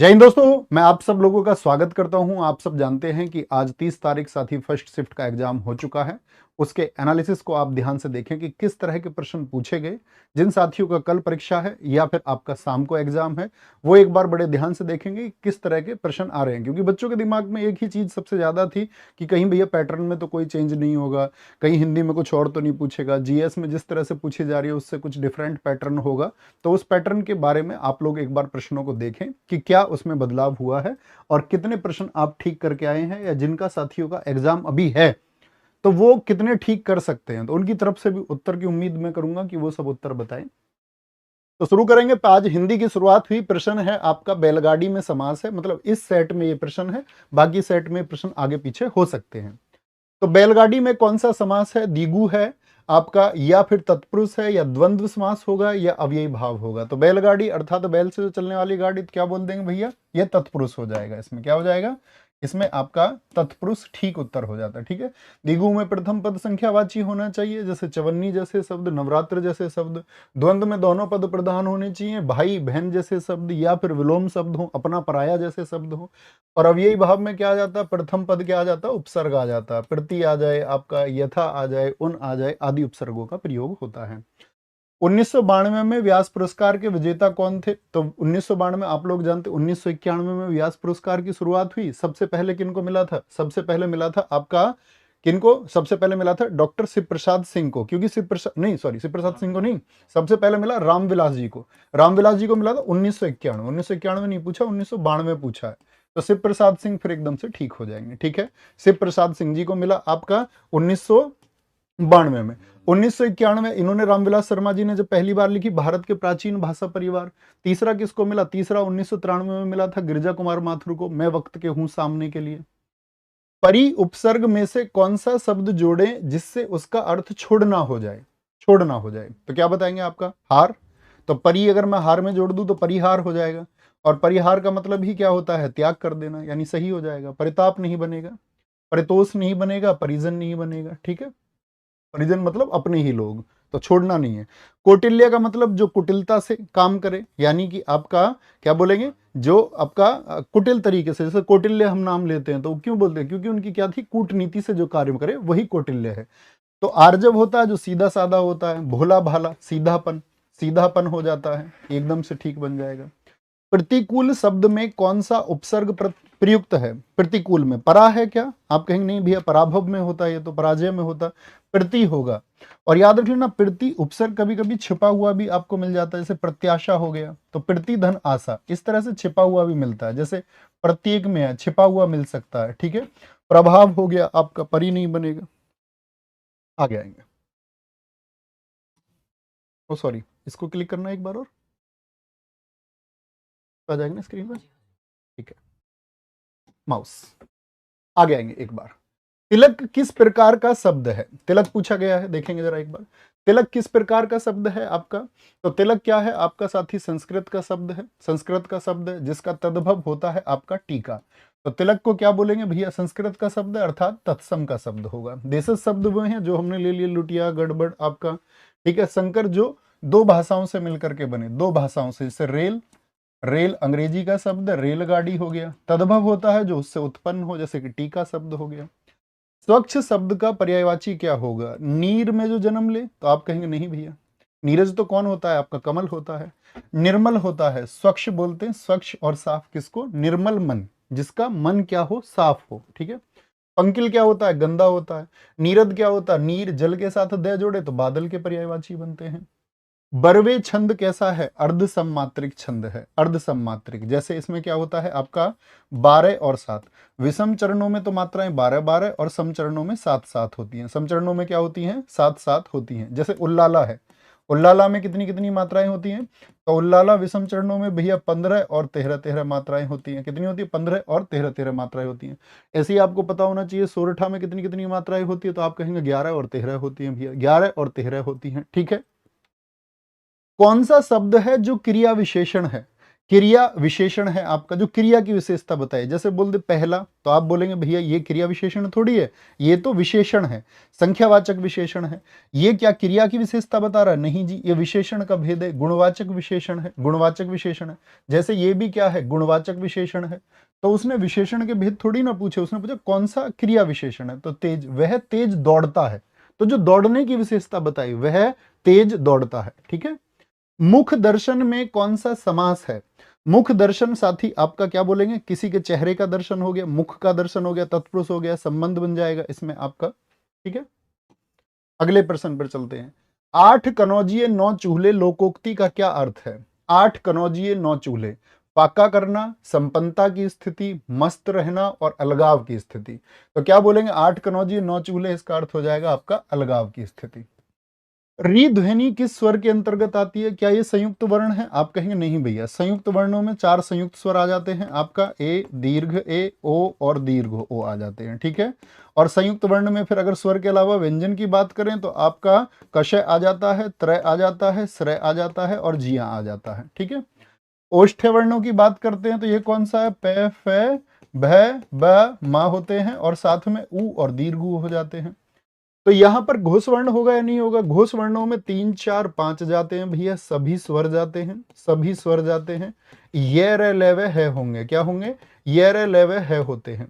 जय हिंद दोस्तों, मैं आप सब लोगों का स्वागत करता हूं। आप सब जानते हैं कि आज 30 तारीख साथ ही फर्स्ट शिफ्ट का एग्जाम हो चुका है। उसके एनालिसिस को आप ध्यान से देखें कि किस तरह के प्रश्न पूछे गए। जिन साथियों का कल परीक्षा है या फिर आपका शाम को एग्जाम है, वो एक बार बड़े ध्यान से देखेंगे कि किस तरह के प्रश्न आ रहे हैं, क्योंकि बच्चों के दिमाग में एक ही चीज सबसे ज्यादा थी कि कहीं भैया पैटर्न में तो कोई चेंज नहीं होगा, कहीं हिंदी में कुछ और तो नहीं पूछेगा, जीएस में जिस तरह से पूछी जा रही है उससे कुछ डिफरेंट पैटर्न होगा। तो उस पैटर्न के बारे में आप लोग एक बार प्रश्नों को देखें कि क्या उसमें बदलाव हुआ है और कितने प्रश्न आप ठीक करके आए हैं, या जिनका साथियों का एग्जाम अभी है तो वो कितने ठीक कर सकते हैं। तो उनकी तरफ से भी उत्तर की उम्मीद मैं करूंगा कि वो सब उत्तर बताएं। तो शुरू करेंगे। आज हिंदी की शुरुआत हुई। प्रश्न है आपका बैलगाड़ी में समास है, मतलब इस सेट में ये प्रश्न है, बाकी सेट में प्रश्न आगे पीछे हो सकते हैं। तो बैलगाड़ी में कौन सा समास है? द्विगु है आपका, या फिर तत्पुरुष है, या द्वंद्व समास होगा, या अव्ययी भाव होगा। तो बैलगाड़ी अर्थात बैल से जो चलने वाली गाड़ी, तो क्या बोल देंगे भैया? ये तत्पुरुष हो जाएगा। इसमें क्या हो जाएगा? इसमें आपका तत्पुरुष ठीक उत्तर हो जाता है। ठीक है। द्विगु में प्रथम पद संख्यावाची होना चाहिए, जैसे चवन्नी जैसे शब्द, नवरात्र जैसे शब्द। द्वंद्व में दोनों पद प्रधान होने चाहिए, भाई बहन जैसे शब्द, या फिर विलोम शब्द हो, अपना पराया जैसे शब्द हो। और अव्ययी भाव में क्या आ जाता है? प्रथम पद क्या आ जाता है? उपसर्ग आ जाता है। प्रति आ जाए, आपका यथा आ जाए, उन आ जाए, आदि उपसर्गों का प्रयोग होता है। 1992 में व्यास पुरस्कार के विजेता कौन थे? तो 1992 आप लोग जानते, 1991 में व्यास पुरस्कार की शुरुआत हुई। सबसे पहले किनको मिला था? सबसे पहले मिला था आपका, किनको सबसे पहले मिला था? डॉक्टर शिव प्रसाद सिंह को, क्योंकि शिव प्रसाद नहीं, सॉरी, शिव प्रसाद सिंह को नहीं, सबसे पहले मिला रामविलास जी को। रामविलास जी को मिला था 1991। 1991 नहीं पूछा, 1992 पूछा है। तो शिव प्रसाद सिंह फिर एकदम से ठीक हो जाएंगे। ठीक है। शिव प्रसाद सिंह जी को मिला आपका 1992 में। 1991 में इन्होंने, रामविलास शर्मा जी ने जब पहली बार लिखी भारत के प्राचीन भाषा परिवार। तीसरा किसको मिला? तीसरा 1993 में मिला था गिरिजा कुमार माथुर को, मैं वक्त के हूं सामने के लिए। परी उपसर्ग में से कौन सा शब्द जोड़े जिससे उसका अर्थ छोड़ना हो जाए? छोड़ना हो जाए तो क्या बताएंगे आपका? हार। तो परी अगर मैं हार में जोड़ दूं तो परिहार हो जाएगा। और परिहार का मतलब ही क्या होता है? त्याग कर देना, यानी सही हो जाएगा। परिताप नहीं बनेगा, परितोष नहीं बनेगा, परिजन नहीं बनेगा। ठीक है। परिजन मतलब अपने ही लोग, तो छोड़ना नहीं है। कौटिल्य का मतलब जो कुटिलता से काम करे, यानी कि आपका क्या बोलेंगे? जो आपका कुटिल तरीके से, जैसे कौटिल्य हम नाम लेते हैं तो क्यों बोलते हैं? क्योंकि उनकी क्या थी? कूटनीति से जो कार्य करे वही कौटिल्य है। तो आर्जव होता है जो सीधा साधा होता है, भोला भाला, सीधापन, सीधापन हो जाता है, एकदम से ठीक बन जाएगा। प्रतिकूल शब्द में कौन सा उपसर्ग प्रयुक्त है? प्रतिकूल में परा है क्या? आप कहेंगे नहीं भैया, पराभव में होता है, ये तो पराजय में होता। प्रति होगा। और याद रख लेना, प्रति उपसर्ग कभी कभी छिपा हुआ भी आपको मिल जाता है, जैसे प्रत्याशा हो गया तो प्रति धन आशा, इस तरह से छिपा हुआ भी मिलता है। जैसे प्रत्येक में है, छिपा हुआ मिल सकता है। ठीक है। प्रभाव हो गया आपका, परी नहीं बनेगा। आगे आएंगे। ओ सॉरी, इसको क्लिक करना एक बार और आ जाएगा ना स्क्रीन पर। ठीक है। माउस। आगे आएंगे एक बार। तिलक किस प्रकार का शब्द है? तिलक पूछा गया है, देखेंगे जरा एक बार। तिलक किस प्रकार का शब्द है आपका? तो तिलक क्या है आपका साथी? संस्कृत का शब्द है। संस्कृत का शब्द है जिसका तद्भव होता है आपका टीका। तो तिलक को क्या बोलेंगे भैया? संस्कृत का शब्द है, अर्थात तत्सम का शब्द होगा। देशज शब्द वो हैं जो हमने ले लिए, लुटिया, गड़बड़ आपका। ठीक है। संकर जो दो भाषाओं से मिलकर के बने, दो भाषाओं से, जैसे रेल, रेल अंग्रेजी का शब्द रेलगाड़ी हो गया। तद्भव होता है जो उससे उत्पन्न हो, जैसे कि टीका शब्द हो गया। स्वच्छ शब्द का पर्यायवाची क्या होगा? नीर में जो जन्म ले, तो आप कहेंगे नहीं भैया, नीरज तो कौन होता है आपका? कमल होता है। निर्मल होता है, स्वच्छ बोलते हैं, स्वच्छ और साफ किसको? निर्मल मन, जिसका मन क्या हो? साफ हो। ठीक है। पंकिल क्या होता है? गंदा होता है। नीरद क्या होता है? नीर जल के साथ दे जोड़े तो बादल के पर्यायवाची बनते हैं। बरवे छंद कैसा है? अर्ध सममात्रिक छंद है, अर्ध सममात्रिक। जैसे इसमें क्या होता है आपका? 12 और 7। विषम चरणों में तो मात्राएं 12 12 और सम चरणों में 7 7 होती हैं। सम चरणों में क्या होती हैं? 7 7 होती हैं। जैसे उल्लाला है, उल्लाला में कितनी कितनी मात्राएं होती हैं? तो उल्लाला विषम चरणों में भैया 15 और 13 13 मात्राएं होती हैं। कितनी होती है? 15 और 13 13 मात्राएं होती हैं। ऐसे ही आपको पता होना चाहिए सोरठा में कितनी कितनी मात्राएं होती है, तो आप कहेंगे 11 और 13 होती हैं भैया, 11 और 13 होती हैं। ठीक है। कौन सा शब्द है जो क्रिया विशेषण है? क्रिया विशेषण है आपका, जो क्रिया की विशेषता बताए। जैसे बोल दे पहला, तो आप बोलेंगे भैया ये क्रिया विशेषण थोड़ी है, ये तो विशेषण है, संख्यावाचक विशेषण है। ये क्या क्रिया की विशेषता बता रहा है? नहीं जी, ये विशेषण का भेद है, गुणवाचक विशेषण है, गुणवाचक विशेषण है। जैसे ये भी क्या है? गुणवाचक विशेषण है। तो उसने विशेषण के भेद थोड़ी ना पूछे, उसने पूछा कौन सा क्रिया विशेषण है, तो तेज, वह तेज दौड़ता है। तो जो दौड़ने की विशेषता बताई, वह तेज दौड़ता है। ठीक है। मुख दर्शन में कौन सा समास है? मुख दर्शन साथी आपका क्या बोलेंगे? किसी के चेहरे का दर्शन हो गया, मुख का दर्शन हो गया, तत्पुरुष हो गया, संबंध बन जाएगा इसमें आपका। ठीक है। अगले प्रश्न पर चलते हैं। 8 कनौजिए 9 चूल्हे लोकोक्ति का क्या अर्थ है? 8 कनौजिए 9 चूल्हे, फाका करना, संपन्नता की स्थिति, मस्त रहना और अलगाव की स्थिति। तो क्या बोलेंगे? 8 कनौजिए 9 चूल्हे, इसका अर्थ हो जाएगा आपका अलगाव की स्थिति। री ध्वनि किस स्वर के अंतर्गत आती है? क्या ये संयुक्त वर्ण है? आप कहेंगे नहीं भैया, संयुक्त वर्णों में 4 संयुक्त स्वर आ जाते हैं आपका, ए, दीर्घ ए, ओ और दीर्घ ओ आ जाते हैं। ठीक है। और संयुक्त वर्ण में फिर अगर स्वर के अलावा व्यंजन की बात करें तो आपका कषय आ जाता है, त्रय आ जाता है, श्रय आ जाता है और जिया आ जाता है। ठीक है। ओष्ठ्य वर्णों की बात करते हैं तो ये कौन सा है? प, फ, भ, ब, मा होते हैं और साथ में ऊ और दीर्घ ऊ हो जाते हैं। तो यहां पर घोष वर्ण होगा या नहीं होगा? घोष वर्णों में 3, 4, 5 जाते हैं भैया, सभी स्वर जाते हैं, सभी स्वर जाते हैं। ये रे ले वे है होंगे, क्या होंगे? ये रे ले वे है होते हैं।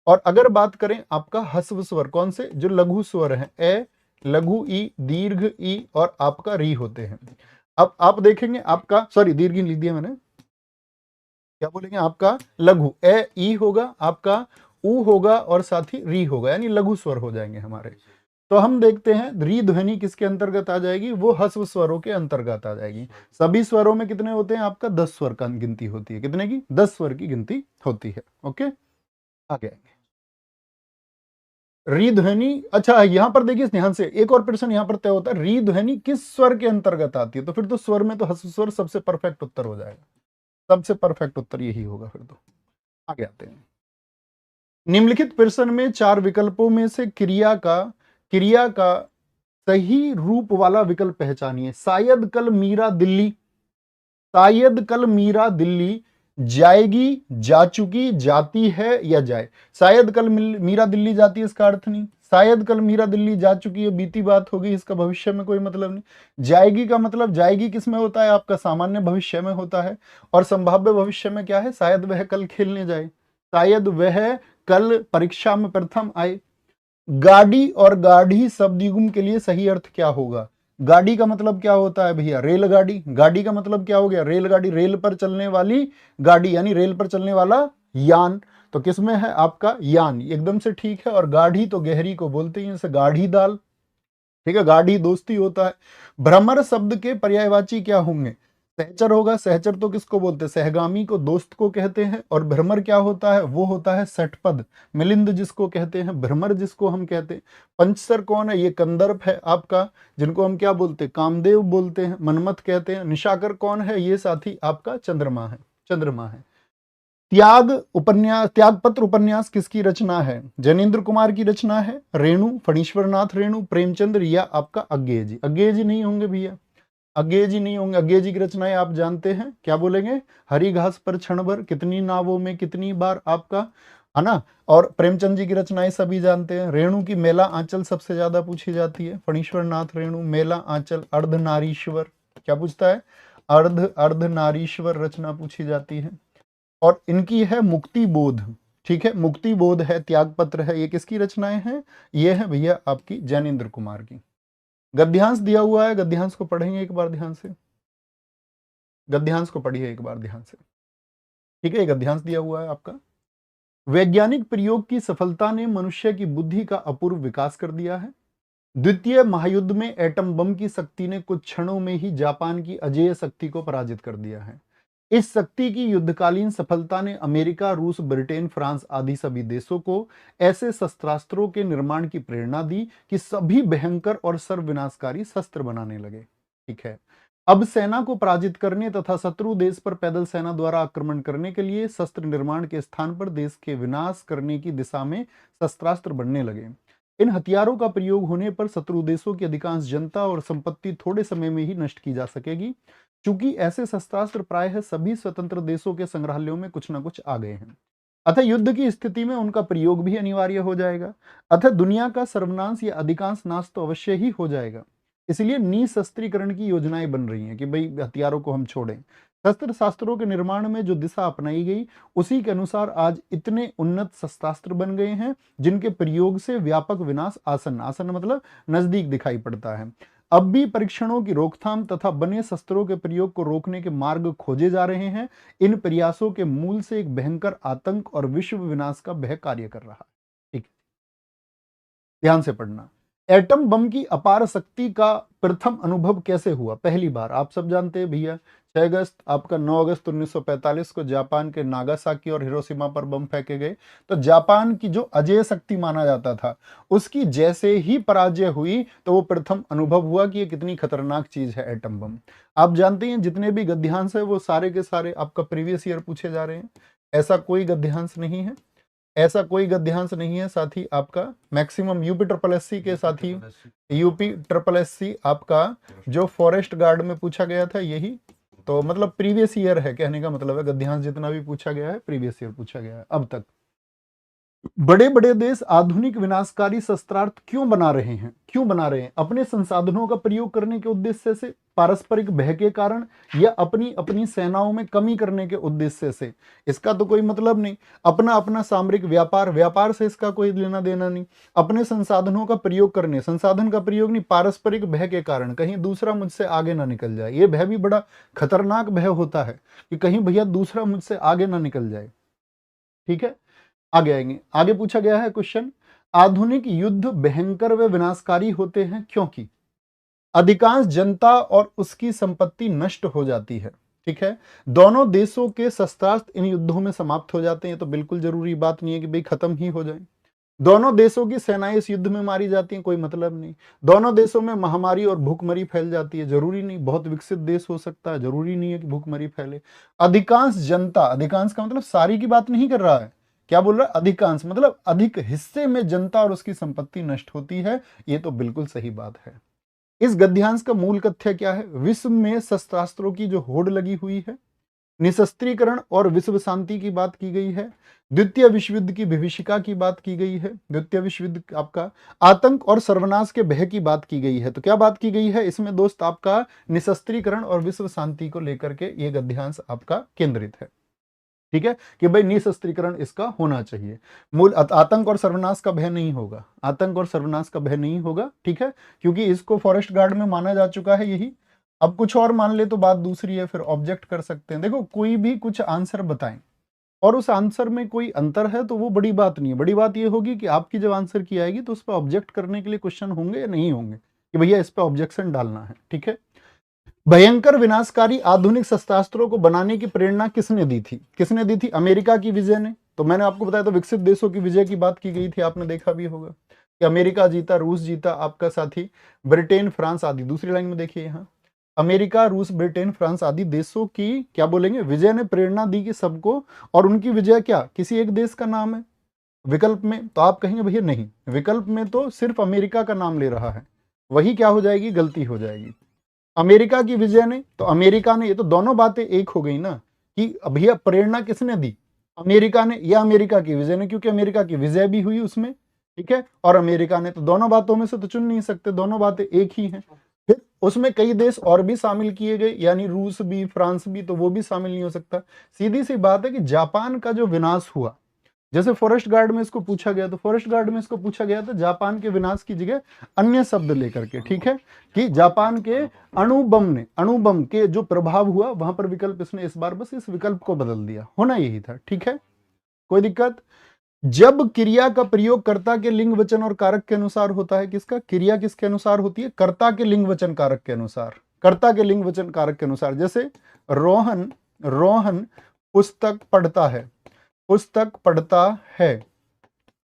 और अगर बात करें आपका हस्व स्वर, कौन से? जो लघु स्वर है, ए, लघु ई, दीर्घ ई और आपका री होते हैं। अब आप देखेंगे आपका, सॉरी दीर्घ लिख दिया मैंने, क्या बोलेंगे? आपका लघु ए ई होगा, आपका ऊ होगा और साथ ही री होगा, यानी लघु स्वर हो जाएंगे हमारे। तो हम देखते हैं री ध्वनि किसके अंतर्गत आ जाएगी? वो हस्व स्वरों के अंतर्गत आ जाएगी। सभी स्वरों में कितने होते हैं? आपका 10 स्वर का गिनती होती है। कितने की? 10 स्वर की गिनती होती है। ओके, आगे आएंगे। री ध्वनि, अच्छा यहां पर देखिए ध्यान से, एक और प्रश्न यहां पर तय होता है, री ध्वनि किस स्वर के अंतर्गत आती है? तो फिर तो स्वर में तो हस्व स्वर सबसे परफेक्ट उत्तर हो जाएगा, सबसे परफेक्ट उत्तर यही होगा फिर तो। आगे आते हैं। निम्नलिखित प्रश्न में 4 विकल्पों में से क्रिया का सही रूप वाला विकल्प पहचानिए। शायद कल मीरा दिल्ली जाएगी, जा चुकी, जाती है या जाए। शायद कल मीरा दिल्ली जाती है, इसका अर्थ नहीं। शायद कल मीरा दिल्ली जा चुकी है, बीती बात होगी, इसका भविष्य में कोई मतलब नहीं। जाएगी का मतलब, जाएगी किस में होता है? आपका सामान्य भविष्य में होता है। और संभाव्य भविष्य में क्या है? शायद वह कल खेलने जाए, शायद वह कल परीक्षा में प्रथम आए। गाड़ी और गाढ़ी शब्द युग्म के लिए सही अर्थ क्या होगा? गाड़ी का मतलब क्या होता है भैया? रेलगाड़ी। गाड़ी का मतलब क्या हो गया? रेलगाड़ी, रेल पर चलने वाली गाड़ी, यानी रेल पर चलने वाला यान। तो किसमें है आपका? यान, एकदम से ठीक है। और गाढ़ी तो गहरी को बोलते हैं, जैसे गाढ़ी दाल। ठीक है, गाढ़ी दोस्ती होता है। भ्रमर शब्द के पर्यायवाची क्या होंगे? सहचर होगा। सहचर तो किसको बोलते हैं? सहगामी को, दोस्त को कहते हैं। और भ्रमर क्या होता है? वो होता है षटपद, मिलिंद जिसको कहते हैं, भ्रमर जिसको हम कहते हैं। पंचसर कौन है? ये कंदर्प है आपका, जिनको हम क्या बोलते हैं? कामदेव बोलते हैं, मनमथ कहते हैं। निशाकर कौन है? ये साथी आपका चंद्रमा है, चंद्रमा है। त्यागपत्र उपन्यास किसकी रचना है? जैनेन्द्र कुमार की रचना है, रेणु, फणीश्वर नाथ रेणु, प्रेमचंद्र या आपका अज्ञेय जी? अज्ञेय जी नहीं होंगे भैया, अज्ञेय जी नहीं होंगे। अज्ञेय जी की रचनाएं आप जानते हैं, क्या बोलेंगे? हरी घास पर क्षण भर, कितनी नावों में कितनी बार, आपका है ना। और प्रेमचंद जी की रचनाएं सभी जानते हैं। रेणु की मेला आंचल सबसे ज्यादा पूछी जाती है। फणीश्वर नाथ रेणु, मेला आंचल, अर्धनारीश्वर, क्या पूछता है? अर्धनारीश्वर रचना पूछी जाती है। और इनकी है मुक्ति बोध। ठीक है, मुक्ति बोध है, त्यागपत्र है, ये किसकी रचनाएं हैं? ये है भैया आपकी जैनेन्द्र कुमार की। गद्यांश दिया हुआ है, गद्यांश को पढ़ेंगे एक बार ध्यान से, गद्यांश को पढ़िए एक बार ध्यान से। ठीक है, गद्यांश दिया हुआ है आपका। वैज्ञानिक प्रयोग की सफलता ने मनुष्य की बुद्धि का अपूर्व विकास कर दिया है। द्वितीय महायुद्ध में एटम बम की शक्ति ने कुछ क्षणों में ही जापान की अजेय शक्ति को पराजित कर दिया है। इस शक्ति की युद्धकालीन सफलता ने अमेरिका, रूस, ब्रिटेन, फ्रांस आदि सभी देशों को ऐसे शस्त्रास्त्रों के निर्माण की प्रेरणा दी कि सभी भयंकर और सर्वविनाशकारी शस्त्र बनाने लगे। ठीक है, अब सेना को पराजित करने तथा शत्रु देश पर पैदल सेना द्वारा आक्रमण करने के लिए शस्त्र निर्माण के स्थान पर देश के विनाश करने की दिशा में शस्त्रास्त्र बनने लगे। इन हथियारों का प्रयोग होने पर शत्रु देशों की अधिकांश जनता और संपत्ति थोड़े समय में ही नष्ट की जा सकेगी। चूंकि ऐसे शस्त्रास्त्र प्रायः सभी स्वतंत्र देशों के संग्रहालयों में कुछ ना कुछ आ गए हैं, अतः युद्ध की स्थिति में उनका प्रयोग भी अनिवार्य हो जाएगा, अतः दुनिया का सर्वनाश या अधिकांश नाश तो अवश्य ही हो जाएगा। इसलिए निशस्त्रीकरण की योजनाएं बन रही हैं कि भाई हथियारों को हम छोड़ें। शस्त्र शास्त्रों के निर्माण में जो दिशा अपनाई गई, उसी के अनुसार आज इतने उन्नत शस्त्रास्त्र बन गए हैं जिनके प्रयोग से व्यापक विनाश आसन्न, आसन्न मतलब नजदीक दिखाई पड़ता है। अब भी परीक्षणों की रोकथाम तथा बने शस्त्रों के प्रयोग को रोकने के मार्ग खोजे जा रहे हैं। इन प्रयासों के मूल से एक भयंकर आतंक और विश्व विनाश का भय कार्य कर रहा है। ठीक है, ध्यान से पढ़ना। एटम बम की अपार शक्ति का प्रथम अनुभव कैसे हुआ? पहली बार आप सब जानते हैं भैया, 6 अगस्त आपका 9 अगस्त 1945 को जापान के नागासाकी और हिरोशिमा पर बम फेंके गए। तो जापान की जो अजेय शक्ति माना जाता था, उसकी जैसे ही पराजय हुई तो वो प्रथम अनुभव हुआ कि ये कितनी खतरनाक चीज है एटम बम। आप जानते हैं जितने भी गद्यांश है वो सारे के सारे आपका प्रीवियस ईयर पूछे जा रहे हैं। ऐसा कोई गद्यांश नहीं है, ऐसा कोई गद्यांश नहीं है। साथ ही आपका मैक्सिमम यूपी ट्रिपल एससी के साथ ही यूपी ट्रिपल एससी आपका जो फॉरेस्ट गार्ड में पूछा गया था यही, तो मतलब प्रीवियस ईयर है, कहने का मतलब है गद्यांश जितना भी पूछा गया है प्रीवियस ईयर पूछा गया है अब तक। बड़े बड़े देश आधुनिक विनाशकारी शस्त्रास्त्र क्यों बना रहे हैं? क्यों बना रहे हैं? अपने संसाधनों का प्रयोग करने के उद्देश्य से, पारस्परिक भय के कारण, या अपनी अपनी सेनाओं में कमी करने के उद्देश्य से? इसका तो कोई मतलब नहीं। अपना अपना सामरिक व्यापार, व्यापार से इसका कोई लेना देना नहीं। अपने संसाधनों का प्रयोग करने, संसाधन का प्रयोग नहीं, पारस्परिक भय के कारण, कहीं दूसरा मुझसे आगे ना निकल जाए। ये भय भी बड़ा खतरनाक भय होता है कि कहीं भैया दूसरा मुझसे आगे ना निकल जाए। ठीक है, आगे आएंगे। आगे पूछा गया है क्वेश्चन, आधुनिक युद्ध भयंकर व विनाशकारी होते हैं क्योंकि अधिकांश जनता और उसकी संपत्ति नष्ट हो जाती है। ठीक है, दोनों देशों के शस्त्रास्त्र इन युद्धों में समाप्त हो जाते हैं। तो बिल्कुल जरूरी बात नहीं है कि भाई खत्म ही हो जाए। दोनों देशों की सेनाएं इस युद्ध में मारी जाती हैं, कोई मतलब नहीं। दोनों देशों में महामारी और भूखमरी फैल जाती है, जरूरी नहीं। बहुत विकसित देश हो सकता है, जरूरी नहीं है कि भूखमरी फैले। अधिकांश जनता, अधिकांश का मतलब सारी की बात नहीं कर रहा है, क्या बोल रहा है? अधिकांश मतलब अधिक हिस्से में जनता और उसकी संपत्ति नष्ट होती है। ये तो बिल्कुल सही बात है। इस गद्यांश का मूल तथ्य क्या है? विश्व में शस्त्रास्त्रों की जो होड़ लगी हुई है, निशस्त्रीकरण और विश्व शांति की बात की गई है, द्वितीय विश्व युद्ध की विभीषिका की बात की गई है, द्वितीय विश्व युद्ध आपका आतंक और सर्वनाश के भय की बात की गई है। तो क्या बात की गई है इसमें दोस्त? आपका निशस्त्रीकरण और विश्व शांति को लेकर के ये गद्यांश आपका केंद्रित है। ठीक है, कि भाई निशस्त्रीकरण इसका होना चाहिए। मूल आतंक और सर्वनाश का भय नहीं होगा, आतंक और सर्वनाश का भय नहीं होगा। ठीक है, क्योंकि इसको फॉरेस्ट गार्ड में माना जा चुका है यही। अब कुछ और मान ले तो बात दूसरी है, फिर ऑब्जेक्ट कर सकते हैं। देखो, कोई भी कुछ आंसर बताएं और उस आंसर में कोई अंतर है तो वो बड़ी बात नहीं है। बड़ी बात ये होगी कि आपकी जब आंसर की आएगी तो उस पर ऑब्जेक्ट करने के लिए क्वेश्चन होंगे या नहीं होंगे कि भैया इस पर ऑब्जेक्शन डालना है। ठीक है, भयंकर विनाशकारी आधुनिक शस्त्रास्त्रों को बनाने की प्रेरणा किसने दी थी? किसने दी थी? अमेरिका की विजय ने। तो मैंने आपको बताया तो विकसित देशों की विजय की बात की गई थी, आपने देखा भी होगा कि अमेरिका जीता, रूस जीता, आपका साथी ब्रिटेन, फ्रांस आदि। दूसरी लाइन में देखिए यहाँ, अमेरिका, रूस, ब्रिटेन, फ्रांस आदि देशों की क्या बोलेंगे, विजय ने प्रेरणा दी कि सबको। और उनकी विजय क्या किसी एक देश का नाम है विकल्प में? तो आप कहेंगे भैया नहीं, विकल्प में तो सिर्फ अमेरिका का नाम ले रहा है, वही क्या हो जाएगी, गलती हो जाएगी। अमेरिका की विजय ने, तो अमेरिका ने, ये तो दोनों बातें एक हो गई ना कि भैया प्रेरणा किसने दी, अमेरिका ने या अमेरिका की विजय ने, क्योंकि अमेरिका की विजय भी हुई उसमें। ठीक है, और अमेरिका ने, तो दोनों बातों में से तो चुन नहीं सकते, दोनों बातें एक ही हैं। फिर उसमें कई देश और भी शामिल किए गए, यानी रूस भी, फ्रांस भी, तो वो भी शामिल नहीं हो सकता। सीधी सी बात है कि जापान का जो विनाश हुआ, जैसे फॉरेस्ट गार्ड में इसको पूछा गया, तो फॉरेस्ट गार्ड में इसको पूछा गया था जापान के विनाश की जगह अन्य शब्द लेकर के। ठीक है, कि जापान के अणुबम ने, अणुबम के जो प्रभाव हुआ वहां पर विकल्प इसने इस बार बस इस विकल्प को बदल दिया, होना यही था। ठीक है, कोई दिक्कत? जब क्रिया का प्रयोग कर्ता के लिंग वचन और कारक के अनुसार होता है, किसका? क्रिया किसके अनुसार होती है? कर्ता के लिंग वचन कारक के अनुसार, कर्ता के लिंग वचन कारक के अनुसार। जैसे रोहन, रोहन पुस्तक पढ़ता है, पुस्तक पढ़ता है।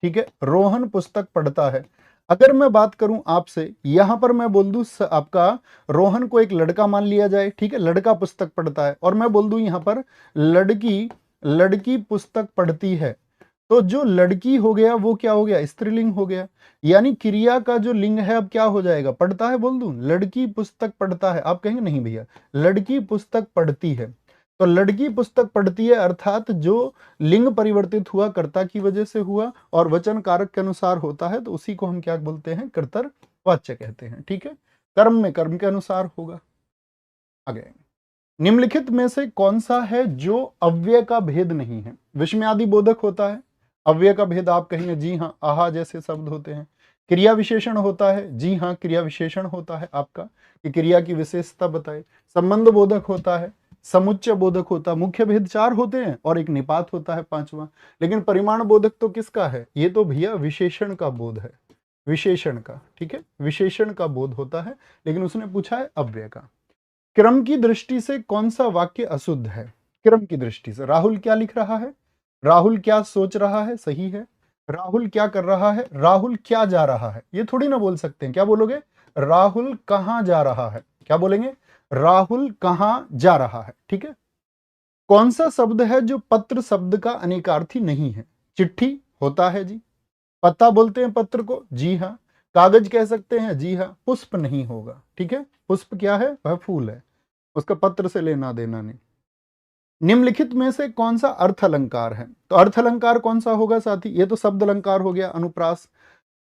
ठीक है, रोहन पुस्तक पढ़ता है। अगर मैं बात करूं आपसे, यहां पर मैं बोल दूं आपका रोहन को एक लड़का मान लिया जाए। ठीक है, लड़का पुस्तक पढ़ता है, और मैं बोल दूं यहां पर लड़की, लड़की पुस्तक पढ़ती है। तो जो लड़की हो गया वो क्या हो गया, स्त्रीलिंग हो गया। यानी क्रिया का जो लिंग है अब क्या हो जाएगा, पढ़ता है बोल दूं, लड़की पुस्तक पढ़ता है। आप कहेंगे नहीं भैया, लड़की पुस्तक पढ़ती है। तो लड़की पुस्तक पढ़ती है अर्थात जो लिंग परिवर्तित हुआ कर्ता की वजह से हुआ और वचन कारक के अनुसार होता है, तो उसी को हम क्या बोलते हैं, कर्तृवाच्य कहते हैं। ठीक है, कर्म में कर्म के अनुसार होगा। आगे, निम्नलिखित में से कौन सा है जो अव्यय का भेद नहीं है। विस्मयादि बोधक होता है। अव्यय का भेद आप कहेंगे जी हाँ, आहा जैसे शब्द होते हैं। क्रिया विशेषण होता है, जी हाँ, क्रिया विशेषण होता है आपका, कि क्रिया की विशेषता बताए। संबंध बोधक होता है, समुच्चय बोधक होता है। मुख्य भेद 4 होते हैं और एक निपात होता है 5वां। लेकिन परिमाण बोधक तो किसका है, ये तो भैया विशेषण का बोध है, विशेषण का। ठीक है, विशेषण का बोध होता है, लेकिन उसने पूछा है अव्यय का। क्रम की दृष्टि से कौन सा वाक्य अशुद्ध है। क्रम की दृष्टि से राहुल क्या लिख रहा है, राहुल क्या सोच रहा है, सही है। राहुल क्या कर रहा है, राहुल क्या जा रहा है, ये थोड़ी ना बोल सकते हैं। क्या बोलोगे, राहुल कहां जा रहा है, क्या बोलेंगे, राहुल कहां जा रहा है। ठीक है, कौन सा शब्द है जो पत्र शब्द का अनेकार्थी नहीं है। चिट्ठी होता है जी, पत्ता बोलते हैं पत्र को, जी हाँ। कागज कह सकते हैं, जी हाँ। पुष्प नहीं होगा। ठीक है, पुष्प क्या है, वह फूल है, उसका पत्र से लेना देना नहीं। निम्नलिखित में से कौन सा अर्थ अलंकार है, तो अर्थ अलंकार कौन सा होगा साथी, ये तो शब्द अलंकार हो गया। अनुप्रास,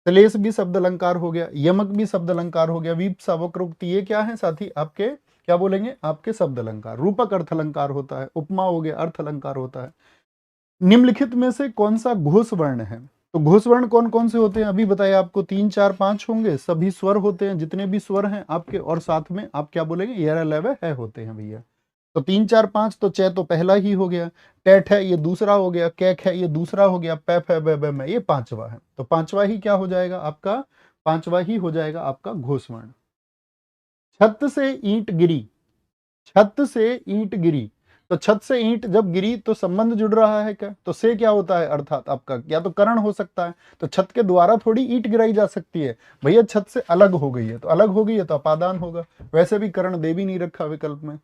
श्लेष भी शब्द अलंकार हो गया, यमक भी शब्द अलंकार हो गया, वीप्सा, वक्रोक्ति, ये क्या है साथी, आपके क्या बोलेंगे, आपके शब्द अलंकार। रूपक अर्थ अलंकार होता है, उपमा हो गया, अर्थ अलंकार होता है। निम्नलिखित में से कौन सा घोष वर्ण है, तो घोष वर्ण कौन कौन से होते हैं अभी बताइए आपको, 3 4 5 होंगे। सभी स्वर होते हैं, जितने भी स्वर हैं आपके, और साथ में आप क्या बोलेंगे, ये लेवे है होते हैं भैया। तो 3 4 5, तो च तो पहला ही हो गया, टेट है ये दूसरा हो गया, कैक है ये दूसरा हो गया, पैफ है बे में ये 5वां है। तो 5वां ही क्या हो जाएगा आपका, 5वां ही हो जाएगा आपका घोष वर्ण। छत से ईंट गिरी, छत से ईंट गिरी, तो छत से ईंट जब गिरी तो संबंध जुड़ रहा है क्या, तो से क्या होता है, अर्थात आपका या तो करण हो सकता है, तो छत के द्वारा थोड़ी ईंट गिराई जा सकती है भैया, छत से अलग हो गई है, तो अलग हो गई है तो अपादान होगा। वैसे भी करण दे भी नहीं रखा विकल्प में।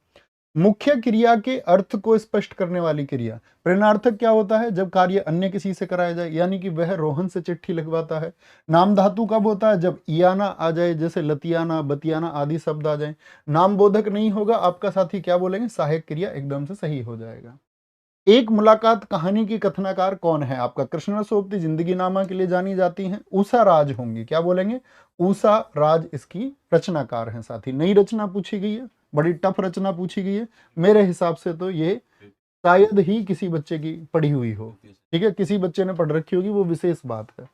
मुख्य क्रिया के अर्थ को स्पष्ट करने वाली क्रिया। प्रेरणार्थक क्या होता है, जब कार्य अन्य किसी से कराया जाए, यानी कि वह रोहन से चिट्ठी लिखवाता है। नाम धातु कब होता है, जब इयाना आ जाए, जैसे लतियाना, बतियाना आदि शब्द आ जाए। नाम बोधक नहीं होगा आपका साथी, क्या बोलेंगे, सहायक क्रिया, एकदम से सही हो जाएगा। एक मुलाकात कहानी की कथनाकार कौन है आपका, कृष्णा सोबती जिंदगी नामा के लिए जानी जाती हैं, उषा राज होंगी, क्या बोलेंगे, उषा राज इसकी रचनाकार हैं साथी। नई रचना पूछी गई है, बड़ी टफ रचना पूछी गई है, मेरे हिसाब से तो ये शायद ही किसी बच्चे की पढ़ी हुई हो। ठीक है, किसी बच्चे ने पढ़ रखी होगी, वो विशेष बात है।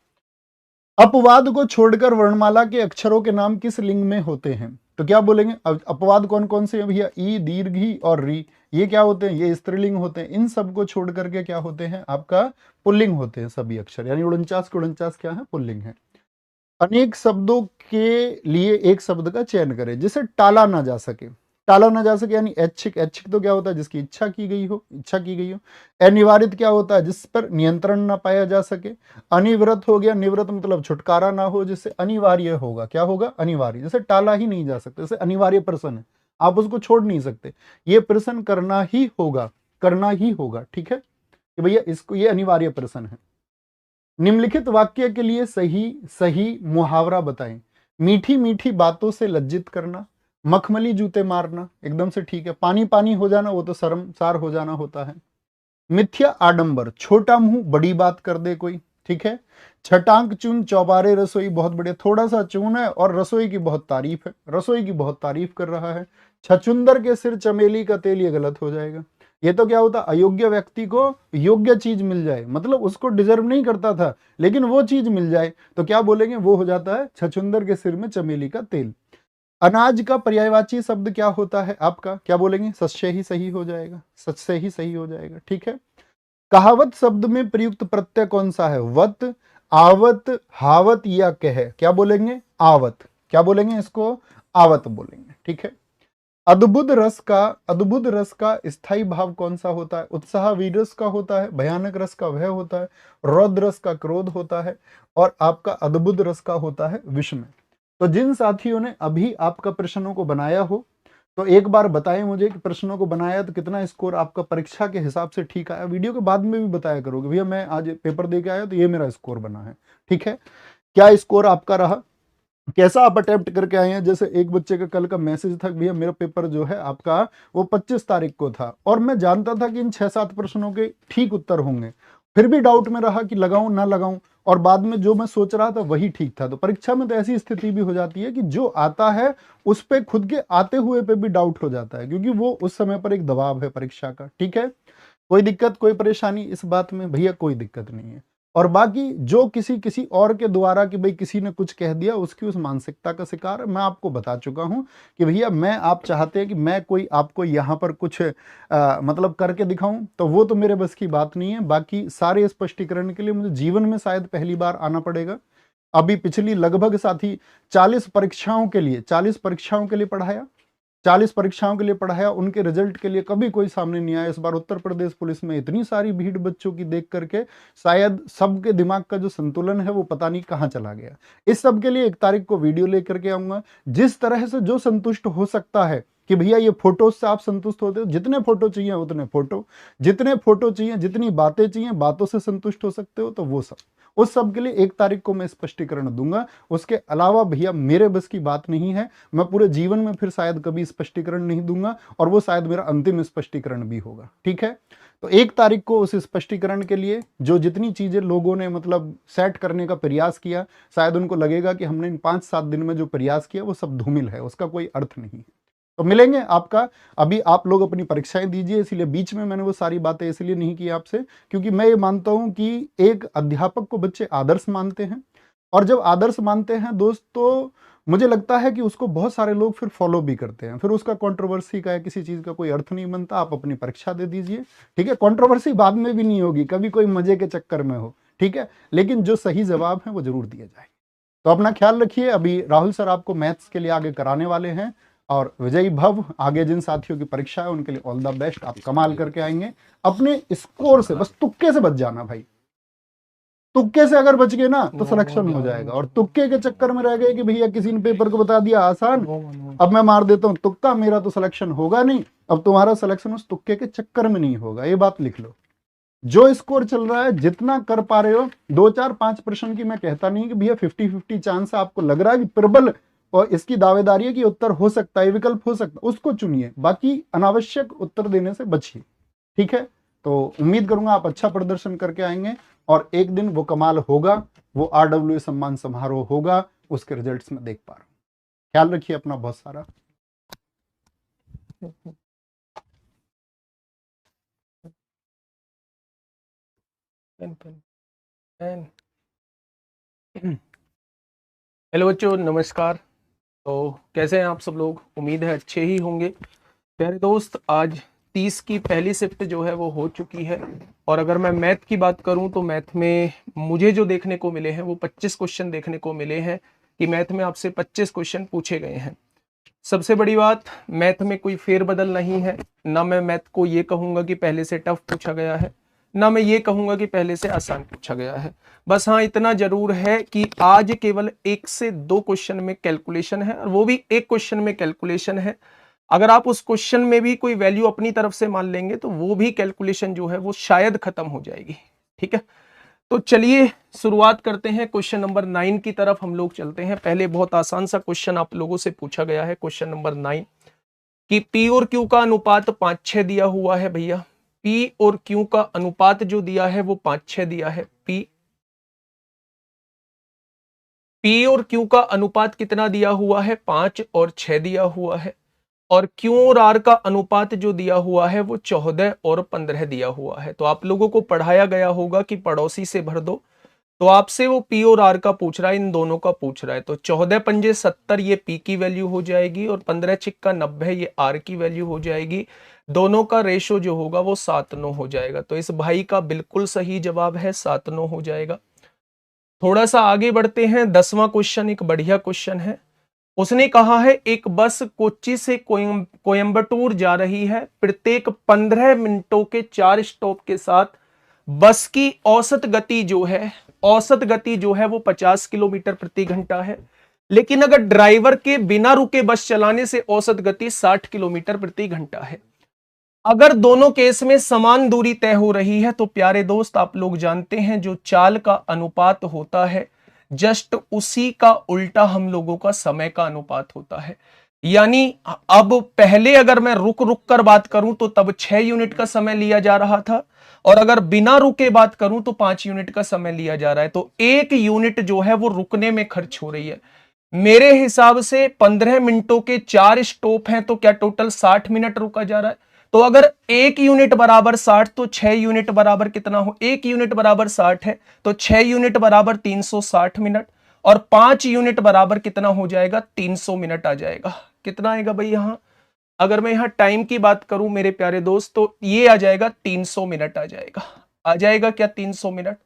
अपवाद को छोड़कर वर्णमाला के अक्षरों के नाम किस लिंग में होते हैं, तो क्या बोलेंगे, अपवाद कौन कौन से हैं भैया, ई, दीर्घ, ही और री, ये क्या होते हैं, ये स्त्रीलिंग होते हैं। इन सब को छोड़ करके क्या होते हैं आपका, पुल्लिंग होते हैं सभी अक्षर, यानी 49 के 49 क्या है, पुल्लिंग है। अनेक शब्दों के लिए एक शब्द का चयन करें जिसे टाला ना जा सके, टाला ना जा सके यानी ऐच्छिक, ऐच्छिक तो क्या होता है, जिसकी इच्छा की गई हो, इच्छा की गई हो। अनिवार्य क्या होता है, जिस पर नियंत्रण ना पाया जा सके। अनिवृत्त हो गया, निवृत्त मतलब छुटकारा ना हो, जिससे अनिवार्य होगा, क्या होगा, अनिवार्य, जैसे टाला ही नहीं जा सकता, जैसे अनिवार्य प्रश्न है, आप उसको छोड़ नहीं सकते, ये प्रश्न करना ही होगा, करना ही होगा। ठीक है, कि भैया इसको, ये अनिवार्य प्रश्न है। निम्नलिखित वाक्य के लिए सही सही मुहावरा बताएं। मीठी मीठी बातों से लज्जित करना, मखमली जूते मारना, एकदम से ठीक है। पानी पानी हो जाना, वो तो शर्मसार हो जाना होता है। मिथ्या आडंबर, छोटा मुंह बड़ी बात कर दे कोई, ठीक है। छटांक चून चौबारे रसोई, बहुत बढ़िया, थोड़ा सा चून है और रसोई की बहुत तारीफ है, रसोई की बहुत तारीफ कर रहा है। छछुंदर के सिर चमेली का तेल, ये गलत हो जाएगा। ये तो क्या होता, अयोग्य व्यक्ति को योग्य चीज मिल जाए, मतलब उसको डिजर्व नहीं करता था लेकिन वो चीज मिल जाए, तो क्या बोलेंगे, वो हो जाता है छछुंदर के सिर में चमेली का तेल। अनाज का पर्यायवाची शब्द क्या होता है आपका, क्या बोलेंगे, सच्चे ही सही हो जाएगा, सच से ही सही हो जाएगा। ठीक है, कहावत शब्द में प्रयुक्त प्रत्यय कौन सा है, वत, आवत, हावत या कह, क्या बोलेंगे, आवत, क्या बोलेंगे इसको, आवत बोलेंगे। ठीक है, अद्भुत रस का स्थायी भाव कौन सा होता है, उत्साह वीर रस का होता है, भयानक रस का भय होता है, रौद्र रस का क्रोध होता है, और आपका अद्भुत रस का होता है विषम। तो जिन साथियों ने अभी आपका प्रश्नों को बनाया हो तो एक बार बताएं मुझे कि प्रश्नों को बनाया तो कितना स्कोर आपका परीक्षा के हिसाब से ठीक आया। वीडियो के बाद में भी बताया करोगे भैया मैं आज पेपर दे के आया तो ये मेरा स्कोर बना है, ठीक है। क्या स्कोर आपका रहा, कैसा आप अटेम्प्ट करके आए हैं। जैसे एक बच्चे का कल का मैसेज था भैया मेरा पेपर जो है आपका वो 25 तारीख को था और मैं जानता था कि इन 6-7 प्रश्नों के ठीक उत्तर होंगे, फिर भी डाउट में रहा कि लगाऊं ना लगाऊं, और बाद में जो मैं सोच रहा था वही ठीक था। तो परीक्षा में तो ऐसी स्थिति भी हो जाती है कि जो आता है उस पे खुद के आते हुए पे भी डाउट हो जाता है, क्योंकि वो उस समय पर एक दबाव है परीक्षा का, ठीक है। कोई दिक्कत कोई परेशानी इस बात में भैया, कोई दिक्कत नहीं है। और बाकी जो किसी और के द्वारा कि भाई किसी ने कुछ कह दिया उसकी उस मानसिकता का शिकार है। मैं आपको बता चुका हूं कि भैया मैं, आप चाहते हैं कि मैं कोई आपको यहां पर कुछ मतलब करके दिखाऊं तो वो तो मेरे बस की बात नहीं है। बाकी सारे स्पष्टीकरण के लिए मुझे जीवन में शायद पहली बार आना पड़ेगा। अभी पिछली लगभग साथी 40 परीक्षाओं के लिए 40 परीक्षाओं के लिए पढ़ाया, 40 परीक्षाओं के लिए पढ़ाया, उनके रिजल्ट के लिए कभी कोई सामने नहीं आया। इस बार उत्तर प्रदेश पुलिस में इतनी सारी भीड़ बच्चों की देख करके शायद सबके दिमाग का जो संतुलन है वो पता नहीं कहां चला गया। इस सब के लिए 1 तारीख को वीडियो लेकर के आऊंगा। जिस तरह से जो संतुष्ट हो सकता है कि भैया ये फोटो से आप संतुष्ट होते हो, जितने फोटो चाहिए उतने फोटो, जितने फोटो चाहिए, जितनी बातें चाहिए, बातों से संतुष्ट हो सकते हो तो वो सब, उस सब के लिए 1 तारीख को मैं स्पष्टीकरण दूंगा। उसके अलावा भैया मेरे बस की बात नहीं है। मैं पूरे जीवन में फिर शायद कभी स्पष्टीकरण नहीं दूंगा और वो शायद मेरा अंतिम स्पष्टीकरण भी होगा, ठीक है। तो 1 तारीख को उस स्पष्टीकरण के लिए जो जितनी चीजें लोगों ने मतलब सेट करने का प्रयास किया, शायद उनको लगेगा कि हमने इन 5-7 दिन में जो प्रयास किया वो सब धूमिल है, उसका कोई अर्थ नहीं है। तो मिलेंगे आपका, अभी आप लोग अपनी परीक्षाएं दीजिए, इसलिए बीच में मैंने वो सारी बातें इसलिए नहीं की आपसे, क्योंकि मैं ये मानता हूं कि एक अध्यापक को बच्चे आदर्श मानते हैं, और जब आदर्श मानते हैं दोस्त तो मुझे लगता है कि उसको बहुत सारे लोग फिर फॉलो भी करते हैं, फिर उसका कंट्रोवर्सी का या किसी चीज का कोई अर्थ नहीं बनता। आप अपनी परीक्षा दे दीजिए, ठीक है। कंट्रोवर्सी बाद में भी नहीं होगी, कभी कोई मजे के चक्कर में हो, ठीक है, लेकिन जो सही जवाब है वो जरूर दिया जाए। तो अपना ख्याल रखिए। अभी राहुल सर आपको मैथ्स के लिए आगे कराने वाले हैं, और विजयी भव, आगे जिन साथियों की परीक्षा है उनके लिए ऑल द बेस्ट। आप कमाल करके आएंगे। अपने स्कोर से बस तुक्के से बच जाना भाई, तुक्के से अगर बच गए ना तो सिलेक्शन हो जाएगा। और तुक्के के चक्कर में रह गए कि भैया किसी ने पेपर को बता दिया आसान, अब मैं मार देता हूं तुक्का, मेरा तो सिलेक्शन होगा नहीं। अब तुम्हारा सिलेक्शन उस तुक्के के चक्कर में नहीं होगा, ये बात लिख लो। जो स्कोर चल रहा है जितना कर पा रहे हो, 2-4-5% की मैं कहता नहीं कि भैया 50-50 चांस है, आपको लग रहा है कि प्रबल और इसकी दावेदारी है कि उत्तर हो सकता है, विकल्प हो सकता है, उसको चुनिए। बाकी अनावश्यक उत्तर देने से बचिए, ठीक है। तो उम्मीद करूंगा आप अच्छा प्रदर्शन करके आएंगे और एक दिन वो कमाल होगा, वो RWA सम्मान समारोह होगा, उसके रिजल्ट्स में देख पा रहा हूं। ख्याल रखिए अपना बहुत सारा। हेलो बच्चों, नमस्कार। तो कैसे हैं आप सब लोग? उम्मीद है अच्छे ही होंगे। प्यारे दोस्त, आज 30 की पहली शिफ्ट जो है वो हो चुकी है। और अगर मैं मैथ की बात करूं तो मैथ में मुझे जो देखने को मिले हैं वो 25 क्वेश्चन देखने को मिले हैं कि मैथ में आपसे 25 क्वेश्चन पूछे गए हैं। सबसे बड़ी बात, मैथ में कोई फेरबदल नहीं है। ना मैं मैथ को ये कहूंगा कि पहले से टफ पूछा गया है, ना मैं ये कहूंगा कि पहले से आसान पूछा गया है। बस हाँ, इतना जरूर है कि आज केवल 1 से 2 क्वेश्चन में कैलकुलेशन है, और वो भी एक क्वेश्चन में कैलकुलेशन है। अगर आप उस क्वेश्चन में भी कोई वैल्यू अपनी तरफ से मान लेंगे तो वो भी कैलकुलेशन जो है वो शायद खत्म हो जाएगी, ठीक है। तो चलिए शुरुआत करते हैं। क्वेश्चन नंबर 9 की तरफ हम लोग चलते हैं। पहले बहुत आसान सा क्वेश्चन आप लोगों से पूछा गया है, क्वेश्चन नंबर 9, कि P और Q का अनुपात 5:6 दिया हुआ है। भैया P और Q का अनुपात जो दिया है वो 5:6 दिया है। P और Q का अनुपात कितना दिया हुआ है? 5 और 6 दिया हुआ है। और Q और R का अनुपात जो दिया हुआ है वो 14 और 15 दिया हुआ है। तो आप लोगों को पढ़ाया गया होगा कि पड़ोसी से भर दो। तो आपसे वो P और R का पूछ रहा है, इन दोनों का पूछ रहा है। तो 14 पंजे 70 ये P की वैल्यू हो जाएगी, और 15 छिक्का 90 ये R की वैल्यू हो जाएगी। दोनों का रेशो जो होगा वो 7:9 हो जाएगा। तो इस भाई का बिल्कुल सही जवाब है 7:9 हो जाएगा। थोड़ा सा आगे बढ़ते हैं। 10वां क्वेश्चन एक बढ़िया क्वेश्चन है। उसने कहा है एक बस कोच्चि से कोयंबटूर जा रही है। प्रत्येक 15 मिनटों के 4 स्टॉप के साथ बस की औसत गति जो है वो 50 किलोमीटर प्रति घंटा है। लेकिन अगर ड्राइवर के बिना रुके बस चलाने से औसत गति 60 किलोमीटर प्रति घंटा है। अगर दोनों केस में समान दूरी तय हो रही है तो प्यारे दोस्त आप लोग जानते हैं जो चाल का अनुपात होता है जस्ट उसी का उल्टा हम लोगों का समय का अनुपात होता है। यानी अब पहले अगर मैं रुक रुक कर बात करूं तो तब 6 यूनिट का समय लिया जा रहा था, और अगर बिना रुके बात करूं तो 5 यूनिट का समय लिया जा रहा है। तो 1 यूनिट जो है वो रुकने में खर्च हो रही है। मेरे हिसाब से 15 मिनटों के 4 स्टॉप हैं तो क्या टोटल 60 मिनट रुका जा रहा है। तो अगर 1 यूनिट बराबर 60 तो 6 यूनिट बराबर कितना हो, 1 यूनिट बराबर 60 है तो 6 यूनिट बराबर 360 मिनट, और 5 यूनिट बराबर कितना हो जाएगा, 300 मिनट आ जाएगा। कितना आएगा भाई यहां, अगर मैं यहां टाइम की बात करूं मेरे प्यारे दोस्त तो ये आ जाएगा 300 मिनट आ जाएगा क्या 300 मिनट।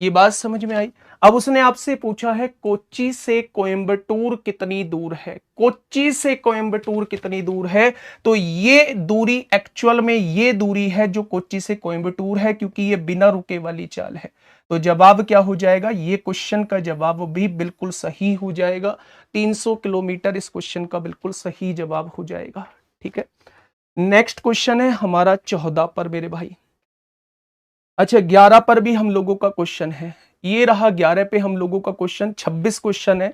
ये बात समझ में आई। अब उसने आपसे पूछा है कोच्चि से कोयंबटूर कितनी दूर है, कोच्चि से कोयंबटूर कितनी दूर है। तो ये दूरी एक्चुअल में ये दूरी है जो कोच्चि से कोयंबटूर है, क्योंकि ये बिना रुके वाली चाल है। तो जवाब क्या हो जाएगा, ये क्वेश्चन का जवाब भी बिल्कुल सही हो जाएगा। 300 किलोमीटर इस क्वेश्चन का बिल्कुल सही जवाब हो जाएगा। ठीक है, नेक्स्ट क्वेश्चन है हमारा 14 पर मेरे भाई। अच्छा 11 पर भी हम लोगों का क्वेश्चन है, ये रहा 11 पे हम लोगों का क्वेश्चन। 26 क्वेश्चन है।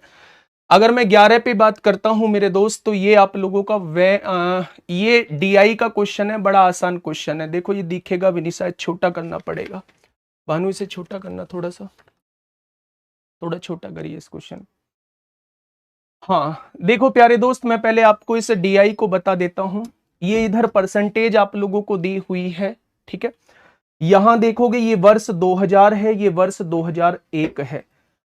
अगर मैं 11 पे बात करता हूं मेरे दोस्त तो ये आप लोगों का ये डीआई का क्वेश्चन है, बड़ा आसान क्वेश्चन है। देखो ये दिखेगा भी नहीं, शायद छोटा करना पड़ेगा। भानु इसे छोटा करना, थोड़ा छोटा करिए इस क्वेश्चन। हाँ देखो प्यारे दोस्त, मैं पहले आपको इस डीआई को बता देता हूं। ये इधर परसेंटेज आप लोगों को दी हुई है। ठीक है, यहां देखोगे ये वर्ष 2000 है, ये वर्ष 2001 है।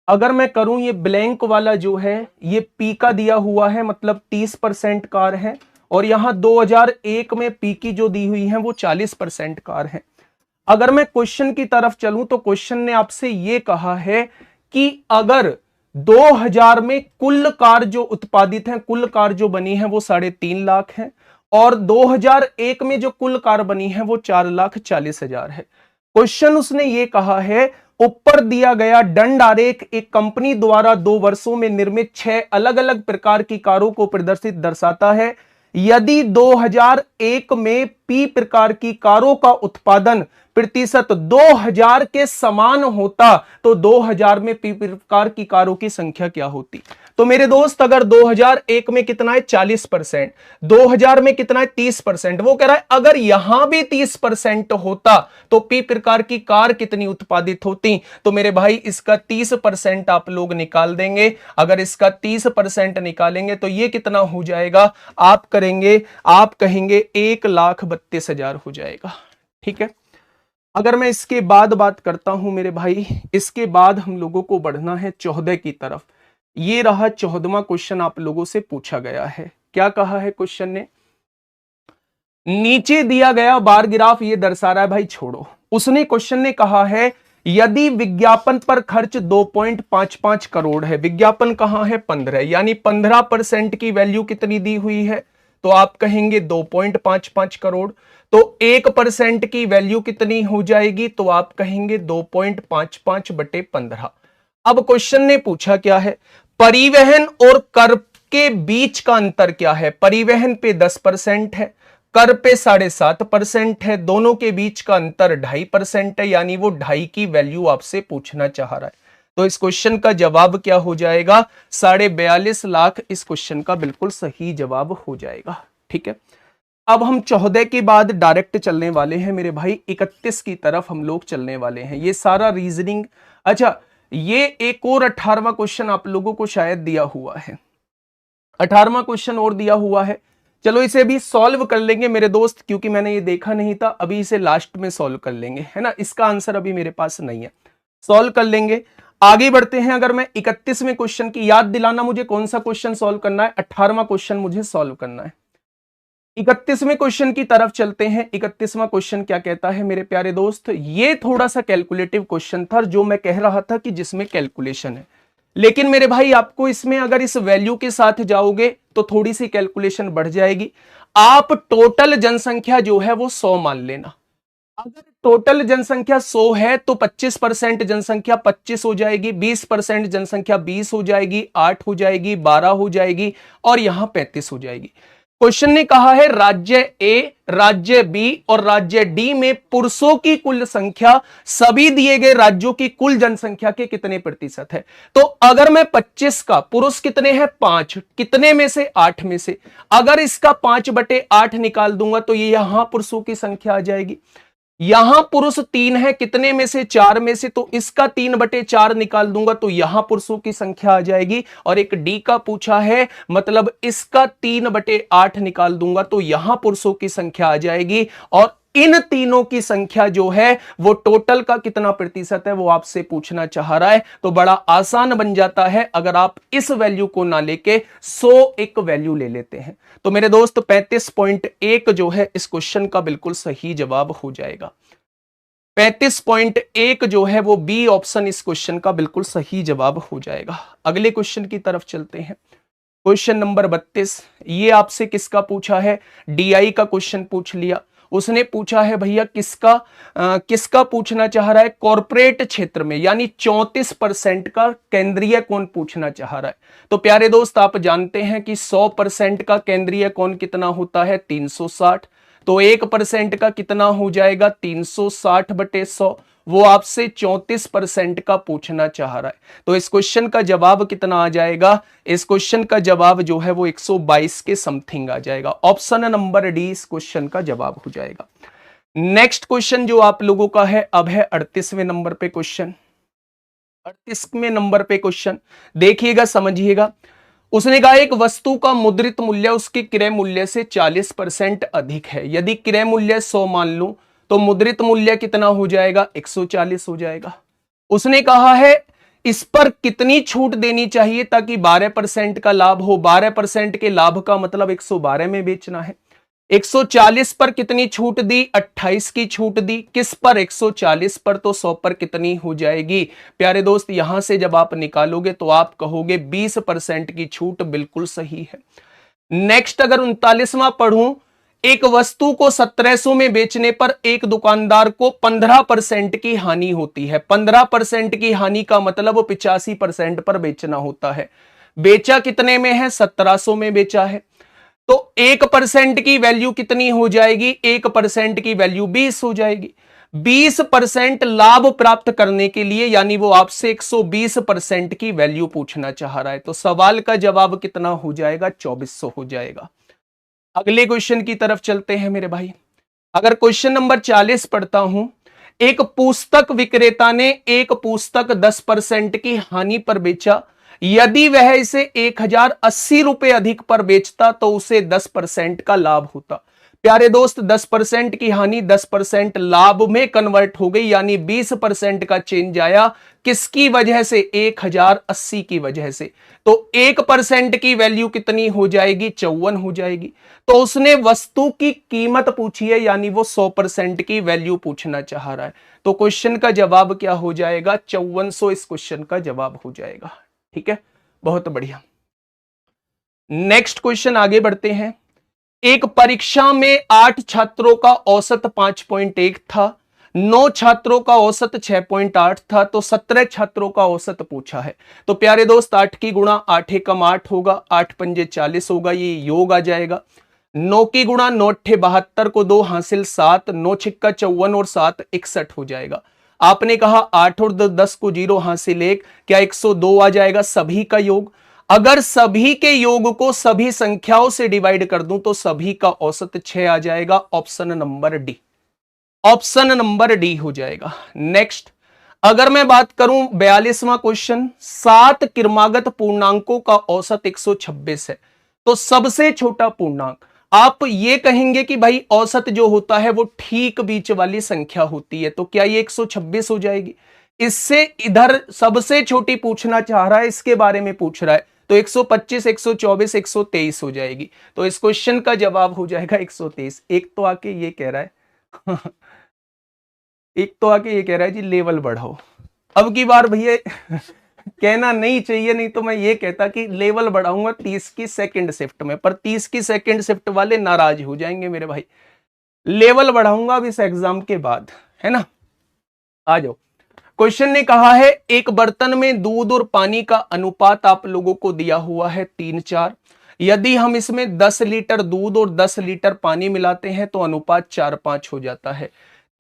अगर मैं करूं ये ब्लैंक वाला जो है ये पी का दिया हुआ है, मतलब 30% कार है, और यहां 2001 में पी की जो दी हुई है वो 40% कार है। अगर मैं क्वेश्चन की तरफ चलूं तो क्वेश्चन ने आपसे ये कहा है कि अगर 2000 में कुल कार जो उत्पादित है, कुल कार जो बनी है वो 3.5 लाख है, और 2001 में जो कुल कार बनी है वो 4,40,000 है। क्वेश्चन उसने ये कहा है, ऊपर दिया गया दंड आरेख एक कंपनी द्वारा 2 वर्षों में निर्मित 6 अलग अलग प्रकार की कारों को प्रदर्शित दर्शाता है। यदि 2001 में पी प्रकार की कारों का उत्पादन प्रतिशत 2000 के समान होता तो 2000 में पी प्रकार की कारों की संख्या क्या होती। तो मेरे दोस्त अगर 2001 में कितना है 40%, 2000 में कितना है 30%, वो कह रहा है अगर यहां भी 30% होता तो पी प्रकार की कार कितनी उत्पादित होती। तो मेरे भाई इसका 30% आप लोग निकाल देंगे। अगर इसका 30% निकालेंगे तो ये कितना हो जाएगा, आप कहेंगे 1,32,000 हो जाएगा। ठीक है, अगर मैं इसके बाद बात करता हूं मेरे भाई, इसके बाद हम लोगों को बढ़ना है 14 की तरफ। ये रहा 14वां क्वेश्चन आप लोगों से पूछा गया है। क्या कहा है क्वेश्चन ने, नीचे दिया गया बार ग्राफ ये दर्शा रहा है, भाई छोड़ो। उसने क्वेश्चन ने कहा है यदि विज्ञापन पर खर्च 2.55 करोड़ है, विज्ञापन कहां है 15, यानी 15% की वैल्यू कितनी दी हुई है, तो आप कहेंगे 2.55 करोड़। तो 1% की वैल्यू कितनी हो जाएगी, तो आप कहेंगे 2.55 बटे 15। अब क्वेश्चन ने पूछा क्या है, परिवहन और कर के बीच का अंतर क्या है। परिवहन पे 10% है, कर पे 7.5% है, दोनों के बीच का अंतर 2.5% है, यानी वो 2.5 की वैल्यू आपसे पूछना चाह रहा है। तो इस क्वेश्चन का जवाब क्या हो जाएगा, 42.5 लाख इस क्वेश्चन का बिल्कुल सही जवाब हो जाएगा। ठीक है, अब हम 14 के बाद डायरेक्ट चलने वाले हैं मेरे भाई, 31 की तरफ हम लोग चलने वाले हैं। ये सारा रीजनिंग, अच्छा ये एक और 18वां क्वेश्चन आप लोगों को शायद दिया हुआ है, 18वां क्वेश्चन और दिया हुआ है। चलो इसे भी सॉल्व कर लेंगे मेरे दोस्त, क्योंकि मैंने ये देखा नहीं था, अभी इसे लास्ट में सॉल्व कर लेंगे, है ना। इसका आंसर अभी मेरे पास नहीं है, सॉल्व कर लेंगे। आगे बढ़ते हैं। अगर मैं 31वें क्वेश्चन की याद दिलाना मुझे कौन सा क्वेश्चन सॉल्व करना है, 18वां क्वेश्चन मुझे सॉल्व करना है। 31वें क्वेश्चन की तरफ चलते हैं। 31वां क्वेश्चन क्या कहता है मेरे प्यारे दोस्त, ये थोड़ा सा कैलकुलेटिव क्वेश्चन था, जो मैं कह रहा था कि जिसमें कैलकुलेशन है, लेकिन मेरे भाई आपको इसमें अगर इस वैल्यू के साथ जाओगे तो थोड़ी सी कैलकुलेशन बढ़ जाएगी। आप टोटल जनसंख्या जो है वो 100 मान लेना। अगर टोटल जनसंख्या 100 है तो 25% जनसंख्या 25 हो जाएगी, 20% जनसंख्या 20 हो जाएगी, 8 हो जाएगी, 12 हो जाएगी और यहां 35 हो जाएगी। क्वेश्चन ने कहा है राज्य ए, राज्य बी और राज्य डी में पुरुषों की कुल संख्या सभी दिए गए राज्यों की कुल जनसंख्या के कितने प्रतिशत है। तो अगर मैं 25 का, पुरुष कितने हैं 5, कितने में से 8 में से, अगर इसका 5/8 निकाल दूंगा तो ये यहां पुरुषों की संख्या आ जाएगी। यहां पुरुष 3 है, कितने में से 4 में से, तो इसका 3/4 निकाल दूंगा तो यहां पुरुषों की संख्या आ जाएगी। और एक डी का पूछा है, मतलब इसका 3/8 निकाल दूंगा तो यहां पुरुषों की संख्या आ जाएगी। और इन तीनों की संख्या जो है वो टोटल का कितना प्रतिशत है वो आपसे पूछना चाह रहा है। तो बड़ा आसान बन जाता है अगर आप इस वैल्यू को ना लेके 100 एक वैल्यू ले लेते हैं। तो मेरे दोस्त 35.1 जो है इस क्वेश्चन का बिल्कुल सही जवाब हो जाएगा। 35.1 जो है वो बी ऑप्शन इस क्वेश्चन का बिल्कुल सही जवाब हो जाएगा। अगले क्वेश्चन की तरफ चलते हैं। क्वेश्चन नंबर 32, ये आपसे किसका पूछा है, डीआई का क्वेश्चन पूछ लिया। उसने पूछा है भैया किसका पूछना चाह रहा है, कॉर्पोरेट क्षेत्र में, यानी 34% का केंद्रीय कौन पूछना चाह रहा है। तो प्यारे दोस्त आप जानते हैं कि 100% का केंद्रीय कौन कितना होता है 360, तो 1% का कितना हो जाएगा 360/100, वो आपसे 34% का पूछना चाह रहा है। तो इस क्वेश्चन का जवाब कितना आ जाएगा, इस क्वेश्चन का जवाब जो है वो 122 के समथिंग आ जाएगा। ऑप्शन नंबर डी इस क्वेश्चन का जवाब हो जाएगा। नेक्स्ट क्वेश्चन जो आप लोगों का है अब है 38वें नंबर पे क्वेश्चन। 38वें नंबर पे क्वेश्चन देखिएगा, समझिएगा। उसने कहा एक वस्तु का मुद्रित मूल्य उसके क्रय मूल्य से 40% अधिक है। यदि क्रय मूल्य 100 मान लूं तो मुद्रित मूल्य कितना हो जाएगा 140 हो जाएगा। उसने कहा है इस पर कितनी छूट देनी चाहिए ताकि 12% का लाभ हो। 12% के लाभ का मतलब 112 में बेचना है। 140 पर कितनी छूट दी, 28 की छूट दी। किस पर, 140 पर, तो 100 पर कितनी हो जाएगी। प्यारे दोस्त यहां से जब आप निकालोगे तो आप कहोगे 20% की छूट बिल्कुल सही है। नेक्स्ट अगर 39वां पढ़ूं, एक वस्तु को 1700 में बेचने पर एक दुकानदार को 15% की हानि होती है। 15% की हानि का मतलब 85% पर बेचना होता है। बेचा कितने में है, 1700 में बेचा है। तो 1% की वैल्यू कितनी हो जाएगी, 1% की वैल्यू 20 हो जाएगी। 20% लाभ प्राप्त करने के लिए यानी वो आपसे 120% की वैल्यू पूछना चाह रहा है। तो सवाल का जवाब कितना हो जाएगा, 2400 हो जाएगा। अगले क्वेश्चन की तरफ चलते हैं मेरे भाई। अगर क्वेश्चन नंबर 40 पढ़ता हूं, एक पुस्तक विक्रेता ने एक पुस्तक 10% की हानि पर बेचा। यदि वह इसे 1080 रुपए अधिक पर बेचता तो उसे 10% का लाभ होता। प्यारे दोस्त 10% की हानि 10% लाभ में कन्वर्ट हो गई, यानी 20% का चेंज आया। किसकी वजह से, 1080 की वजह से। तो 1% की वैल्यू कितनी हो जाएगी, 54 हो जाएगी। तो उसने वस्तु की कीमत पूछी है, यानी वो 100% की वैल्यू पूछना चाह रहा है। तो क्वेश्चन का जवाब क्या हो जाएगा, 5400 इस क्वेश्चन का जवाब हो जाएगा। ठीक है, बहुत बढ़िया। नेक्स्ट क्वेश्चन आगे बढ़ते हैं। एक परीक्षा में 8 छात्रों का औसत 5.1 था, 9 छात्रों का औसत 6.8 था, तो 17 छात्रों का औसत पूछा है। तो प्यारे दोस्त 8 की गुणा 8 एकम 8 होगा, 8 पंजे 40 होगा, ये योग आ जाएगा। 9 की गुणा 9 अट्ठे 72 को 2 हासिल 7, 9 छिक्का 54 और 7 61 हो जाएगा। आपने कहा 8 और 10 को 0 हासिल 1, क्या 102 आ जाएगा सभी का योग। अगर सभी के योग को सभी संख्याओं से डिवाइड कर दूं तो सभी का औसत 6 आ जाएगा। Option number D, option number D हो जाएगा। नेक्स्ट अगर मैं बात करूं 42वां क्वेश्चन, 7 क्रमागत पूर्णांकों का औसत 126 है, तो सबसे छोटा पूर्णांक। आप ये कहेंगे कि भाई औसत जो होता है वो ठीक बीच वाली संख्या होती है, तो क्या ये 126 हो जाएगी। इससे इधर सबसे छोटी पूछना चाह रहा है, इसके बारे में पूछ रहा है, तो 125, 124, 123 हो जाएगी। तो इस क्वेश्चन का जवाब हो जाएगा 123। एक तो आके ये कह रहा है एक तो आके ये कह रहा है जी लेवल बढ़ाओ। अब की बार भैया कहना नहीं चाहिए, नहीं तो मैं ये कहता कि लेवल बढ़ाऊंगा 30 की सेकंड शिफ्ट में, पर 30 की सेकंड शिफ्ट वाले नाराज हो जाएंगे मेरे भाई। लेवल बढ़ाऊंगा अब इस एग्जाम के बाद, है ना। आ जाओ। क्वेश्चन ने कहा है एक बर्तन में दूध और पानी का अनुपात आप लोगों को दिया हुआ है 3:4। यदि हम इसमें 10 लीटर दूध और 10 लीटर पानी मिलाते हैं तो अनुपात 4:5 हो जाता है।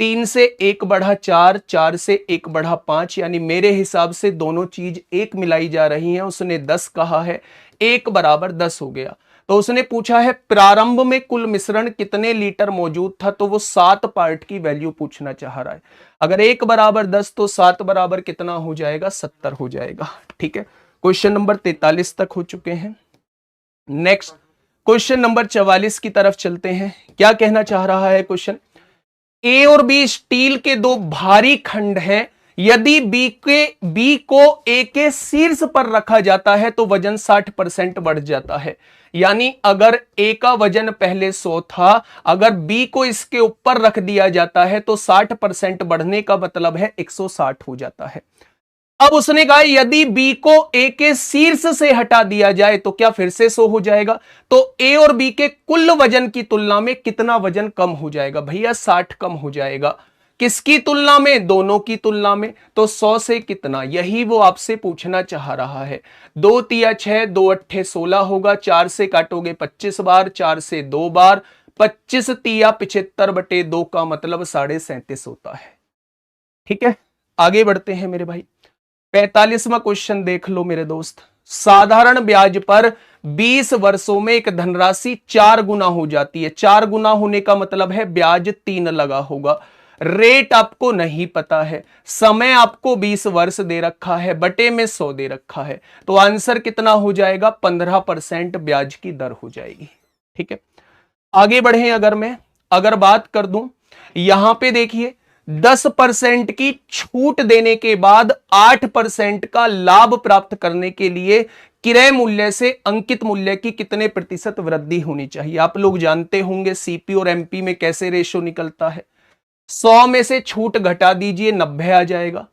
3 से 1 बढ़ा 4, 4 से 1 बढ़ा 5, यानी मेरे हिसाब से दोनों चीज एक मिलाई जा रही है। उसने 10 कहा है, 1 बराबर 10 हो गया। तो उसने पूछा है प्रारंभ में कुल मिश्रण कितने लीटर मौजूद था, तो वो 7 पार्ट की वैल्यू पूछना चाह रहा है। अगर 1 बराबर 10 तो 7 बराबर कितना हो जाएगा, 70 हो जाएगा। ठीक है, क्वेश्चन नंबर 43 तक हो चुके हैं। नेक्स्ट क्वेश्चन नंबर 44 की तरफ चलते हैं। क्या कहना चाह रहा है क्वेश्चन, ए और बी स्टील के दो भारी खंड हैं। यदि बी को ए के शीर्ष पर रखा जाता है तो वजन 60% बढ़ जाता है। यानी अगर ए का वजन पहले 100 था, अगर बी को इसके ऊपर रख दिया जाता है तो 60% बढ़ने का मतलब है 160 हो जाता है। अब उसने कहा यदि बी को ए के शीर्ष से हटा दिया जाए तो क्या फिर से 100 हो जाएगा। तो ए और बी के कुल वजन की तुलना में कितना वजन कम हो जाएगा, भैया 60 कम हो जाएगा। किसकी तुलना में, दोनों की तुलना में। तो 100 से कितना, यही वो आपसे पूछना चाह रहा है। 2 तिया 6, 2 अट्ठे 16 होगा। 4 से काटोगे 25 बार, 4 से 2 बार, 25 तिया 75/2 का मतलब 37.5 होता है। ठीक है, आगे बढ़ते हैं मेरे भाई। 45वां क्वेश्चन देख लो मेरे दोस्त। साधारण ब्याज पर 20 वर्षों में एक धनराशि 4 गुना हो जाती है। 4 गुना होने का मतलब है ब्याज 3 लगा होगा। रेट आपको नहीं पता है, समय आपको 20 वर्ष दे रखा है, बटे में 100 दे रखा है। तो आंसर कितना हो जाएगा, 15% ब्याज की दर हो जाएगी। ठीक है, आगे बढ़े। अगर बात कर दूं, यहां पे देखिए 10% की छूट देने के बाद 8% का लाभ प्राप्त करने के लिए क्रय मूल्य से अंकित मूल्य की कितने प्रतिशत वृद्धि होनी चाहिए। आप लोग जानते होंगे सीपी और एमपी में कैसे रेशो निकलता है। 100 में से छूट घटा दीजिए 90 आ जाएगा,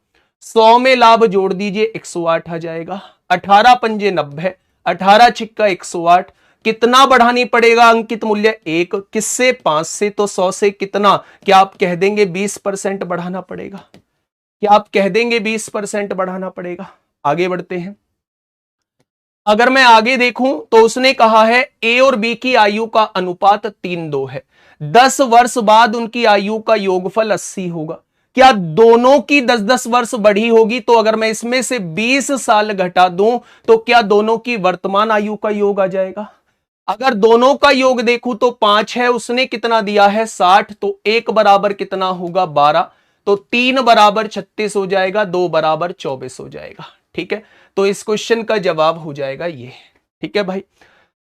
100 में लाभ जोड़ दीजिए 108 आ जाएगा। 18 पंजे 90, 18 छिक्का 108। कितना बढ़ानी पड़ेगा अंकित मूल्य, 1। किससे, 5 से। तो 100 से कितना, क्या आप कह देंगे 20% बढ़ाना पड़ेगा, क्या आप कह देंगे 20% बढ़ाना पड़ेगा। आगे बढ़ते हैं। अगर मैं आगे देखूं तो उसने कहा है ए और बी की आयु का अनुपात 3:2 है। 10 वर्ष बाद उनकी आयु का योगफल 80 होगा। क्या दोनों की 10-10 वर्ष बढ़ी होगी। तो अगर मैं इसमें से 20 साल घटा दूं तो क्या दोनों की वर्तमान आयु का योग आ जाएगा। अगर दोनों का योग देखूं तो 5 है, उसने कितना दिया है 60, तो 1 बराबर कितना होगा 12, तो 3 बराबर 36 हो जाएगा, 2 बराबर 24 हो जाएगा। ठीक है, तो इस क्वेश्चन का जवाब हो जाएगा ये। ठीक है भाई,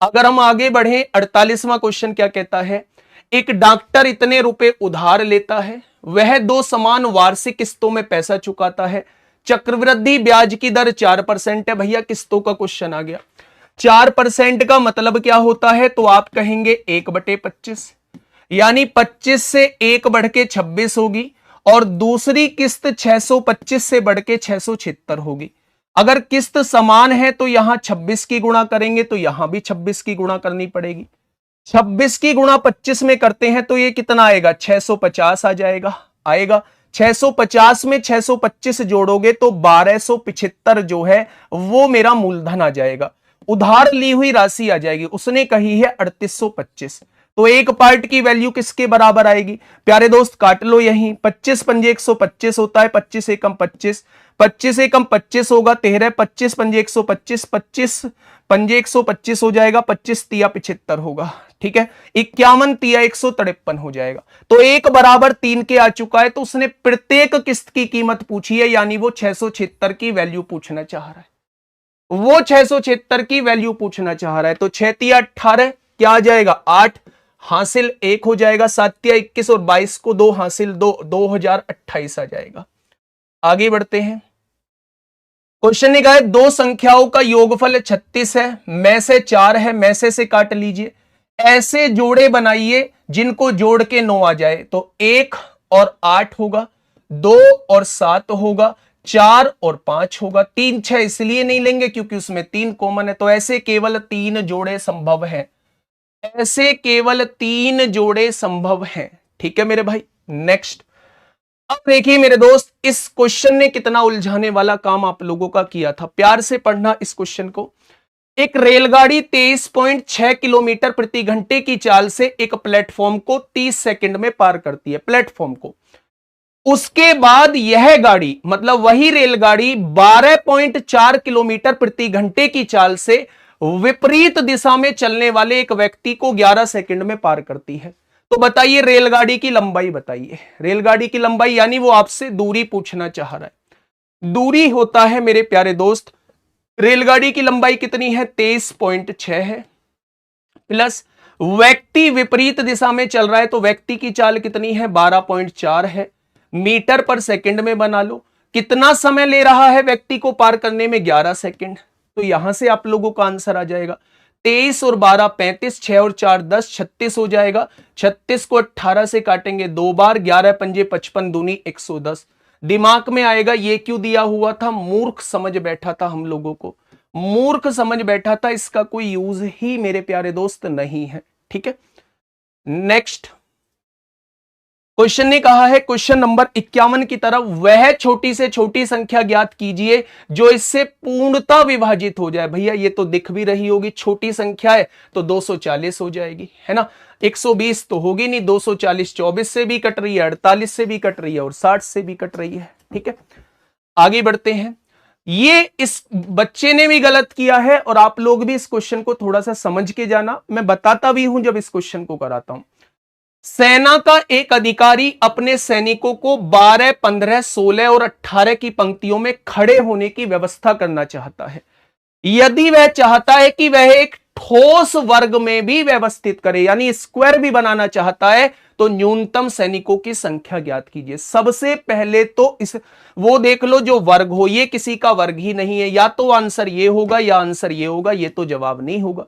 अगर हम आगे बढ़े 48वां क्वेश्चन क्या कहता है, एक डॉक्टर इतने रुपए उधार लेता है, वह 2 समान वार्षिक किस्तों में पैसा चुकाता है। चक्रवृद्धि ब्याज की दर 4% है। भैया किस्तों का क्वेश्चन आ गया। 4% का मतलब क्या होता है, तो आप कहेंगे 1/25, यानी 25 से 1 बढ़ के 26 होगी, और दूसरी किस्त 625 से बढ़ के 676 होगी। अगर किस्त समान है तो यहां 26 की गुणा करेंगे तो यहां भी 26 की गुणा करनी पड़ेगी। 26 की गुणा 25 में करते हैं तो ये कितना आएगा, 650 आ जाएगा। आएगा 650 में 625 जोड़ोगे तो 1275 जो है वो मेरा मूलधन आ जाएगा। उधार ली हुई राशि आ जाएगी, उसने कही है 3825। तो एक पार्ट की वैल्यू किसके बराबर आएगी, प्यारे दोस्त काट लो यहीं। 25 पंजे 125 होता है, 25 एकम 25, 25 एकम 25 होगा 13, 25 पंजे 125, 25 पंजे 125 हो जाएगा, 25 तिया 75 होगा। ठीक है, 51 तिया 153 हो जाएगा। तो 1 बराबर 3 के आ चुका है, तो उसने प्रत्येक किस्त की कीमत पूछी है, यानी वो 676 की वैल्यू पूछना चाह रहा है। वो 676 की वैल्यू पूछना चाह रहा है। तो 6 तिया 18 क्या आ जाएगा 8, हासिल 1 हो जाएगा। 7 तिया 21 और 22 को 2 हासिल 2, 2028 आ जाएगा। आगे बढ़ते हैं। क्वेश्चन ने कहा है दो संख्याओं का योगफल 36 है, में से 4 है, में से काट लीजिए। ऐसे जोड़े बनाइए जिनको जोड़ के 9 आ जाए। तो 1 और 8 होगा, 2 और 7 होगा, 4 और 5 होगा। 3 6 इसलिए नहीं लेंगे क्योंकि उसमें 3 कॉमन है। तो ऐसे केवल 3 जोड़े संभव हैं, ऐसे केवल 3 जोड़े संभव हैं। ठीक है मेरे भाई। नेक्स्ट, अब देखिए मेरे दोस्त, इस क्वेश्चन ने कितना उलझाने वाला काम आप लोगों का किया था। प्यार से पढ़ना इस क्वेश्चन को। एक रेलगाड़ी 23.6 किलोमीटर प्रति घंटे की चाल से एक प्लेटफॉर्म को 30 सेकंड में पार करती है, प्लेटफॉर्म को। उसके बाद यह गाड़ी, मतलब वही रेलगाड़ी 12.4 किलोमीटर प्रति घंटे की चाल से विपरीत दिशा में चलने वाले एक व्यक्ति को 11 सेकंड में पार करती है। तो बताइए रेलगाड़ी की लंबाई बताइए। रेलगाड़ी की लंबाई यानी वो आपसे दूरी पूछना चाह रहा है। दूरी होता है मेरे प्यारे दोस्त, रेलगाड़ी की लंबाई कितनी है 23.6 है, प्लस व्यक्ति विपरीत दिशा में चल रहा है तो व्यक्ति की चाल कितनी है 12.4 है, मीटर पर सेकंड में बना लो। कितना समय ले रहा है व्यक्ति को पार करने में 11 सेकंड। तो यहां से आप लोगों का आंसर आ जाएगा 23 और 12 35, 6 और 4 10, 36 हो जाएगा। 36 को 18 से काटेंगे 2 बार, 11 पंजे 55 दूनी 110। दिमाग में आएगा ये क्यों दिया हुआ था, मूर्ख समझ बैठा था, हम लोगों को मूर्ख समझ बैठा था, इसका कोई यूज ही मेरे प्यारे दोस्त नहीं है। ठीक है, नेक्स्ट क्वेश्चन ने कहा है, क्वेश्चन नंबर 51 की तरफ, वह छोटी से छोटी संख्या ज्ञात कीजिए जो इससे पूर्णतः विभाजित हो जाए। भैया ये तो दिख भी रही होगी, छोटी संख्या है तो 240 हो जाएगी, है ना। 120 तो होगी नहीं, 240 24 से भी कट रही है, 48 से भी कट रही है और 60 से भी कट रही है। ठीक है, आगे बढ़ते हैं। ये इस बच्चे ने भी गलत किया है और आप लोग भी इस क्वेश्चन को थोड़ा सा समझ के जाना, मैं बताता भी हूं जब इस क्वेश्चन को कराता हूं। सेना का एक अधिकारी अपने सैनिकों को 12, 15, 16 और 18 की पंक्तियों में खड़े होने की व्यवस्था करना चाहता है। यदि वह चाहता है कि वह एक ठोस वर्ग में भी व्यवस्थित करे, यानी स्क्वायर भी बनाना चाहता है, तो न्यूनतम सैनिकों की संख्या ज्ञात कीजिए। सबसे पहले तो इस वो देख लो जो वर्ग हो, ये किसी का वर्ग ही नहीं है, या तो आंसर ये होगा या आंसर ये होगा, ये तो जवाब नहीं होगा।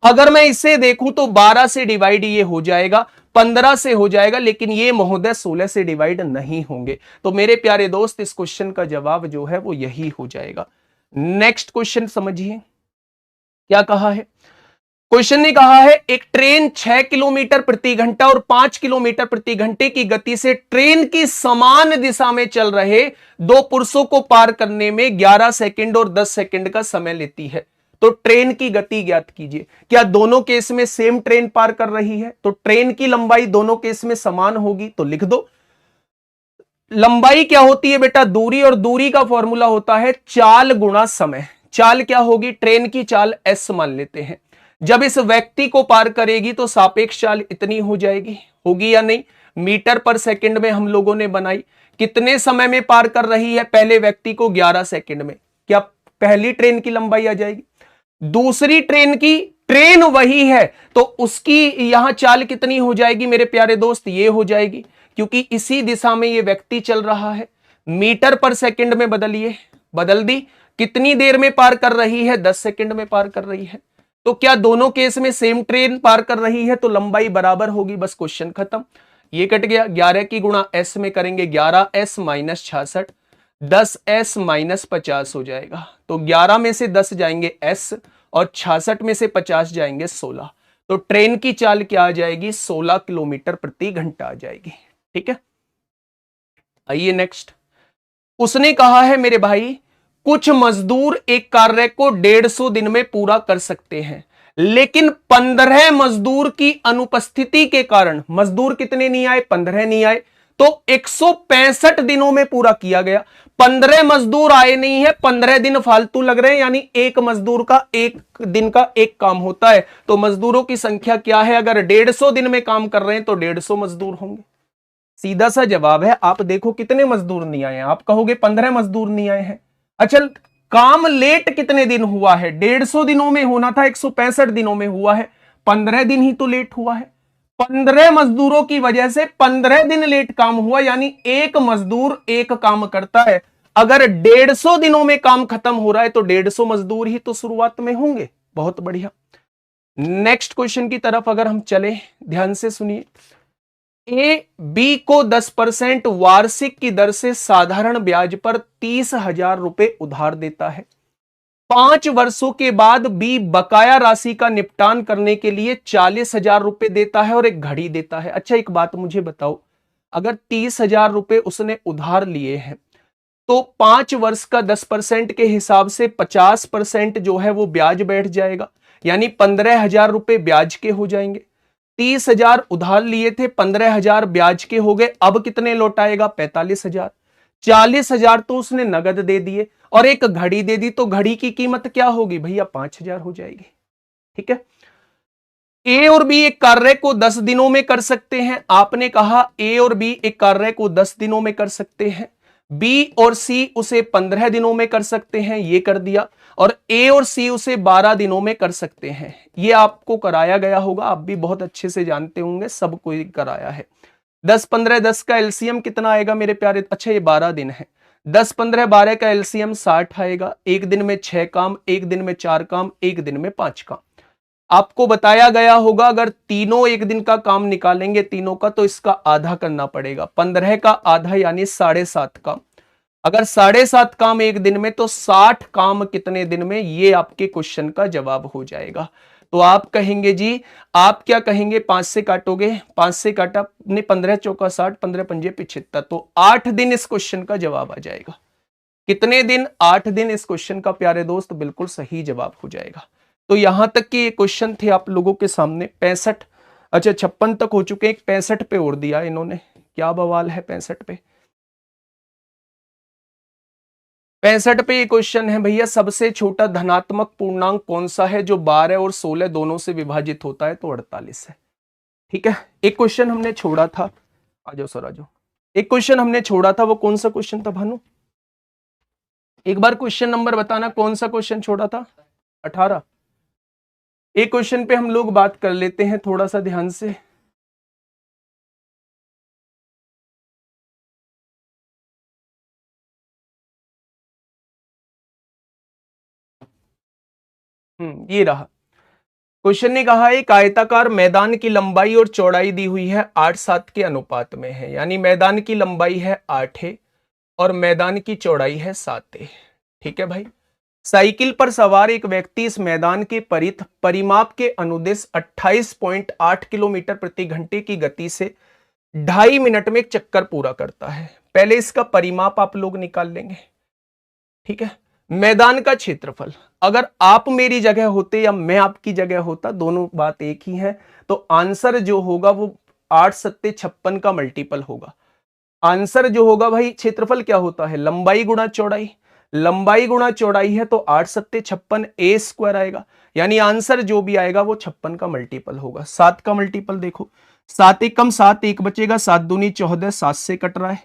अगर मैं इसे देखूं तो 12 से डिवाइड ये हो जाएगा, 15 से हो जाएगा, लेकिन ये महोदय 16 से डिवाइड नहीं होंगे। तो मेरे प्यारे दोस्त इस क्वेश्चन का जवाब जो है वो यही हो जाएगा। नेक्स्ट क्वेश्चन समझिए क्या कहा है। क्वेश्चन ने कहा है, एक ट्रेन 6 किलोमीटर प्रति घंटा और 5 किलोमीटर प्रति घंटे की गति से ट्रेन की समान दिशा में चल रहे दो पुरुषों को पार करने में 11 सेकंड और 10 सेकंड का समय लेती है। तो ट्रेन की गति ज्ञात कीजिए। क्या दोनों केस में सेम ट्रेन पार कर रही है? तो ट्रेन की लंबाई दोनों केस में समान होगी, तो लिख दो। लंबाई क्या होती है बेटा? दूरी, और दूरी का फॉर्मूला होता है चाल गुणा समय। चाल क्या होगी? ट्रेन की चाल s मान लेते हैं। जब इस व्यक्ति को पार करेगी तो सापेक्ष चाल इतनी हो जाएगी, होगी या नहीं? मीटर पर सेकंड में हम लोगों ने बनाई, कितने समय में पार कर रही है पहले व्यक्ति को? 11 सेकंड में। क्या पहली ट्रेन की लंबाई आ जाएगी? दूसरी ट्रेन की, ट्रेन वही है तो उसकी यहां चाल कितनी हो जाएगी मेरे प्यारे दोस्त? ये हो जाएगी, क्योंकि इसी दिशा में ये व्यक्ति चल रहा है। मीटर पर सेकंड में बदलिए, बदल दी। कितनी देर में पार कर रही है? 10 सेकंड में पार कर रही है। तो क्या दोनों केस में सेम ट्रेन पार कर रही है? तो लंबाई बराबर होगी, बस क्वेश्चन खत्म। ये कट गया। 11 की गुणा s में करेंगे 11s माइनस 66, 10s माइनस 50 हो जाएगा। तो 11 में से 10 जाएंगे s और 66 में से 50 जाएंगे 16। तो ट्रेन की चाल क्या आ जाएगी? 16 किलोमीटर प्रति घंटा आ जाएगी। ठीक है, आइए नेक्स्ट। उसने कहा है मेरे भाई, कुछ मजदूर एक कार्य को 150 दिन में पूरा कर सकते हैं, लेकिन 15 मजदूर की अनुपस्थिति के कारण, मजदूर कितने नहीं आए? 15 नहीं आए, तो 165 दिनों में पूरा किया गया। 15 मजदूर आए नहीं है, 15 दिन फालतू लग रहे हैं, यानी एक मजदूर का एक दिन का एक काम होता है। तो मजदूरों की संख्या क्या है? अगर 150 दिन में काम कर रहे हैं तो 150 मजदूर होंगे। सीधा सा जवाब है। आप देखो कितने मजदूर नहीं आए हैं, आप कहोगे 15 मजदूर नहीं आए हैं। अच्छा, काम लेट कितने दिन हुआ है? 150 दिनों में होना था, 165 दिनों में हुआ है, 15 दिन ही तो लेट हुआ है। 15 मजदूरों की वजह से 15 दिन लेट काम हुआ, यानी एक मजदूर एक काम करता है। अगर 150 दिनों में काम खत्म हो रहा है तो 150 मजदूर ही तो शुरुआत में होंगे। बहुत बढ़िया। नेक्स्ट क्वेश्चन की तरफ अगर हम चले, ध्यान से सुनिए। ए बी को 10% वार्षिक की दर से साधारण ब्याज पर 30,000 रुपए उधार देता है। 5 वर्षों के बाद बी बकाया राशि का निपटान करने के लिए 40,000 रुपए देता है और एक घड़ी देता है। अच्छा एक बात मुझे बताओ, अगर 30,000 रुपए उसने उधार लिए हैं तो 5 वर्ष का 10% के हिसाब से 50% जो है वो ब्याज बैठ जाएगा, यानी 15,000 रुपए ब्याज के हो जाएंगे। 30,000 उधार लिए थे, 15,000 ब्याज के हो गए, अब कितने लौटाएगा? 45,000। 40,000 तो उसने नगद दे दिए और एक घड़ी दे दी, तो घड़ी की कीमत क्या होगी भैया? 5,000 हो जाएगी। ठीक है, ए और बी एक कार्य को 10 दिनों में कर सकते हैं। आपने कहा ए और बी एक कार्य को 10 दिनों में कर सकते हैं, बी और सी उसे 15 दिनों में कर सकते हैं, ये कर दिया, और ए और सी उसे 12 दिनों में कर सकते हैं। ये आपको कराया गया होगा, आप भी बहुत अच्छे से जानते होंगे, सब कोई कराया है। 10 15 10 का एलसीएम कितना आएगा मेरे प्यारे? अच्छा ये 12 दिन है, 10 15 12 का एलसीएम 60 आएगा। एक दिन में 6 काम, एक दिन में 4 काम, एक दिन में 5 काम। आपको बताया गया होगा अगर तीनों एक दिन का काम निकालेंगे तीनों का, तो इसका आधा करना पड़ेगा। 15 का आधा यानी 7.5 काम। अगर 7.5 काम एक दिन में, तो 60 काम कितने दिन में? ये आपके क्वेश्चन का जवाब हो जाएगा। तो आप कहेंगे जी, आप क्या कहेंगे? 5 से काटोगे, 5 से काटा, 15 चौका 60, 15 पंजे 75, तो 8 दिन इस क्वेश्चन का जवाब आ जाएगा। कितने दिन? 8 दिन इस क्वेश्चन का प्यारे दोस्त बिल्कुल सही जवाब हो जाएगा। तो यहां तक कि ये क्वेश्चन थे आप लोगों के सामने। 65, अच्छा 56 तक हो चुके हैं, 65 पे और दिया इन्होंने, क्या बवाल है 65 पे। 65 पे ये क्वेश्चन है भैया, सबसे छोटा धनात्मक पूर्णांक कौन सा है जो 12 और 16 दोनों से विभाजित होता है? तो 48 है। ठीक है, एक क्वेश्चन हमने छोड़ा था, आ जाओ सर आ जाओ। एक क्वेश्चन हमने छोड़ा था, वो कौन सा क्वेश्चन था भानु? एक बार क्वेश्चन नंबर बताना, कौन सा क्वेश्चन छोड़ा था? 18। एक क्वेश्चन पे हम लोग बात कर लेते हैं थोड़ा सा ध्यान से। ये रहा क्वेश्चन। ने कहा एक आयताकार मैदान की लंबाई और चौड़ाई दी हुई है 8:7 के अनुपात में है, यानी मैदान की लंबाई है 8 है और मैदान की चौड़ाई है 7 है। ठीक है भाई, साइकिल पर सवार एक व्यक्ति इस मैदान के परिध परिमाप के अनुदिश 28.8 किलोमीटर प्रति घंटे की गति से 2.5 मिनट में एक चक्कर पूरा करता है। पहले इसका परिमाप आप लोग निकाल लेंगे। ठीक है, मैदान का क्षेत्रफल, अगर आप मेरी जगह होते या मैं आपकी जगह होता, दोनों बात एक ही है, तो आंसर जो होगा वो 8 सत्ते 56 का मल्टीपल होगा। आंसर जो होगा भाई, क्षेत्रफल क्या होता है? लंबाई गुणा चौड़ाई, लंबाई गुणा चौड़ाई है तो 8 सत्ते 56 ए स्क्वायर आएगा, यानी आंसर जो भी आएगा वो 56 का मल्टीपल होगा। 7 का मल्टीपल देखो, 7 एकम 7, एक बचेगा, 7 दूनी 14, 7 से कट रहा है,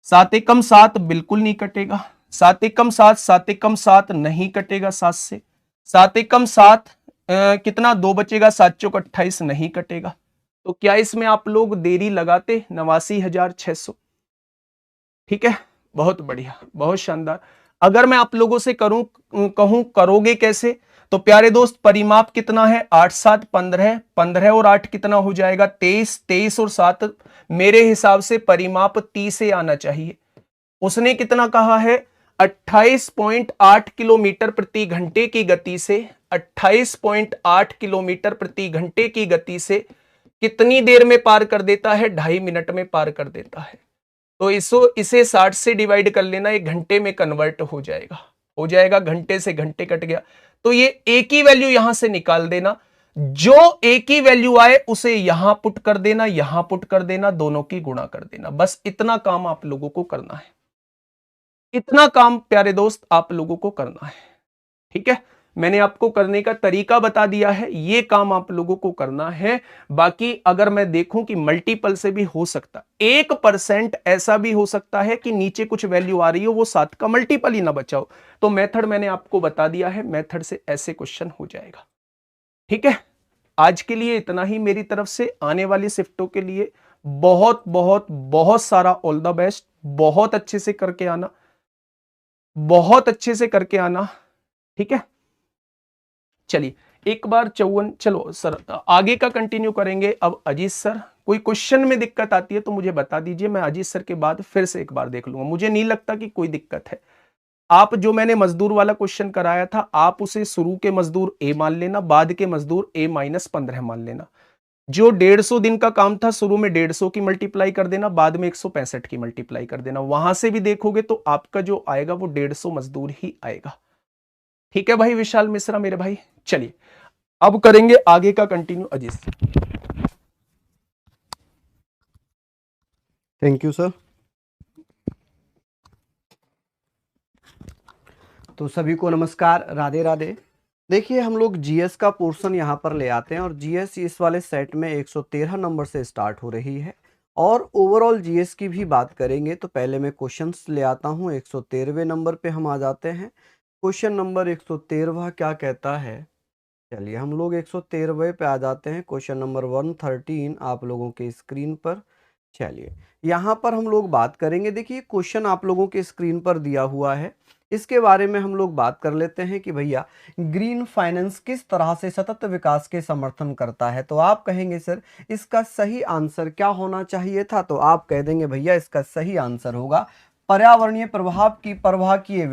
7 एकम 7 बिल्कुल नहीं कटेगा, 7 एकम 7, 7 एकम 7 नहीं कटेगा 7 से, 7 एकम 7 कितना? 2 बचेगा, 7 चौक 28 नहीं कटेगा। तो क्या इसमें आप लोग देरी लगाते? 89,600। ठीक है, बहुत बढ़िया, बहुत शानदार। अगर मैं आप लोगों से कहूं करोगे कैसे, तो प्यारे दोस्त परिमाप कितना है? 8 7 15, 15 और 8 कितना हो जाएगा? 23, 23 और 7 मेरे हिसाब से परिमाप 30 से आना चाहिए। उसने कितना कहा है? 28.8 किलोमीटर प्रति घंटे की गति से, 28.8 किलोमीटर प्रति घंटे की गति से कितनी देर में पार कर देता है? 2.5 मिनट में पार कर देता है। तो इसे 60 से डिवाइड कर लेना, एक घंटे में कन्वर्ट हो जाएगा, घंटे से घंटे कट गया, तो ये एक ही वैल्यू यहां से निकाल देना, जो एक ही वैल्यू आए उसे यहां पुट कर देना, यहां पुट कर देना, दोनों की गुणा कर देना। बस इतना काम आप लोगों को करना है, इतना काम प्यारे दोस्त आप लोगों को करना है। ठीक है, मैंने आपको करने का तरीका बता दिया है, ये काम आप लोगों को करना है। बाकी अगर मैं देखूं कि मल्टीपल से भी हो सकता, 1% ऐसा भी हो सकता है कि नीचे कुछ वैल्यू आ रही हो, वो 7 का मल्टीपल ही ना बचाओ, तो मेथड मैंने आपको बता दिया है, मेथड से ऐसे क्वेश्चन हो जाएगा। ठीक है, आज के लिए इतना ही मेरी तरफ से। आने वाली शिफ्टों के लिए बहुत बहुत बहुत सारा ऑल द बेस्ट। बहुत अच्छे से करके आना, बहुत अच्छे से करके आना। ठीक है, चलिए एक बार 54, चलो सर आगे का कंटिन्यू करेंगे। अब अजीत सर, कोई क्वेश्चन में दिक्कत आती है तो मुझे बता दीजिए, मैं अजीत सर के बाद फिर से एक बार देख लूंगा, मुझे नहीं लगता कि कोई दिक्कत है। आप जो मैंने मजदूर वाला क्वेश्चन कराया था, आप उसे शुरू के मजदूर ए मान लेना, बाद के मजदूर ए माइनस 15 मान लेना। जो 150 दिन का काम था, शुरू में 150 की मल्टीप्लाई कर देना, बाद में 165 की मल्टीप्लाई कर देना। वहां से भी देखोगे तो आपका जो आएगा वो 150 मजदूर ही आएगा। ठीक है भाई विशाल मिश्रा मेरे भाई। चलिए अब करेंगे आगे का continue Ajit. Thank you sir. तो सभी को नमस्कार, राधे राधे। देखिए हम लोग जीएस का पोर्शन यहाँ पर ले आते हैं और जीएस इस वाले सेट में 113 नंबर से स्टार्ट हो रही है और ओवरऑल जीएस की भी बात करेंगे तो पहले मैं क्वेश्चंस ले आता हूँ। 113वें नंबर पे हम आ जाते हैं। क्वेश्चन नंबर 113 क्या कहता है, चलिए हम लोग 113वें पे आ जाते हैं। क्वेश्चन नंबर 113 आप लोगों के स्क्रीन पर, चलिए यहाँ पर हम लोग बात करेंगे। देखिए क्वेश्चन आप लोगों के स्क्रीन पर दिया हुआ है, इसके बारे में हम लोग बात कर लेते हैं कि भैया ग्रीन फाइनेंस किस तरह से सतत विकास के समर्थन करता है। तो आप कहेंगे सर इसका सही आंसर क्या होना चाहिए था, तो आप कह देंगे भैया इसका सही आंसर होगा पर्यावरणीय प्रभाव की परवाह किए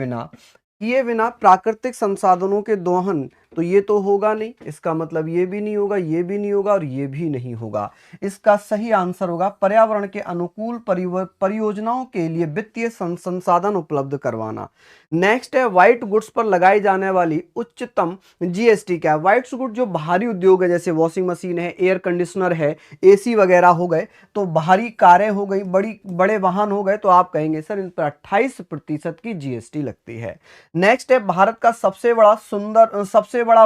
बिना प्राकृतिक संसाधनों के दोहन। तो ये तो होगा नहीं, इसका मतलब ये भी नहीं होगा, ये भी नहीं होगा और ये भी नहीं होगा। इसका सही आंसर होगा पर्यावरण के अनुकूल परियोजनाओं के लिए वित्तीय संसाधन उपलब्ध करवाना। नेक्स्ट है व्हाइट गुड्स पर लगाई जाने वाली उच्चतम जीएसटी क्या है। व्हाइट गुड जो भारी उद्योग है, जैसे वॉशिंग मशीन है, एयर कंडीशनर है, एसी वगैरह हो गए, तो भारी कारें हो गई, बड़े वाहन हो गए, तो आप कहेंगे सर इन पर 28% की जीएसटी लगती है। नेक्स्ट है भारत का सबसे बड़ा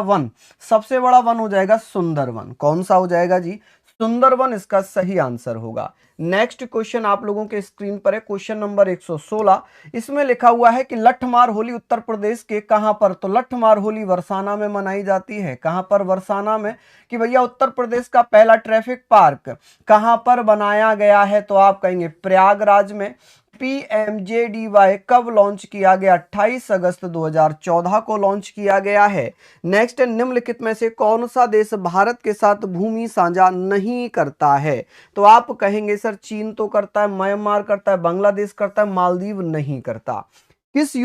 वन हो जाएगा सुंदरवन। कौन सा हो जाएगा जी, सुंदरवन इसका सही आंसर होगा। नेक्स्ट क्वेश्चन आप लोगों के स्क्रीन पर है, क्वेश्चन नंबर 116। इसमें लिखा हुआ है कि लठमार होली उत्तर प्रदेश के कहां पर, तो लठमार होली बरसाना में मनाई जाती है। कहां पर, बरसाना में। कि भैया उत्तर प्रदेश का पहला ट्रैफिक पार्क कहां पर बनाया गया है, तो आप कहेंगे प्रयागराज में। PMJDY कब लॉन्च किया गया, 28 अगस्त 2014 को लॉन्च किया गया है। नेक्स्ट है निम्नलिखित में से कौन सा देश भारत के साथ भूमि साझा नहीं करता है, तो आप कहेंगे सर चीन तो करता है, म्यांमार करता है, बांग्लादेश करता है, मालदीव नहीं करता। किस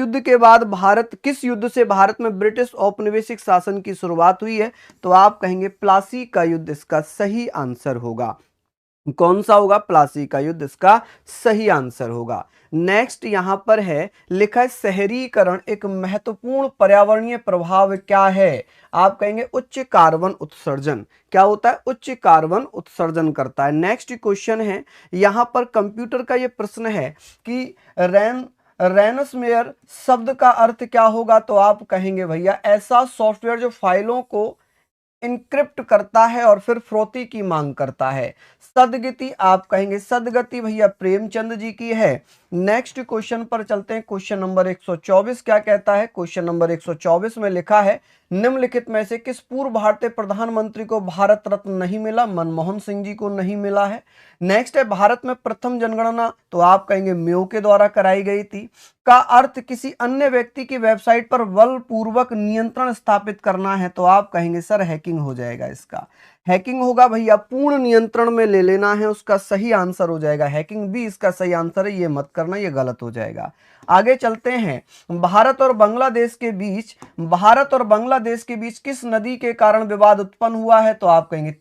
युद्ध से भारत में ब्रिटिश औपनिवेशिक शासन की शुरुआत हुई है, तो आप कहेंगे प्लासी का युद्ध इसका सही आंसर होगा। कौन सा होगा, प्लासी का युद्ध इसका सही आंसर होगा। नेक्स्ट यहां पर है लिखा है शहरीकरण एक महत्वपूर्ण पर्यावरणीय प्रभाव क्या है, आप कहेंगे उच्च कार्बन उत्सर्जन। क्या होता है, उच्च कार्बन उत्सर्जन करता है। नेक्स्ट क्वेश्चन है यहां पर कंप्यूटर का ये प्रश्न है कि रैनसमेयर शब्द का अर्थ क्या होगा, तो आप कहेंगे भैया ऐसा सॉफ्टवेयर जो फाइलों को इनक्रिप्ट करता है और फिर फिरौती की मांग करता है। सदगति, आप कहेंगे सदगति भैया प्रेमचंद जी की है। नेक्स्ट क्वेश्चन पर चलते हैं। क्वेश्चन नंबर 124 क्या कहता है, क्वेश्चन नंबर 124 में लिखा है निम्नलिखित में से किस पूर्व भारतीय प्रधानमंत्री को भारत रत्न नहीं मिला, मनमोहन सिंह जी को नहीं मिला है। नेक्स्ट है भारत में प्रथम जनगणना, तो आप कहेंगे मेयो के द्वारा कराई गई थी। का अर्थ किसी अन्य व्यक्ति की वेबसाइट पर बलपूर्वक नियंत्रण स्थापित करना है, तो आप कहेंगे सर हैकिंग हो जाएगा। इसका हैकिंग होगा भैया, पूर्ण नियंत्रण में ले लेना है, उसका सही आंसर हो जाएगा हैकिंग भी इसका सही आंसर है, ये मत करना, ये गलत हो जाएगा। आगे चलते हैं। भारत और बांग्लादेश के बीच किस नदी के कारण विवाद उत्पन्न हुआ है, तो आप कहेंगे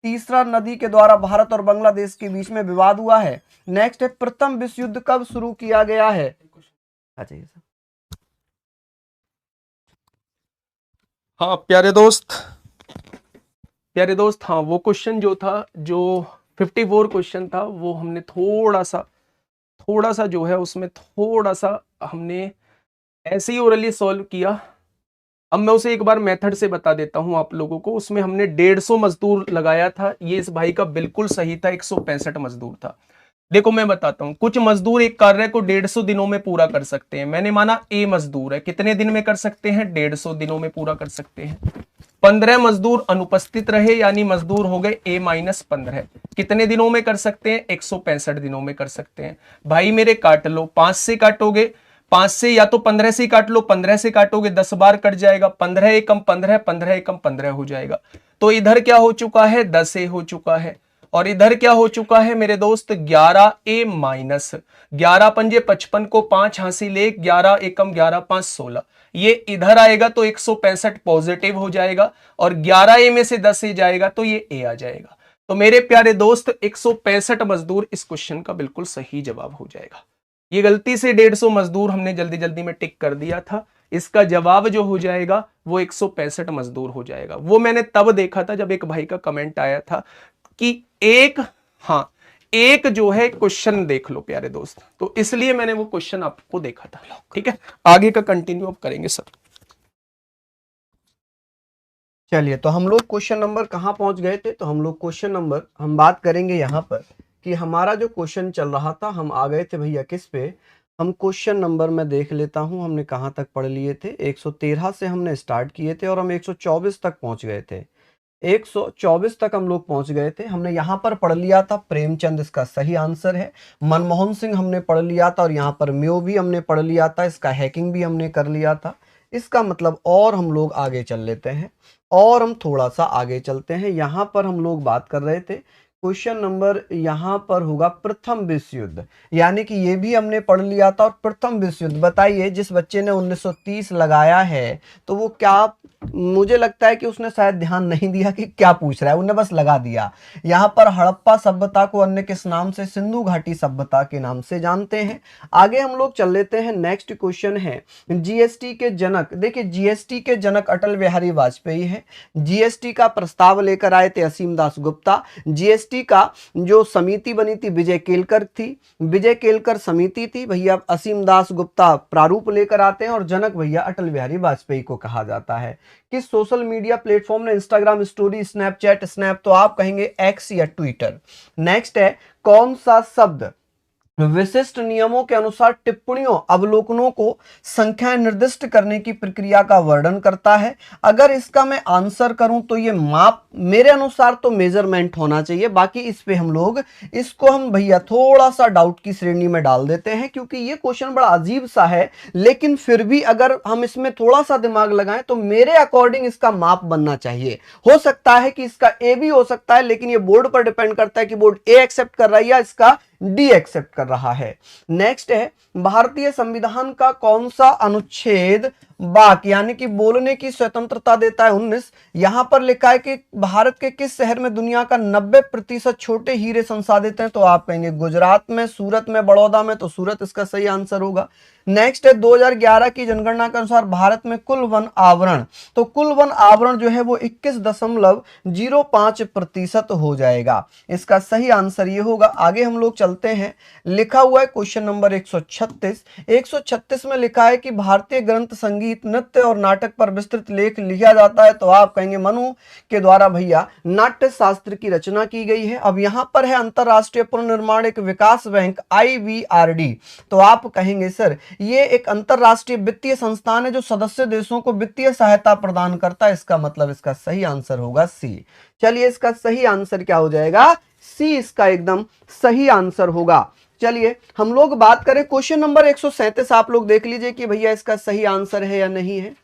तीसरा नदी के द्वारा भारत और बांग्लादेश के बीच में विवाद हुआ है। नेक्स्ट है प्रथम विश्व युद्ध कब शुरू किया गया है। अच्छा सर, हाँ प्यारे दोस्त, हाँ वो क्वेश्चन जो था, जो 54 क्वेश्चन था, वो हमने थोड़ा सा जो है उसमें थोड़ा सा हमने ऐसे ही ओरली सॉल्व किया। अब मैं उसे एक बार मेथड से बता देता हूं आप लोगों को। उसमें हमने 150 मजदूर लगाया था, ये इस भाई का बिल्कुल सही था, 165 मजदूर था। देखो मैं बताता हूं, कुछ मजदूर एक कार्य को 150 दिनों में पूरा कर सकते हैं। मैंने माना ए मजदूर है, कितने दिन में कर सकते हैं, 150 दिनों में पूरा कर सकते हैं। 15 मजदूर अनुपस्थित रहे, यानी मजदूर हो गए A-15, कितने दिनों में कर सकते हैं, 165 दिनों में कर सकते हैं। भाई मेरे काट लो, 5 से काटोगे, 5 से या तो 15 से काट लो, 15 से काटोगे 10 बार कट जाएगा, 15 एकम 15, 15 एकम 15 हो जाएगा। तो इधर क्या हो चुका है, 10 ए हो चुका है। और इधर क्या हो चुका है मेरे दोस्त 11a माइनस 11 पंजे 55 को 5 हासिल 1 11 एकम 11 5 16 ये इधर आएगा तो 165 पॉजिटिव हो जाएगा और 11a में से 10 ए जाएगा तो ये ए आ जाएगा। तो मेरे प्यारे दोस्त 165 मजदूर इस क्वेश्चन का बिल्कुल सही जवाब हो जाएगा। ये गलती से 150 मजदूर हमने जल्दी जल्दी में टिक कर दिया था, इसका जवाब जो हो जाएगा वो 165 मजदूर हो जाएगा। वो मैंने तब देखा था जब एक भाई का कमेंट आया था कि एक जो है क्वेश्चन देख लो प्यारे दोस्त, तो इसलिए मैंने वो क्वेश्चन आपको देखा था। ठीक है, आगे का कंटिन्यू अब करेंगे सर। चलिए, तो हम लोग क्वेश्चन नंबर कहाँ पहुंच गए थे? तो हम लोग क्वेश्चन नंबर हम बात करेंगे यहाँ पर कि हमारा जो क्वेश्चन चल रहा था, हम आ गए थे भैया किस पे? हम क्वेश्चन नंबर में देख लेता हूं हमने कहां तक पढ़ लिए थे। 113 से हमने स्टार्ट किए थे और हम 124 तक पहुंच गए थे। 124 तक हम लोग पहुंच गए थे। हमने यहाँ पर पढ़ लिया था प्रेमचंद, इसका सही आंसर है। मनमोहन सिंह हमने पढ़ लिया था और यहाँ पर म्यो भी हमने पढ़ लिया था, इसका हैकिंग भी हमने कर लिया था। इसका मतलब और हम लोग आगे चल लेते हैं और हम थोड़ा सा आगे चलते हैं। यहाँ पर हम लोग बात कर रहे थे क्वेश्चन नंबर यहाँ पर होगा प्रथम विश्व युद्ध, यानी कि ये भी हमने पढ़ लिया था। और प्रथम विश्व युद्ध बताइए, जिस बच्चे ने 1930 लगाया है तो वो क्या, मुझे लगता है कि उसने शायद ध्यान नहीं दिया कि क्या पूछ रहा है, उन्हें बस लगा दिया। यहाँ पर हड़प्पा सभ्यता को अन्य किस नाम से? सिंधु घाटी सभ्यता के नाम से जानते हैं। आगे हम लोग चल लेते हैं। नेक्स्ट क्वेश्चन है जीएसटी के जनक। देखिए, जीएसटी के जनक अटल बिहारी वाजपेयी है। जीएसटी का प्रस्ताव लेकर आए थे असीम दास गुप्ता। जीएसटी का जो समिति बनी थी विजय केलकर थी, विजय केलकर समिति थी भैया। असीम दास गुप्ता प्रारूप लेकर आते हैं और जनक भैया अटल बिहारी वाजपेयी को कहा जाता है। किस सोशल मीडिया प्लेटफॉर्म ने इंस्टाग्राम स्टोरी, स्नैपचैट, स्नैप तो आप कहेंगे एक्स या ट्विटर। नेक्स्ट है कौन सा शब्द विशिष्ट नियमों के अनुसार टिप्पणियों, अवलोकनों को संख्याएं निर्दिष्ट करने की प्रक्रिया का वर्णन करता है? अगर इसका मैं आंसर करूं तो ये माप, मेरे अनुसार तो मेजरमेंट होना चाहिए। बाकी इस पे हम लोग इसको हम भैया थोड़ा सा डाउट की श्रेणी में डाल देते हैं, क्योंकि ये क्वेश्चन बड़ा अजीब सा है। लेकिन फिर भी अगर हम इसमें थोड़ा सा दिमाग लगाएं तो मेरे अकॉर्डिंग इसका माप बनना चाहिए। हो सकता है कि इसका ए भी हो सकता है, लेकिन ये बोर्ड पर डिपेंड करता है कि बोर्ड ए एक्सेप्ट कर रहा है या इसका डी एक्सेप्ट कर रहा है। नेक्स्ट है भारतीय संविधान का कौन सा अनुच्छेद वाक, यानी कि बोलने की स्वतंत्रता देता है? 19। यहां पर लिखा है कि भारत के किस शहर में दुनिया का 90% छोटे हीरे संसाधित हैं? तो आप कहेंगे गुजरात में, सूरत में, बड़ौदा में, तो सूरत इसका सही आंसर होगा। नेक्स्ट है 2011 की जनगणना के अनुसार भारत में कुल वन आवरण, तो कुल वन आवरण जो है वो 21.05% हो जाएगा। इसका सही आंसर ये होगा। आगे हम लोग चलते हैं। लिखा हुआ है क्वेश्चन नंबर 136। 136 में लिखा है कि भारतीय ग्रंथ, संगीत, नृत्य और नाटक पर विस्तृत लेख लिखा जाता है? तो आप कहेंगे मनु के द्वारा भैया नाट्य शास्त्र की रचना की गई है। अब यहां पर है अंतरराष्ट्रीय पुनर्निर्माण एक विकास बैंक IVRD, तो आप कहेंगे सर ये एक अंतरराष्ट्रीय वित्तीय संस्थान है जो सदस्य देशों को वित्तीय सहायता प्रदान करता है। इसका मतलब इसका सही आंसर होगा सी। चलिए, इसका सही आंसर क्या हो जाएगा? सी इसका एकदम सही आंसर होगा। चलिए हम लोग बात करें क्वेश्चन नंबर 137। आप लोग देख लीजिए कि भैया इसका सही आंसर है या नहीं है।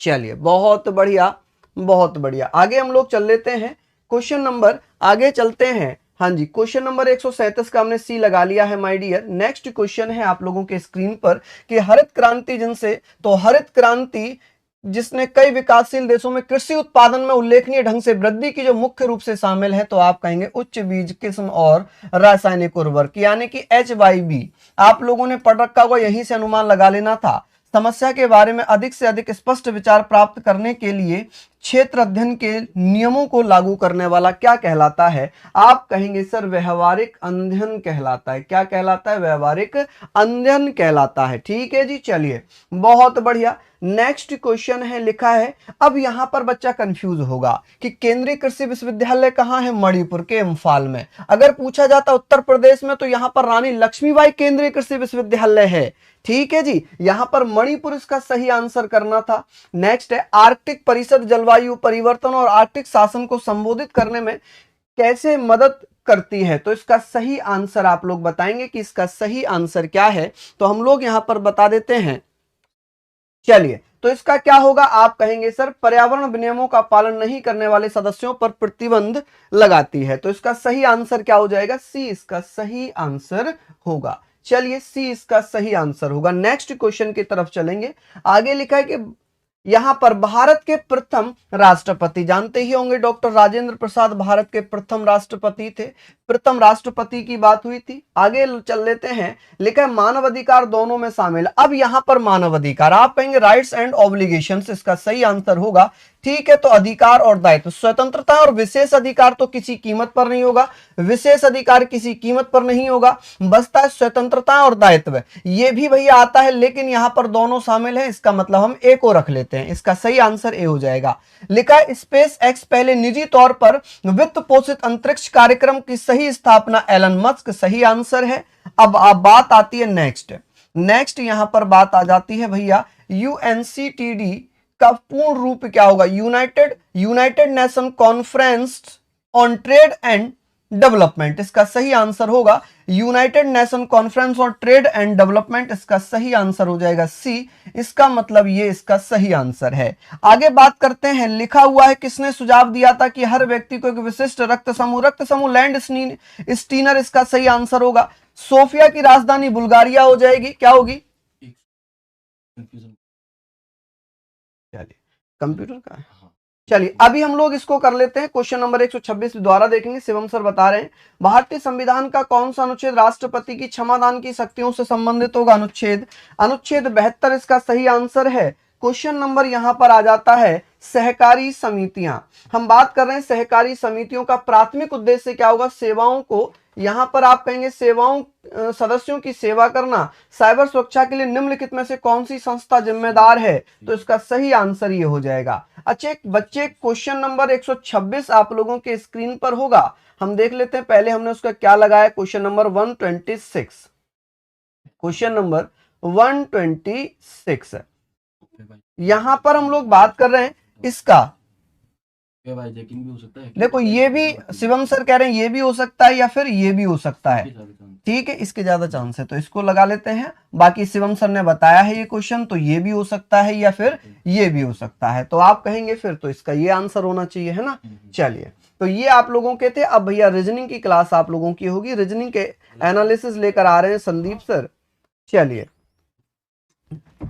चलिए, बहुत बढ़िया, बहुत बढ़िया। आगे हम लोग चल लेते हैं। क्वेश्चन नंबर आगे चलते हैं। हाँ जी, क्वेश्चन नंबर 137 का हमने सी लगा लिया है माय डियर। नेक्स्ट क्वेश्चन है आप लोगों के स्क्रीन पर कि हरित क्रांति जिनसे, तो हरित क्रांति जिसने कई विकासशील देशों में कृषि उत्पादन में उल्लेखनीय ढंग से वृद्धि की जो मुख्य रूप से शामिल है, तो आप कहेंगे उच्च बीज किस्म और रासायनिक उर्वरक, यानी कि HYB। आप लोगों ने पढ़ रखा होगा, यहीं से अनुमान लगा लेना था। समस्या के बारे में अधिक से अधिक स्पष्ट विचार प्राप्त करने के लिए क्षेत्र अध्ययन के नियमों को लागू करने वाला क्या कहलाता है? आप कहेंगे सर व्यवहारिक अध्ययन कहलाता है। क्या कहलाता है? व्यवहारिक अध्ययन कहलाता है। ठीक है जी, चलिए बहुत बढ़िया। नेक्स्ट क्वेश्चन है, लिखा है, अब यहां पर बच्चा कंफ्यूज होगा कि केंद्रीय कृषि विश्वविद्यालय कहां है? मणिपुर के इम्फाल में। अगर पूछा जाता उत्तर प्रदेश में तो यहां पर रानी लक्ष्मीबाई केंद्रीय कृषि विश्वविद्यालय है। ठीक है जी, यहां पर मणिपुर इसका सही आंसर करना था। नेक्स्ट है आर्कटिक परिषद जलवायु परिवर्तन और आर्कटिक शासन को संबोधित करने में कैसे मदद करती है? तो इसका सही आंसर आप लोग बताएंगे कि इसका सही आंसर क्या है। तो हम लोग यहां पर बता देते हैं। चलिए, तो इसका क्या होगा, आप कहेंगे सर पर्यावरण विनियमों का पालन नहीं करने वाले सदस्यों पर प्रतिबंध लगाती है। तो इसका सही आंसर क्या हो जाएगा, सी इसका सही आंसर होगा। चलिए, सी इसका सही आंसर होगा। नेक्स्ट क्वेश्चन की तरफ चलेंगे। आगे लिखा है कि यहां पर भारत के प्रथम राष्ट्रपति, जानते ही होंगे डॉक्टर राजेंद्र प्रसाद भारत के प्रथम राष्ट्रपति थे। प्रथम राष्ट्रपति की बात हुई थी। आगे चल लेते हैं। लिखा है मानव अधिकार दोनों में शामिल। अब यहां पर मानव अधिकार, आप कहेंगे राइट्स एंड ऑब्लिगेशंस, इसका सही आंसर होगा। ठीक है, तो अधिकार और दायित्व, स्वतंत्रता और विशेष अधिकार तो किसी कीमत पर नहीं होगा, विशेष अधिकार किसी कीमत पर नहीं होगा, बसता है स्वतंत्रता और दायित्व, ये भी भैया आता है, लेकिन यहां पर दोनों शामिल हैं, इसका मतलब हम ए को रख लेते हैं। इसका सही आंसर ए हो जाएगा। लिखा है स्पेस एक्स पहले निजी तौर पर वित्त पोषित अंतरिक्ष कार्यक्रम की सही स्थापना एलन मस्क, सही आंसर है। अब बात आती है नेक्स्ट यहां पर बात आ जाती है भैया यूएनसीटीडी का पूर्ण रूप क्या होगा, United nation conference on trade and development, इसका सही आंसर होगा United nation conference on trade and development, इसका सही आंसर हो जाएगा सी। इसका मतलब ये इसका सही आंसर है। आगे बात करते हैं। लिखा हुआ है किसने सुझाव दिया था कि हर व्यक्ति को एक विशिष्ट रक्त समूह लैंड स्टीनर, इसका सही आंसर होगा। सोफिया की राजधानी बुल्गारिया हो जाएगी, क्या होगी, चलिए कंप्यूटर का है। चलिए अभी हम लोग इसको कर लेते हैं। क्वेश्चन नंबर 126 द्वारा देखेंगे। शिवम सर बता रहे हैं भारतीय संविधान का कौन सा अनुच्छेद राष्ट्रपति की क्षमादान की शक्तियों से संबंधित होगा, अनुच्छेद 72, इसका सही आंसर है। क्वेश्चन नंबर यहां पर आ जाता है सहकारी समितियां। हम बात कर रहे हैं सहकारी समितियों का प्राथमिक उद्देश्य क्या होगा, सेवाओं को, यहां पर आप कहेंगे सेवाओं सदस्यों की सेवा करना। साइबर सुरक्षा के लिए निम्नलिखित में से कौन सी संस्था जिम्मेदार है, तो इसका सही आंसर ये हो जाएगा। अच्छे बच्चे, क्वेश्चन नंबर 126 आप लोगों के स्क्रीन पर होगा। हम देख लेते हैं पहले हमने उसका क्या लगाया। क्वेश्चन नंबर 126, क्वेश्चन नंबर 126 यहां पर हम लोग बात कर रहे हैं इसका, भी हो सकता है। देखो ये भी शिवम सर कह रहे हैं ये भी हो सकता है या फिर ये भी हो सकता है, ठीक है, इसके ज्यादा चांस है तो इसको लगा लेते हैं। बाकी शिवम सर ने बताया है ये क्वेश्चन, तो ये भी हो सकता है या फिर ये भी हो सकता है, तो आप कहेंगे फिर तो इसका ये आंसर होना चाहिए, है ना। चलिए, तो ये आप लोगों के थे। अब भैया रीजनिंग की क्लास आप लोगों की होगी। रीजनिंग के एनालिसिस लेकर आ रहे हैं संदीप सर। चलिए,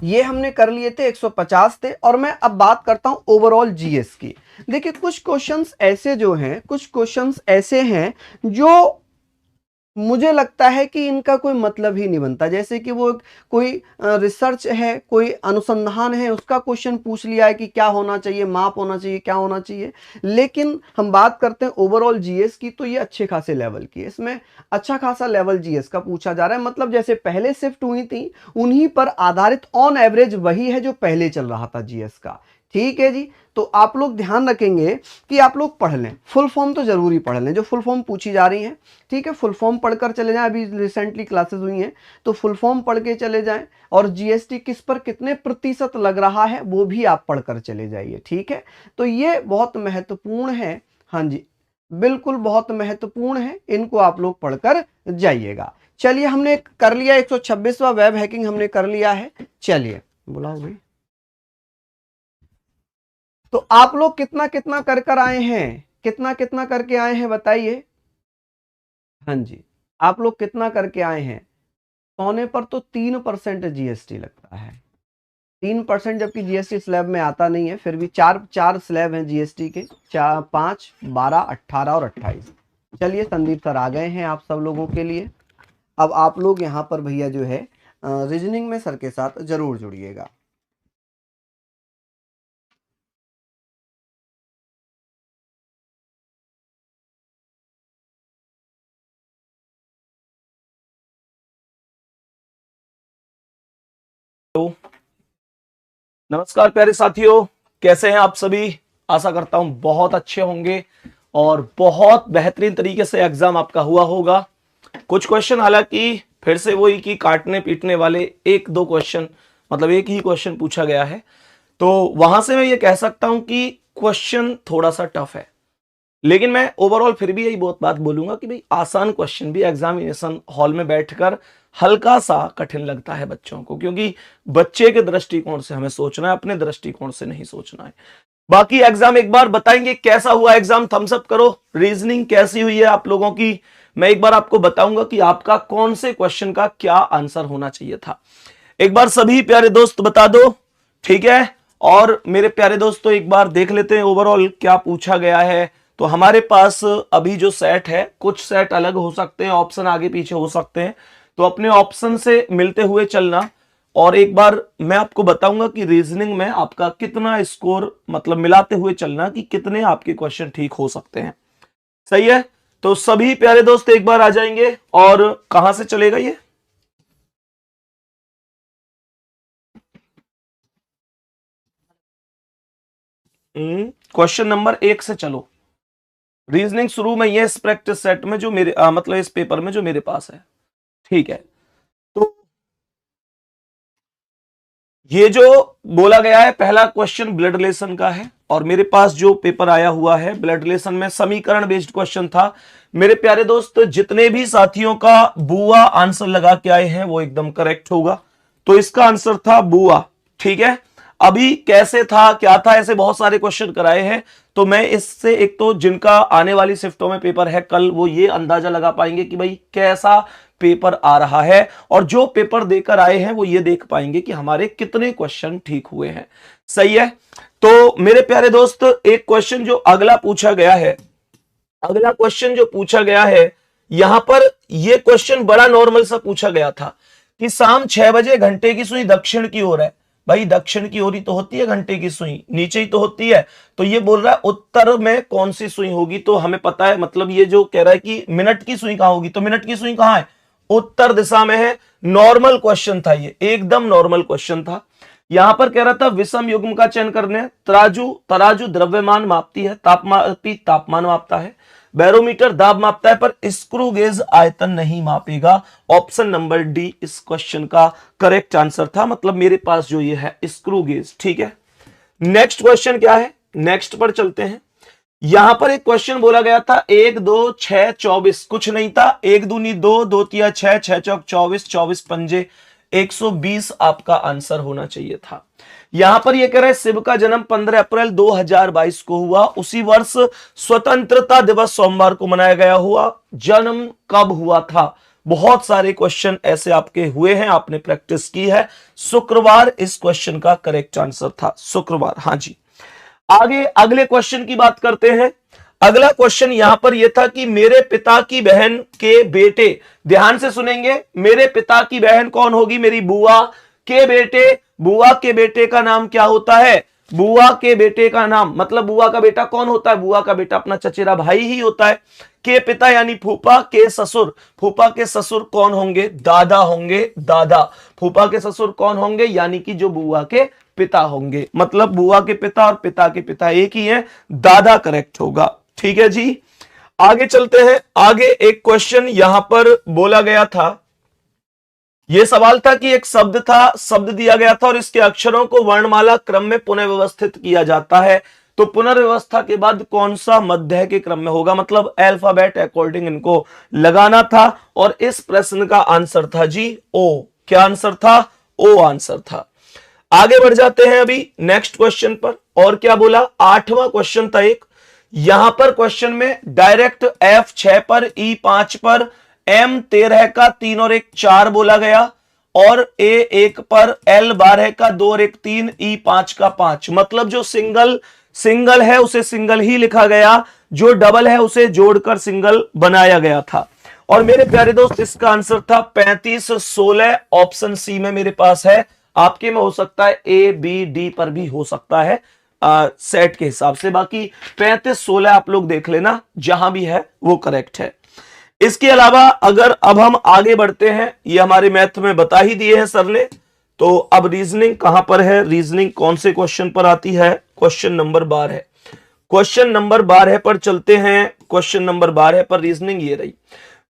ये हमने कर लिए थे 150 थे, और मैं अब बात करता हूं ओवरऑल जीएस की। देखिए कुछ क्वेश्चंस ऐसे हैं जो मुझे लगता है कि इनका कोई मतलब ही नहीं बनता। जैसे कि वो कोई रिसर्च है, कोई अनुसंधान है, उसका क्वेश्चन पूछ लिया है कि क्या होना चाहिए, माप होना चाहिए, क्या होना चाहिए। लेकिन हम बात करते हैं ओवरऑल जीएस की, तो ये अच्छे खासे लेवल की है। इसमें अच्छा खासा लेवल जीएस का पूछा जा रहा है। मतलब जैसे पहले शिफ्ट हुई थी उन्हीं पर आधारित ऑन एवरेज वही है जो पहले चल रहा था जीएस का। ठीक है जी, तो आप लोग ध्यान रखेंगे कि आप लोग पढ़ लें, फुल फॉर्म तो जरूरी पढ़ लें, जो फुल फॉर्म पूछी जा रही है। ठीक है, फुल फॉर्म पढ़कर चले जाएं। अभी रिसेंटली क्लासेस हुई हैं तो फुल फॉर्म पढ़ के चले जाएं, और जीएसटी किस पर कितने प्रतिशत लग रहा है वो भी आप पढ़कर चले जाइए। ठीक है, तो ये बहुत महत्वपूर्ण है। हाँ जी, बिल्कुल बहुत महत्वपूर्ण है, इनको आप लोग पढ़कर जाइएगा। चलिए, हमने कर लिया 126वां वेब हैकिंग हमने कर लिया है। चलिए, बुलाओ भाई। तो आप लोग कितना कितना कर आए हैं, कितना कितना करके आए हैं बताइए। हाँ जी, आप लोग कितना करके आए हैं। सोने पर तो 3% जीएसटी लगता है, 3%, जबकि जीएसटी स्लैब में आता नहीं है। फिर भी चार स्लैब हैं जीएसटी के, 5, 12, 18 और 28। चलिए, संदीप सर आ गए हैं आप सब लोगों के लिए। अब आप लोग यहाँ पर भैया जो है रीजनिंग में सर के साथ जरूर जुड़िएगा। नमस्कार प्यारे साथियों, कैसे हैं आप सभी। आशा करता हूं बहुत अच्छे होंगे और बहुत बेहतरीन तरीके से एग्जाम आपका हुआ होगा। कुछ क्वेश्चन हालांकि फिर से वही कि काटने पीटने वाले 1-2 क्वेश्चन, मतलब एक ही क्वेश्चन पूछा गया है, तो वहां से मैं ये कह सकता हूं कि क्वेश्चन थोड़ा सा टफ है। लेकिन मैं ओवरऑल फिर भी यही बहुत बात बोलूंगा कि भाई आसान क्वेश्चन भी एग्जामिनेशन हॉल में बैठकर हल्का सा कठिन लगता है बच्चों को, क्योंकि बच्चे के दृष्टिकोण से हमें सोचना है, अपने दृष्टिकोण से नहीं सोचना है। बाकी एग्जाम एक बार बताएंगे कैसा हुआ एग्जाम, थम्स अप करो। रीजनिंग कैसी हुई है आप लोगों की, मैं एक बार आपको बताऊंगा कि आपका कौन से क्वेश्चन का क्या आंसर होना चाहिए था। एक बार सभी प्यारे दोस्त बता दो, ठीक है। और मेरे प्यारे दोस्तों एक बार देख लेते हैं ओवरऑल क्या पूछा गया है। तो हमारे पास अभी जो सेट है, कुछ सेट अलग हो सकते हैं, ऑप्शन आगे पीछे हो सकते हैं, तो अपने ऑप्शन से मिलते हुए चलना। और एक बार मैं आपको बताऊंगा कि रीजनिंग में आपका कितना स्कोर, मतलब मिलाते हुए चलना कि कितने आपके क्वेश्चन ठीक हो सकते हैं। सही है, तो सभी प्यारे दोस्त एक बार आ जाएंगे। और कहां से चलेगा ये, क्वेश्चन नंबर 1 से चलो। रीजनिंग शुरू में ये इस प्रैक्टिस सेट में जो मेरे मतलब इस पेपर में जो मेरे पास है, ठीक है। तो ये जो बोला गया है पहला क्वेश्चन ब्लड रिलेशन का है, और मेरे पास जो पेपर आया हुआ है ब्लड रिलेशन में समीकरण बेस्ड क्वेश्चन था। मेरे प्यारे दोस्त जितने भी साथियों का बुआ आंसर लगा के आए हैं वो एकदम करेक्ट होगा। तो इसका आंसर था बुआ, ठीक है। अभी कैसे था क्या था, ऐसे बहुत सारे क्वेश्चन कराए हैं, तो मैं इससे एक तो जिनका आने वाली शिफ्टों में पेपर है कल, वो ये अंदाजा लगा पाएंगे कि भाई कैसा पेपर आ रहा है, और जो पेपर देकर आए हैं वो ये देख पाएंगे कि हमारे कितने क्वेश्चन ठीक हुए हैं। सही है, तो मेरे प्यारे दोस्त एक क्वेश्चन जो अगला पूछा गया है, अगला क्वेश्चन जो पूछा गया है यहां पर, ये क्वेश्चन बड़ा नॉर्मल सा पूछा गया था कि शाम 6 बजे घंटे की सुई दक्षिण की ओर है। भाई दक्षिण की ओर ही तो होती है घंटे की सुई, नीचे ही तो होती है। तो ये बोल रहा है उत्तर में कौन सी सुई होगी, तो हमें पता है, मतलब ये जो कह रहा है कि मिनट की सुई कहां होगी, तो मिनट की सुई कहां है, उत्तर दिशा में है। नॉर्मल क्वेश्चन था ये, एकदम नॉर्मल क्वेश्चन था। यहां पर कह रहा था विषम युग्म का चयन करने, तराजू द्रव्यमान मापती है, तापमान मापता है, बैरोमीटर दाब मापता है, पर स्क्रू गेज आयतन नहीं मापेगा। ऑप्शन नंबर डी इस क्वेश्चन का करेक्ट आंसर था, मतलब मेरे पास जो ये है स्क्रू गेज, ठीक है। नेक्स्ट क्वेश्चन क्या है, नेक्स्ट पर चलते हैं। यहां पर एक क्वेश्चन बोला गया था 1 2 6 24, कुछ नहीं था, 1 दूनी 2, 2 तिया 6, 6 चौक 24, 24 पंजे 120 आपका आंसर होना चाहिए था। यहां पर यह कह रहा है शिव का जन्म 15 अप्रैल 2022 को हुआ, उसी वर्ष स्वतंत्रता दिवस सोमवार को मनाया गया हुआ, जन्म कब हुआ था। बहुत सारे क्वेश्चन ऐसे आपके हुए हैं, आपने प्रैक्टिस की है। शुक्रवार इस क्वेश्चन का करेक्ट आंसर था, शुक्रवार। हाँ जी, आगे अगले क्वेश्चन की बात करते हैं। अगला क्वेश्चन यहां पर यह था कि मेरे पिता की बहन के बेटे, ध्यान से सुनेंगे, मेरे पिता की बहन कौन होगी, मेरी बुआ के बेटे, बुआ के बेटे का नाम क्या होता है, बुआ के बेटे का नाम, मतलब बुआ का बेटा कौन होता है, बुआ का बेटा अपना चचेरा भाई ही होता है। के पिता यानी फूफा, के ससुर, फूफा के ससुर कौन होंगे, दादा होंगे, दादा। फूफा के ससुर कौन होंगे, यानी कि जो बुआ के पिता होंगे, मतलब बुआ के पिता और पिता के पिता एक ही है, दादा करेक्ट होगा। ठीक है जी, आगे चलते हैं। आगे एक क्वेश्चन यहां पर बोला गया था, यह सवाल था कि एक शब्द था, शब्द दिया गया था और इसके अक्षरों को वर्णमाला क्रम में पुनर्व्यवस्थित किया जाता है, तो पुनर्व्यवस्था के बाद कौन सा मध्य के क्रम में होगा, मतलब अल्फाबेट अकॉर्डिंग इनको लगाना था। और इस प्रश्न का आंसर था जी ओ। क्या आंसर था, ओ आंसर था। आगे बढ़ जाते हैं अभी नेक्स्ट क्वेश्चन पर। और क्या बोला, 8वां क्वेश्चन था एक, यहां पर क्वेश्चन में डायरेक्ट F6 पर, E5 पर, M13 का 3 और 1 4 बोला गया, और A1 पर L12 का 2 और 1 3, E5 का 5, मतलब जो सिंगल है उसे सिंगल ही लिखा गया, जो डबल है उसे जोड़कर सिंगल बनाया गया था। और मेरे प्यारे दोस्त इसका आंसर था 35 16, ऑप्शन सी में मेरे पास है, आपके में हो सकता है A B D पर भी हो सकता है सेट के हिसाब से, बाकी 35 16 आप लोग देख लेना, जहां भी है वो करेक्ट है। इसके अलावा अगर अब हम आगे बढ़ते हैं, ये हमारे मैथ में बता ही दिए हैं सर ने, तो अब रीजनिंग कहां पर है, रीजनिंग कौन से क्वेश्चन पर आती है, क्वेश्चन नंबर 12 है, क्वेश्चन नंबर 12 पर चलते हैं। क्वेश्चन नंबर 12 पर रीजनिंग ये रही,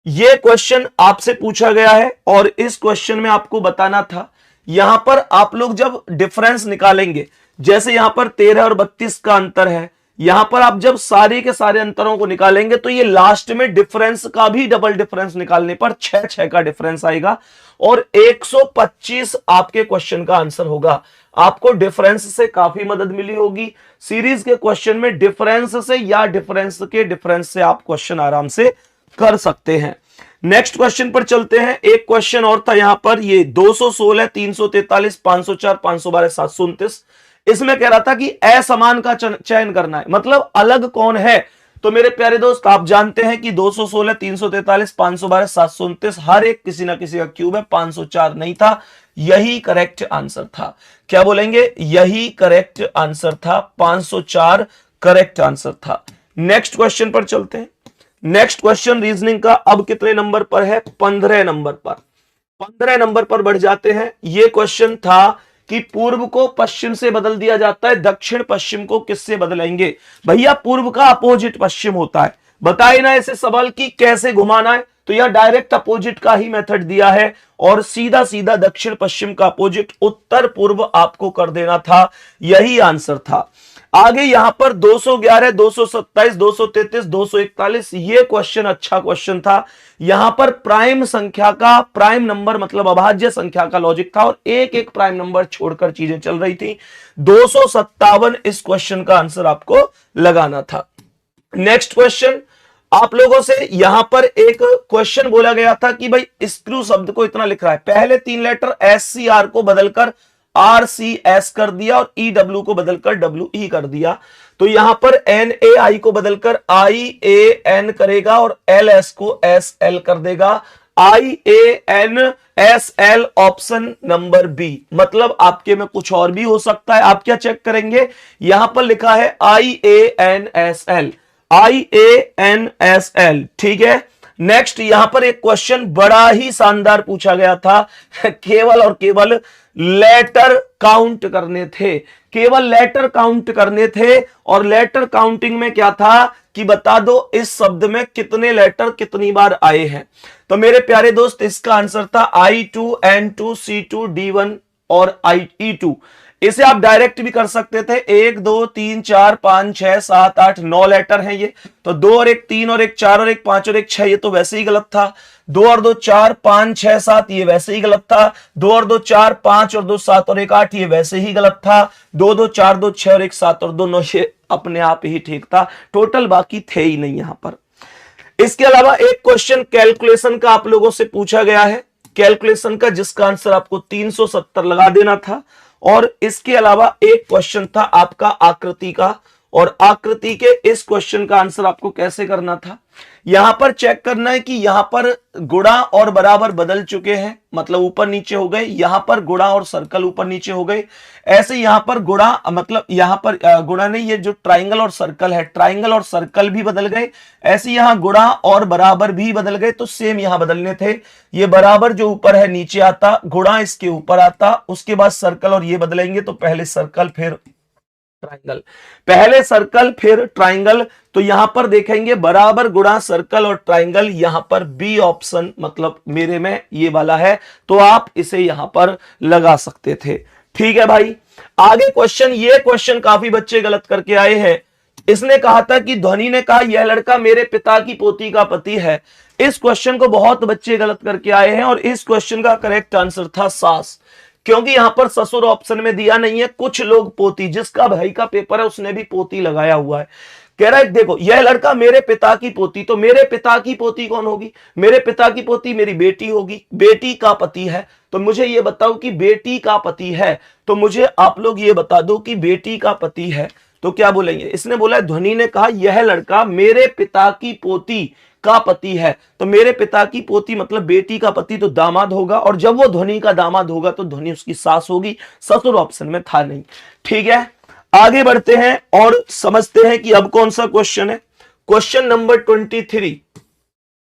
ये क्वेश्चन आपसे पूछा गया है और इस क्वेश्चन में आपको बताना था, यहां पर आप लोग जब डिफरेंस निकालेंगे, जैसे यहां पर 13 और 32 का अंतर है, यहां पर आप जब सारे के सारे अंतरों को निकालेंगे तो ये लास्ट में डिफरेंस का भी डबल डिफरेंस निकालने पर 6 का डिफरेंस आएगा और 125 आपके क्वेश्चन का आंसर होगा। आपको डिफरेंस से काफी मदद मिली होगी। सीरीज के क्वेश्चन में डिफरेंस से या डिफरेंस के डिफरेंस से आप क्वेश्चन आराम से कर सकते हैं। नेक्स्ट क्वेश्चन पर चलते हैं। एक क्वेश्चन और था यहां पर, ये 216, 343, 504, 512, 729। इसमें कह रहा था कि असमान का चयन करना है, मतलब अलग कौन है। तो मेरे प्यारे दोस्त आप जानते हैं कि 216, 343, 512, 729 हर एक किसी ना किसी का क्यूब है, 504 नहीं था। यही करेक्ट आंसर था। क्या बोलेंगे? यही करेक्ट आंसर था, 504 करेक्ट आंसर था। नेक्स्ट क्वेश्चन पर चलते हैं। नेक्स्ट क्वेश्चन रीजनिंग का अब कितने नंबर पर है? 15 नंबर पर। 15 नंबर पर बढ़ जाते हैं। यह क्वेश्चन था कि पूर्व को पश्चिम से बदल दिया जाता है, दक्षिण पश्चिम को किससे बदलेंगे? भैया पूर्व का अपोजिट पश्चिम होता है। बताइए ना ऐसे सवाल की कैसे घुमाना है। तो यह डायरेक्ट अपोजिट का ही मेथड दिया है और सीधा सीधा दक्षिण पश्चिम का अपोजिट उत्तर पूर्व आपको कर देना था। यही आंसर था। आगे यहां पर 211, 227, 233, 241 ये क्वेश्चन अच्छा क्वेश्चन था। यहां पर प्राइम संख्या का, प्राइम नंबर मतलब अभाज्य संख्या का लॉजिक था और एक एक प्राइम नंबर छोड़कर चीजें चल रही थी। 257 इस क्वेश्चन का आंसर आपको लगाना था। नेक्स्ट क्वेश्चन आप लोगों से यहां पर एक क्वेश्चन बोला गया था कि भाई स्क्रू शब्द को इतना लिख रहा है, पहले 3 लेटर SCR को बदलकर RCS कर दिया और EW को बदलकर WE कर दिया। तो यहां पर NAI को बदलकर IAN करेगा और LS को SL कर देगा। IANSL option number B. मतलब आपके में कुछ और भी हो सकता है। आप क्या चेक करेंगे? यहां पर लिखा है IANSL, IANSL, ठीक है। नेक्स्ट यहां पर एक क्वेश्चन बड़ा ही शानदार पूछा गया था। केवल और केवल लेटर काउंट करने थे, केवल लेटर काउंट करने थे। और लेटर काउंटिंग में क्या था कि बता दो इस शब्द में कितने लेटर कितनी बार आए हैं। तो मेरे प्यारे दोस्त इसका आंसर था I2, N2, C2, D1 और IE2। इसे आप डायरेक्ट भी कर सकते थे। 1 2 3 4 5 6 7 8 9 लेटर हैं ये। तो 2 और 1 3 और 1 4 और 1 5 और 1 6 ये तो वैसे ही गलत था। 2 और 2 4 5 6 7 ये वैसे ही गलत था। 2 और 2 4 5 और 2 7 और 1 8 ये वैसे ही गलत था। 2 2 4 2 6 और 1 7 और 2 9 ये अपने आप ही ठीक था। टोटल बाकी थे ही नहीं यहां पर। इसके अलावा एक क्वेश्चन कैलकुलेशन का आप लोगों से पूछा गया है, कैलकुलेशन का, जिसका आंसर आपको 370 लगा देना था। और इसके अलावा एक क्वेश्चन था आपका आकृति का, और आकृति के इस क्वेश्चन का आंसर आपको कैसे करना था। यहां पर चेक करना है कि यहां पर गुणा और बराबर बदल चुके हैं, मतलब ऊपर नीचे हो गए। यहां पर गुणा और सर्कल ऊपर नीचे हो गए। ऐसे यहां पर गुणा मतलब यहां पर गुणा नहीं, ये जो ट्राइंगल और सर्कल है, ट्राइंगल और सर्कल भी बदल गए। ऐसे यहां गुणा और बराबर भी बदल गए। तो सेम यहां बदलने थे। ये बराबर जो ऊपर है नीचे आता, गुणा इसके ऊपर आता, उसके बाद सर्कल और ये बदलेंगे। तो पहले सर्कल फिर ट्राइंगल, पहले सर्कल फिर ट्राइंगल। तो यहां पर देखेंगे बराबर गुणा सर्कल और ट्राइंगल, यहां पर बी ऑप्शन मतलब मेरे में ये वाला है। तो आप इसे यहां पर लगा सकते थे। ठीक है भाई। आगे क्वेश्चन, ये क्वेश्चन काफी बच्चे गलत करके आए हैं। इसने कहा था कि ध्वनि ने कहा यह लड़का मेरे पिता की पोती का पति है। इस क्वेश्चन को बहुत बच्चे गलत करके आए हैं और इस क्वेश्चन का करेक्ट आंसर था सास, क्योंकि यहां पर ससुर ऑप्शन में दिया नहीं है। कुछ लोग पोती, जिसका भाई का पेपर है उसने भी पोती लगाया हुआ है। कह रहा है देखो यह लड़का मेरे पिता की पोती, तो मेरे पिता की पोती कौन होगी? मेरे पिता की पोती मेरी बेटी होगी। बेटी का पति है, तो मुझे यह बताओ कि बेटी का पति है। तो मुझे आप लोग ये बता दो कि बेटी का पति है तो क्या बोलेंगे? इसने बोला, ध्वनि ने कहा यह लड़का मेरे पिता की पोती का पति है। तो मेरे पिता की पोती मतलब बेटी का पति तो दामाद होगा, और जब वो ध्वनि का दामाद होगा तो ध्वनि उसकी सास होगी। ससुर ऑप्शन में था नहीं। ठीक है, आगे बढ़ते हैं और समझते हैं कि अब कौन सा क्वेश्चन है। Question number 23।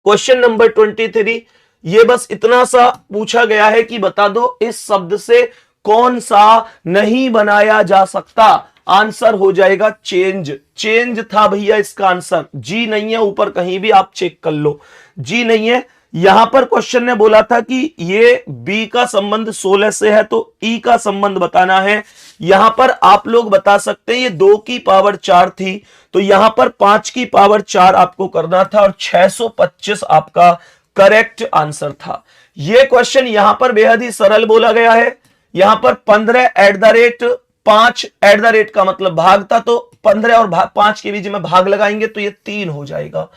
क्वेश्चन नंबर 23 ये बस इतना सा पूछा गया है कि बता दो इस शब्द से कौन सा नहीं बनाया जा सकता। आंसर हो जाएगा चेंज। चेंज था भैया इसका आंसर। जी नहीं है ऊपर, कहीं भी आप चेक कर लो, जी नहीं है। यहां पर क्वेश्चन ने बोला था कि ये बी का संबंध 16 से है, तो ई का संबंध बताना है। यहां पर आप लोग बता सकते हैं ये 2 की पावर 4 थी, तो यहां पर 5 की पावर 4 आपको करना था और 625 आपका करेक्ट आंसर था। यह क्वेश्चन यहां पर बेहद ही सरल बोला गया है। यहां पर 15 एट द रेट का मतलब भाग था, तो 15 और 5 के बीच में भाग लगाएंगे तो ये 3 हो जाएगा,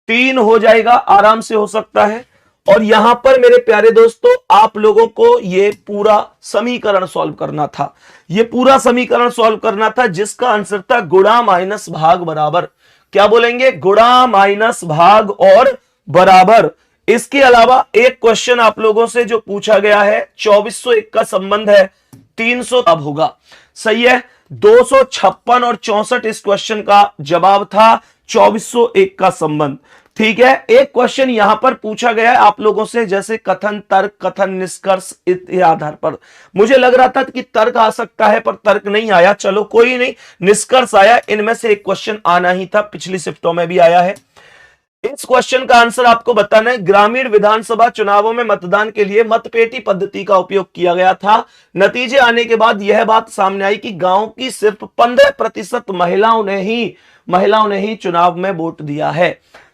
3 हो जाएगा, आराम से हो सकता है। और यहां पर मेरे प्यारे दोस्तों आप लोगों को ये पूरा समीकरण सॉल्व करना था, ये पूरा समीकरण सॉल्व करना था जिसका आंसर था गुणा माइनस भाग बराबर। क्या बोलेंगे? गुणा माइनस भाग और बराबर। इसके अलावा एक क्वेश्चन आप लोगों से जो पूछा गया है 2401 का संबंध है 300 अब होगा, सही है। 256 और 64 इस क्वेश्चन का जवाब था, 2401 का संबंध, ठीक है। एक क्वेश्चन यहां पर पूछा गया है आप लोगों से, जैसे कथन, तर्क, कथन, निष्कर्ष के आधार पर। मुझे लग रहा था कि तर्क आ सकता है पर तर्क नहीं आया, चलो कोई नहीं, निष्कर्ष आया। इनमें से एक क्वेश्चन आना ही था, पिछली शिफ्टों में भी आया है। इस क्वेश्चन का आंसर आपको बताना है। ग्रामीण विधानसभा चुनावों में मतदान के लिए मतपेटी पद्धति का उपयोग किया गया था। नतीजे आने के बाद यह बात सामने आई कि गांव की सिर्फ 15% महिलाओं ने ही चुनाव में वोट दिया है।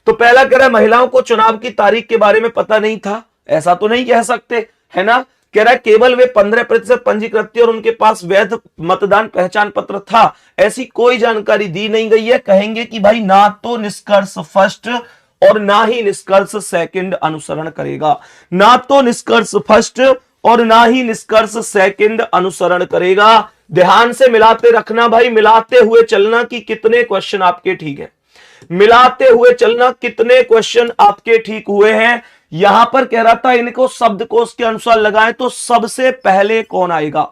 तो पहला कह रहा है महिलाओं को चुनाव की तारीख के बारे में पता नहीं था, ऐसा तो नहीं कह सकते, है ना। कह रहा है केवल वे 15% पंजीकृत थे और उनके पास वैध मतदान पहचान पत्र था, ऐसी कोई जानकारी दी नहीं गई है। कहेंगे कि भाई ना तो निष्कर्ष फर्स्ट और ना ही निष्कर्ष सेकंड अनुसरण करेगा, ना तो निष्कर्ष फर्स्ट और ना ही निष्कर्ष सेकंड अनुसरण करेगा। ध्यान से मिलाते रखना भाई, मिलाते हुए चलना कि कितने क्वेश्चन आपके ठीक है, मिलाते हुए चलना कितने क्वेश्चन आपके ठीक हुए हैं। यहां पर कह रहा था इनको शब्दकोश के अनुसार लगाएं तो सबसे पहले कौन आएगा,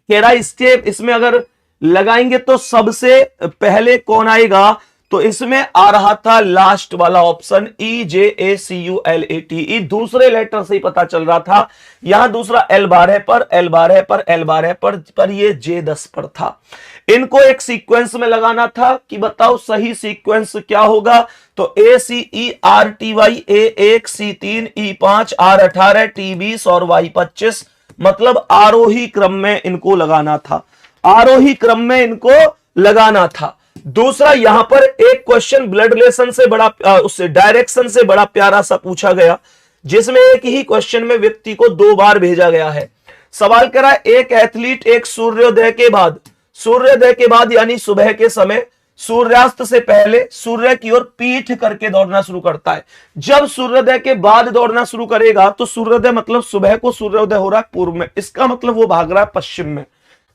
कह रहा है इसमें अगर लगाएंगे तो सबसे पहले कौन आएगा, तो इसमें आ रहा था लास्ट वाला ऑप्शन EJACULATE, दूसरे लेटर से ही पता चल रहा था। यहां दूसरा L बार है पर L बार है पर L बार है पर ये J10 पर था। इनको एक सीक्वेंस में लगाना था कि बताओ सही सीक्वेंस क्या होगा, तो ACERTY A1 C3 E5 R18 T20 और Y25, मतलब आरोही क्रम में इनको लगाना था, आरोही क्रम में इनको लगाना था। दूसरा यहां पर एक क्वेश्चन ब्लड रिलेशन से बड़ा उससे डायरेक्शन से बड़ा प्यारा सा पूछा गया, जिसमें एक ही क्वेश्चन में व्यक्ति को 2 बार भेजा गया है। सवाल करा एक एथलीट एक सूर्योदय के बाद यानी सुबह के समय सूर्यास्त से पहले सूर्य की ओर पीठ करके दौड़ना शुरू करता है। जब सूर्योदय के बाद दौड़ना शुरू करेगा तो सूर्योदय मतलब सुबह को सूर्योदय हो रहा है पूर्व में, इसका मतलब वो भाग रहा है पश्चिम में।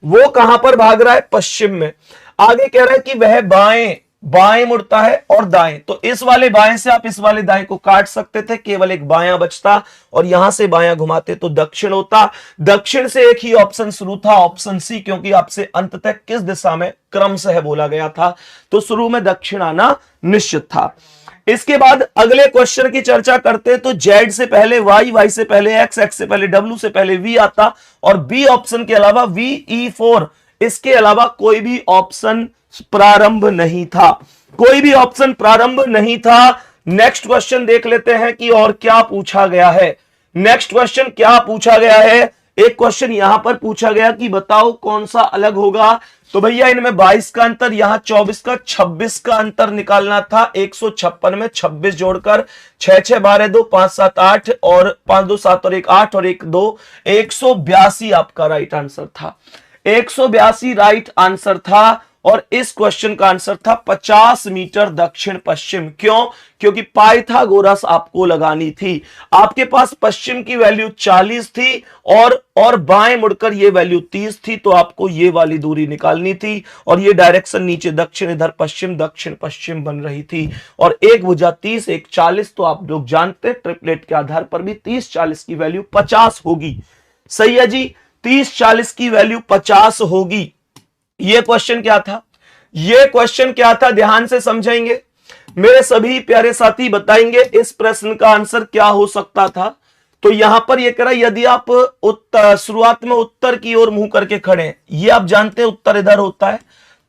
वो कहां पर भाग रहा है? पश्चिम में। आगे कह रहा है कि वह बाएं मुड़ता है और दाएं, तो इस वाले बाएं से आप इस वाले दाएं को काट सकते थे, केवल एक बायां बचता और यहां से बायां घुमाते तो दक्षिण होता। दक्षिण से एक ही ऑप्शन शुरू था, ऑप्शन सी, क्योंकि आपसे अंत तक किस दिशा में क्रमशः बोला गया था, तो शुरू में दक्षिण आना निश्चित था। इसके बाद अगले क्वेश्चन की चर्चा करते हैं, तो Z से पहले Y, Y से पहले X, X से पहले W से पहले V आता और B ऑप्शन के अलावा VE4 इसके अलावा कोई भी ऑप्शन प्रारंभ नहीं था, कोई भी ऑप्शन प्रारंभ नहीं था। नेक्स्ट क्वेश्चन देख लेते हैं कि और क्या पूछा गया है। नेक्स्ट क्वेश्चन क्या पूछा गया है? एक क्वेश्चन यहां पर पूछा गया कि बताओ कौन सा अलग होगा, तो भैया इनमें 22 का अंतर, यहां 24 का 26 का अंतर निकालना था। 156 में 26 जोड़कर 6 6 12 2 5 7 8 और 5 2 7 और 1 8 और 1 2 182 आपका राइट आंसर था, 182 राइट आंसर था। और इस क्वेश्चन का आंसर था 50 मीटर दक्षिण पश्चिम। क्यों? क्योंकि पाइथागोरस आपको लगानी थी। आपके पास पश्चिम की वैल्यू 40 थी और बाएं मुड़कर ये वैल्यू 30 थी, तो आपको ये वाली दूरी निकालनी थी और ये डायरेक्शन नीचे दक्षिण, इधर पश्चिम, दक्षिण पश्चिम बन रही थी। और एक भुजा 30 एक 40, तो आप लोग जानते हैं ट्रिपलेट के आधार पर भी 30 40 की वैल्यू 50 होगी। सही है जी, 30 40 की वैल्यू 50 होगी। ये क्वेश्चन क्या था? ये क्वेश्चन क्या था? ध्यान से समझेंगे मेरे सभी प्यारे साथी, बताएंगे इस प्रश्न का आंसर क्या हो सकता था। तो यहां पर ये कह रहा है यदि आप शुरुआत में उत्तर की ओर मुंह करके खड़े हैं, ये आप जानते हैं उत्तर इधर होता है,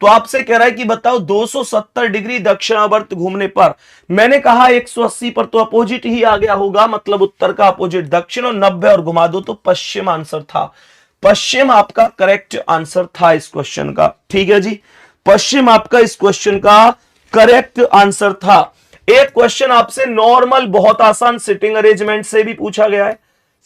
तो तो आपसे कह रहा है कि बताओ 270 डिग्री दक्षिणावर्त घूमने पर, मैंने कहा 180 पर तो अपोजिट ही आ गया होगा, मतलब उत्तर का अपोजिट दक्षिण, और 90 और घुमा दो तो पश्चिम आंसर था। पश्चिम आपका करेक्ट आंसर था इस क्वेश्चन का। ठीक है जी, पश्चिम आपका इस क्वेश्चन का करेक्ट आंसर था। एक क्वेश्चन आपसे नॉर्मल बहुत आसान सिटिंग अरेंजमेंट से भी पूछा गया है,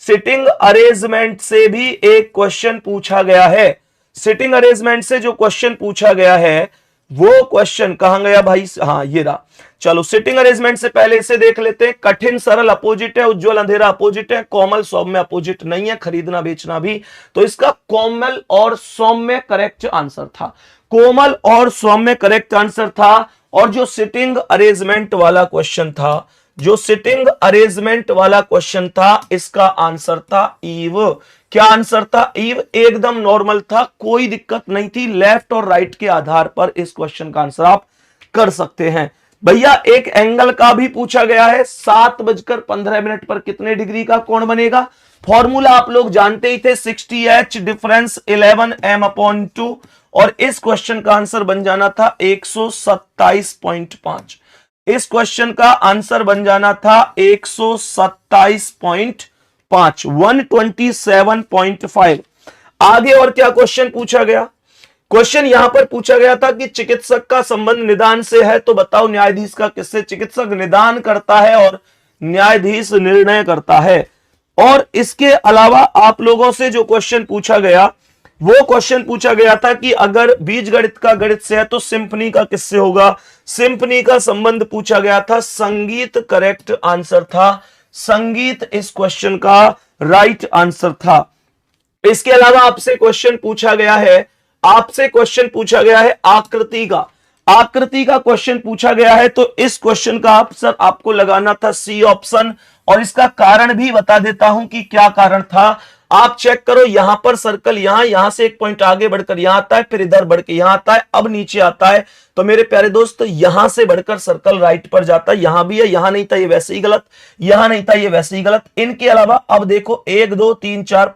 सिटिंग अरेंजमेंट से भी एक क्वेश्चन पूछा गया है। सिटिंग अरेंजमेंट से जो क्वेश्चन पूछा गया है वो क्वेश्चन कहां गया भाई, हाँ ये रहा। चलो सिटिंग अरेंजमेंट से पहले इसे देख लेते हैं। कठिन सरल अपोजिट है, उज्जवल अंधेरा अपोजिट है, कोमल सौम्य अपोजिट नहीं है, खरीदना बेचना भी। तो इसका कोमल और सौम्य करेक्ट आंसर था, कोमल और सौम्य करेक्ट आंसर था। और जो सिटिंग अरेंजमेंट वाला क्वेश्चन था, जो सिटिंग अरेंजमेंट वाला क्वेश्चन था, इसका आंसर था ईव। क्या आंसर था? ईव। एकदम नॉर्मल था, कोई दिक्कत नहीं थी। लेफ्ट और राइट के आधार पर इस क्वेश्चन का आंसर आप कर सकते हैं। भैया एक एंगल का भी पूछा गया है, 7:15 पर कितने डिग्री का कोण बनेगा? फॉर्मूला आप लोग जानते ही थे, 60h डिफरेंस 11m/2, और इस क्वेश्चन का आंसर बन जाना था 127.5। इस क्वेश्चन का आंसर बन जाना था 127.5, 127.5। आगे और क्या क्वेश्चन पूछा गया? क्वेश्चन यहां पर पूछा गया था कि चिकित्सक का संबंध निदान से है, तो बताओ न्यायाधीश का किससे? चिकित्सक निदान करता है और न्यायाधीश निर्णय करता है। और इसके अलावा आप लोगों से जो क्वेश्चन पूछा गया वो क्वेश्चन पूछा गया था कि अगर बीजगणित का गणित से है तो सिंफनी का किससे होगा? सिंफनी का संबंध पूछा गया था, संगीत करेक्ट आंसर था, संगीत इस क्वेश्चन का राइट आंसर था। इसके अलावा आपसे क्वेश्चन पूछा गया है, आपसे क्वेश्चन पूछा गया है आकृति का, आकृति का क्वेश्चन पूछा गया है, तो इस क्वेश्चन का आंसर आपको लगाना था सी ऑप्शन। और इसका कारण भी बता देता हूं कि क्या कारण था। आप चेक करो, यहां पर सर्कल, यहां से एक पॉइंट आगे बढ़कर यहां आता है, फिर इधर बढ़ के यहां आता है, अब नीचे आता है। तो मेरे प्यारे दोस्त यहां से बढ़कर सर्कल राइट पर जाता है, यहां भी है, यहां नहीं था ये वैसे ही गलत, यहां नहीं था ये वैसे ही गलत। इनके अलावा अब देखो 1 2 3 4,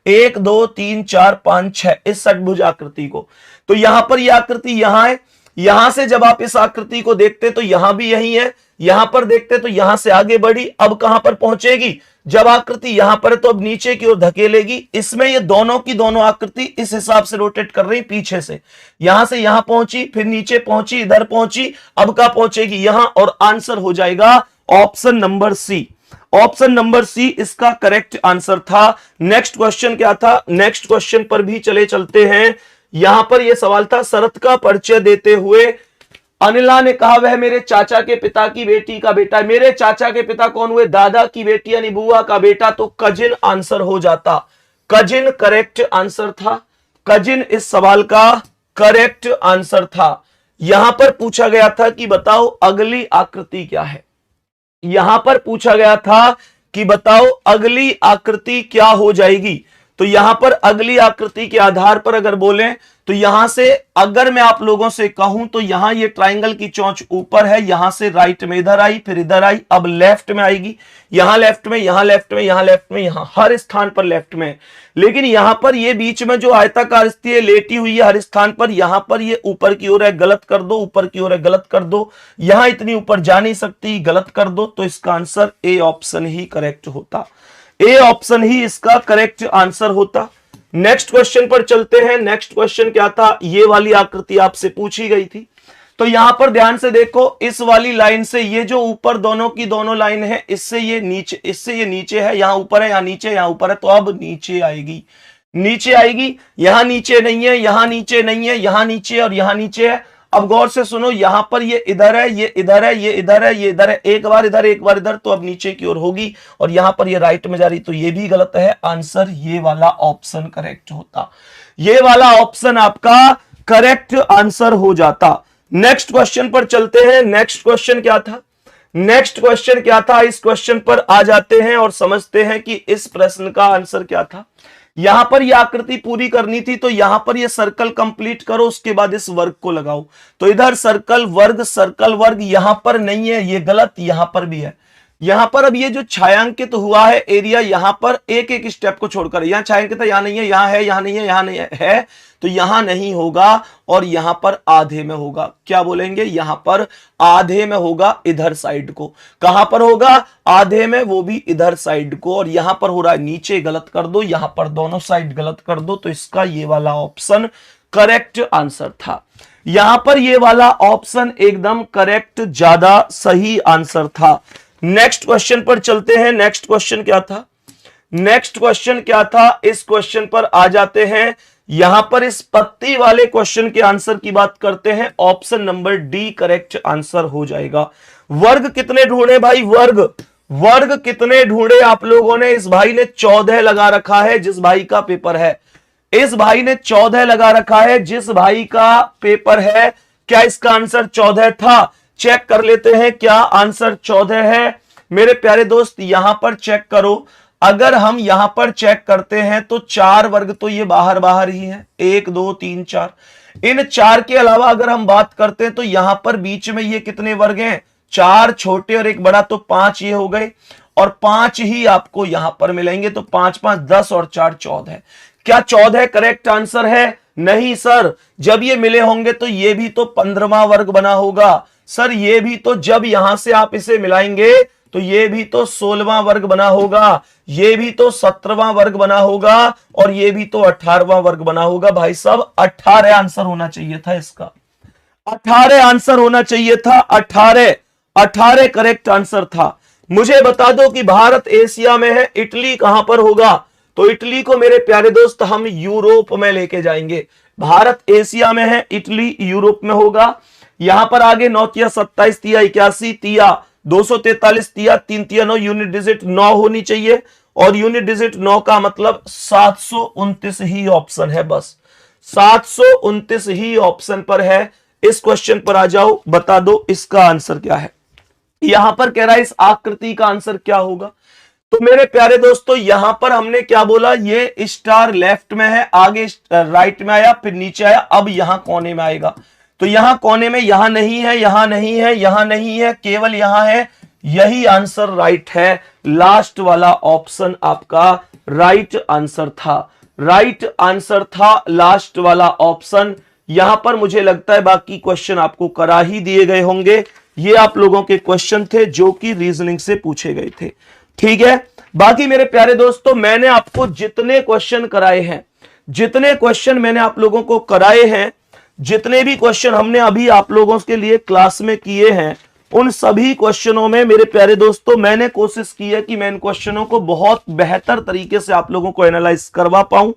1 2 3 4 5 6 इस षटभुज आकृति को, तो यहां पर यह आकृति यहां है, यहां से जब आप इस आकृति को देखते तो यहां भी यही है, यहां पर देखते तो यहां से आगे बढ़ी, अब कहां पर पहुंचेगी? जब आकृति यहां पर है तो अब नीचे की ओर धकेलेगी। इसमें ये दोनों की दोनों आकृति इस हिसाब से रोटेट कर रही पीछे से यहां पहुंची, फिर नीचे पहुंची, इधर पहुंची, अब कहां पहुंचेगी? यहां। और आंसर हो जाएगा option number C. Option number C इसका करेक्ट आंसर था। नेक्स्ट क्वेश्चन क्या था? नेक्स्ट क्वेश्चन पर भी चलते हैं। यहां पर यह सवाल था, शरत का परिचय देते हुए अनिला ने कहा वह मेरे चाचा के पिता की बेटी का बेटा है। मेरे चाचा के पिता कौन हुए? दादा की बेटी यानी बुआ का बेटा, तो कजिन आंसर हो जाता। कजिन करेक्ट आंसर था, कजिन इस सवाल का करेक्ट आंसर था। यहां पर पूछा गया था कि बताओ अगली आकृति क्या है, यहां पर पूछा गया था कि बताओ अगली आकृति क्या हो जाएगी। तो यहां पर अगली आकृति के आधार पर अगर बोलें तो यहां से अगर मैं आप लोगों से कहूं तो यहां ये ट्रायंगल की चोंच ऊपर है, यहां से राइट में इधर आई, फिर इधर आई, अब लेफ्ट में आएगी, यहां लेफ्ट में, यहां लेफ्ट में, यहां लेफ्ट में, यहां हर स्थान पर लेफ्ट में। लेकिन यहां पर ये बीच में जो आयताकार स्थिति है लेटी हुई है हर स्थान पर, यहां पर ये ऊपर की ओर है, गलत कर दो, ऊपर की ओर है, गलत कर दो, यहां इतनी ऊपर जा नहीं सकती, गलत कर दो। तो इसका answer A option he correct होता, ए ऑप्शन ही इसका करेक्ट आंसर होता। नेक्स्ट क्वेश्चन पर चलते हैं। नेक्स्ट क्वेश्चन क्या था? ये वाली आकृति आपसे पूछी गई थी, तो यहां पर ध्यान से देखो, इस वाली लाइन से ये जो ऊपर दोनों की दोनों लाइन है, इससे ये नीचे, इससे ये नीचे है, यहां ऊपर है, यहां नीचे, यहां ऊपर है, तो अब नीचे आएगी, नीचे आएगी। यहां नीचे नहीं है, यहां नीचे नहीं है, यहां नीचे और यहां नीचे है। अब गौर से सुनो, यहां पर ये इधर है, ये इधर है, ये इधर है, ये इधर है, एक बार इधर एक बार इधर, तो अब नीचे की ओर होगी। और यहां पर ये राइट में जा रही, तो ये भी गलत है। आंसर ये वाला ऑप्शन करेक्ट होता, ये वाला ऑप्शन आपका करेक्ट आंसर हो जाता। नेक्स्ट क्वेश्चन पर चलते हैं। नेक्स्ट क्वेश्चन क्या था? नेक्स्ट क्वेश्चन क्या था? इस क्वेश्चन पर आ जाते हैं और समझते हैं कि इस प्रश्न का आंसर क्या था। यहां पर यह आकृति पूरी करनी थी, तो यहां पर यह सर्कल कंप्लीट करो, उसके बाद इस वर्ग को लगाओ। तो इधर सर्कल वर्ग, यहां पर नहीं है, ये गलत, यहां पर भी है। यहां पर अब ये जो छायांकित हुआ है एरिया, यहां पर एक एक स्टेप को छोड़कर, यहां छायांकित है, यहां नहीं है, यहां है, यहां नहीं है, यहां नहीं है, तो यहां नहीं होगा और यहां पर आधे में होगा। क्या बोलेंगे? यहां पर आधे में होगा इधर साइड को। कहां पर होगा? आधे में, वो भी इधर साइड को। और यहां पर हो रहा है नीचे गलत कर दो, यहां पर दोनों साइड गलत कर दो, तो इसका ये वाला ऑप्शन करेक्ट आंसर था। यहां पर ये वाला ऑप्शन एकदम करेक्ट, ज्यादा सही आंसर था। नेक्स्ट क्वेश्चन पर चलते हैं। नेक्स्ट क्वेश्चन क्या था? नेक्स्ट क्वेश्चन क्या था? इस क्वेश्चन पर आ जाते हैं। यहां पर इस पत्ती वाले क्वेश्चन के आंसर की बात करते हैं। Option number D correct answer हो जाएगा। वर्ग कितने ढूंढे भाई? वर्ग कितने ढूंढे आप लोगों ने? इस भाई ने 14 लगा रखा है, जिस भाई का पेपर है। इस भाई ने 14 लगा रखा है, जिस भाई का पेपर है। क्या इसका आंसर 14 था? चेक कर लेते हैं क्या आंसर 14 है। मेरे प्यारे दोस्त यहां पर चेक करो। अगर हम यहां पर चेक करते हैं तो 4 वर्ग तो ये बाहर बाहर ही है, 1 2 3 4। इन 4 के अलावा अगर हम बात करते हैं तो यहां पर बीच में ये कितने वर्ग हैं? 4 छोटे और 1 बड़ा, तो 5 ये हो गए और 5 ही आपको यहां पर मिलेंगे। तो 5 5 10 और 4 14। क्या 14 करेक्ट आंसर है? नहीं सर, जब ये मिले होंगे तो ये भी तो 15वां वर्ग बना होगा। सर ये भी तो, जब यहां से आप इसे मिलाएंगे तो ये भी तो 16वां वर्ग बना होगा, ये भी तो 17वां वर्ग बना होगा और ये भी तो 18वां वर्ग बना होगा। भाई साहब 18 आंसर होना चाहिए था इसका, 18 आंसर होना चाहिए था। 18 करेक्ट आंसर था। मुझे बता दो कि भारत एशिया में है, इटली कहां पर होगा? तो इटली को मेरे प्यारे दोस्त हम यूरोप में लेके जाएंगे। भारत एशिया में है, इटली यूरोप में होगा। यहां पर आगे 9 तिया 27 तिया 81 तिया 243 तिया 3 तिया 9, यूनिट डिजिट 9 होनी चाहिए और यूनिट डिजिट 9 का मतलब 729 ही ऑप्शन है। बस 729 ही ऑप्शन पर है। इस क्वेश्चन पर आ जाओ, बता दो इसका आंसर क्या है। यहां पर कह रहा है इस आकृति का आंसर क्या होगा। तो मेरे प्यारे दोस्तों यहां पर हमने क्या बोला? ये स्टार लेफ्ट में है, आगे राइट में आया, फिर नीचे आया, अब यहां कोने में आएगा। तो यहां कोने में यहां नहीं है, यहां नहीं है, यहां नहीं है, केवल यहां है। यही आंसर राइट है। लास्ट वाला ऑप्शन आपका राइट आंसर था। राइट आंसर था लास्ट वाला ऑप्शन। यहां पर मुझे लगता है बाकी क्वेश्चन आपको करा ही दिए गए होंगे। ये आप लोगों के क्वेश्चन थे जो कि रीजनिंग से पूछे गए थे। ठीक है, बाकी मेरे प्यारे दोस्तों मैंने आपको जितने क्वेश्चन कराए हैं, जितने क्वेश्चन मैंने आप लोगों को कराए हैं, जितने भी क्वेश्चन हमने अभी आप लोगों के लिए क्लास में किए हैं, उन सभी क्वेश्चनों में मेरे प्यारे दोस्तों मैंने कोशिश की है कि मैं इन क्वेश्चनों को बहुत बेहतर तरीके से आप लोगों को एनालाइज करवा पाऊं।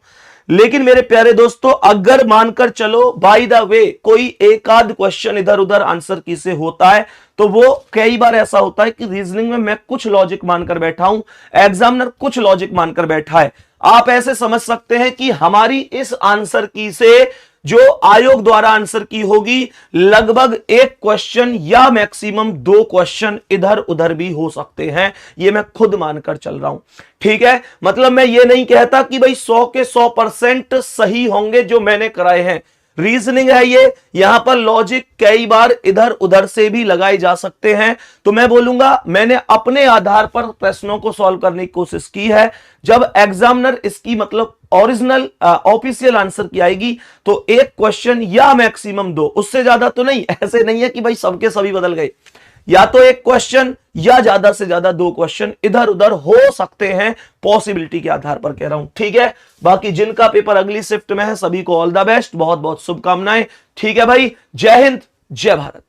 लेकिन मेरे प्यारे दोस्तों अगर मानकर चलो बाय द वे कोई एक आध क्वेश्चन इधर उधर आंसर की से होता है, तो वो कई बार ऐसा होता है कि रीजनिंग में मैं कुछ लॉजिक मानकर बैठा हूं, एग्जामिनर कुछ लॉजिक मानकर बैठा है। आप ऐसे समझ सकते हैं कि हमारी इस आंसर की से जो आयोग द्वारा आंसर की होगी लगभग एक क्वेश्चन या मैक्सिमम 2 क्वेश्चन इधर उधर भी हो सकते हैं। ये मैं खुद मानकर चल रहा हूं। ठीक है, मतलब मैं ये नहीं कहता कि भाई 100 के 100% सही होंगे जो मैंने कराए हैं। रीजनिंग है ये, यहां पर लॉजिक कई बार इधर उधर से भी लगाए जा सकते हैं। तो मैं बोलूंगा मैंने अपने आधार पर प्रश्नों को सॉल्व करने की कोशिश की है। जब एग्जामिनर इसकी मतलब ओरिजिनल ऑफिशियल आंसर की आएगी तो एक क्वेश्चन या मैक्सिमम 2, उससे ज्यादा तो नहीं। ऐसे नहीं है कि भाई सबके सभी बदल गए, या तो एक क्वेश्चन या ज्यादा से ज्यादा 2 क्वेश्चन इधर उधर हो सकते हैं, पॉसिबिलिटी के आधार पर कह रहा हूं। ठीक है, बाकी जिनका पेपर अगली शिफ्ट में है सभी को ऑल द बेस्ट, बहुत बहुत शुभकामनाएं। ठीक है भाई, जय हिंद जय भारत।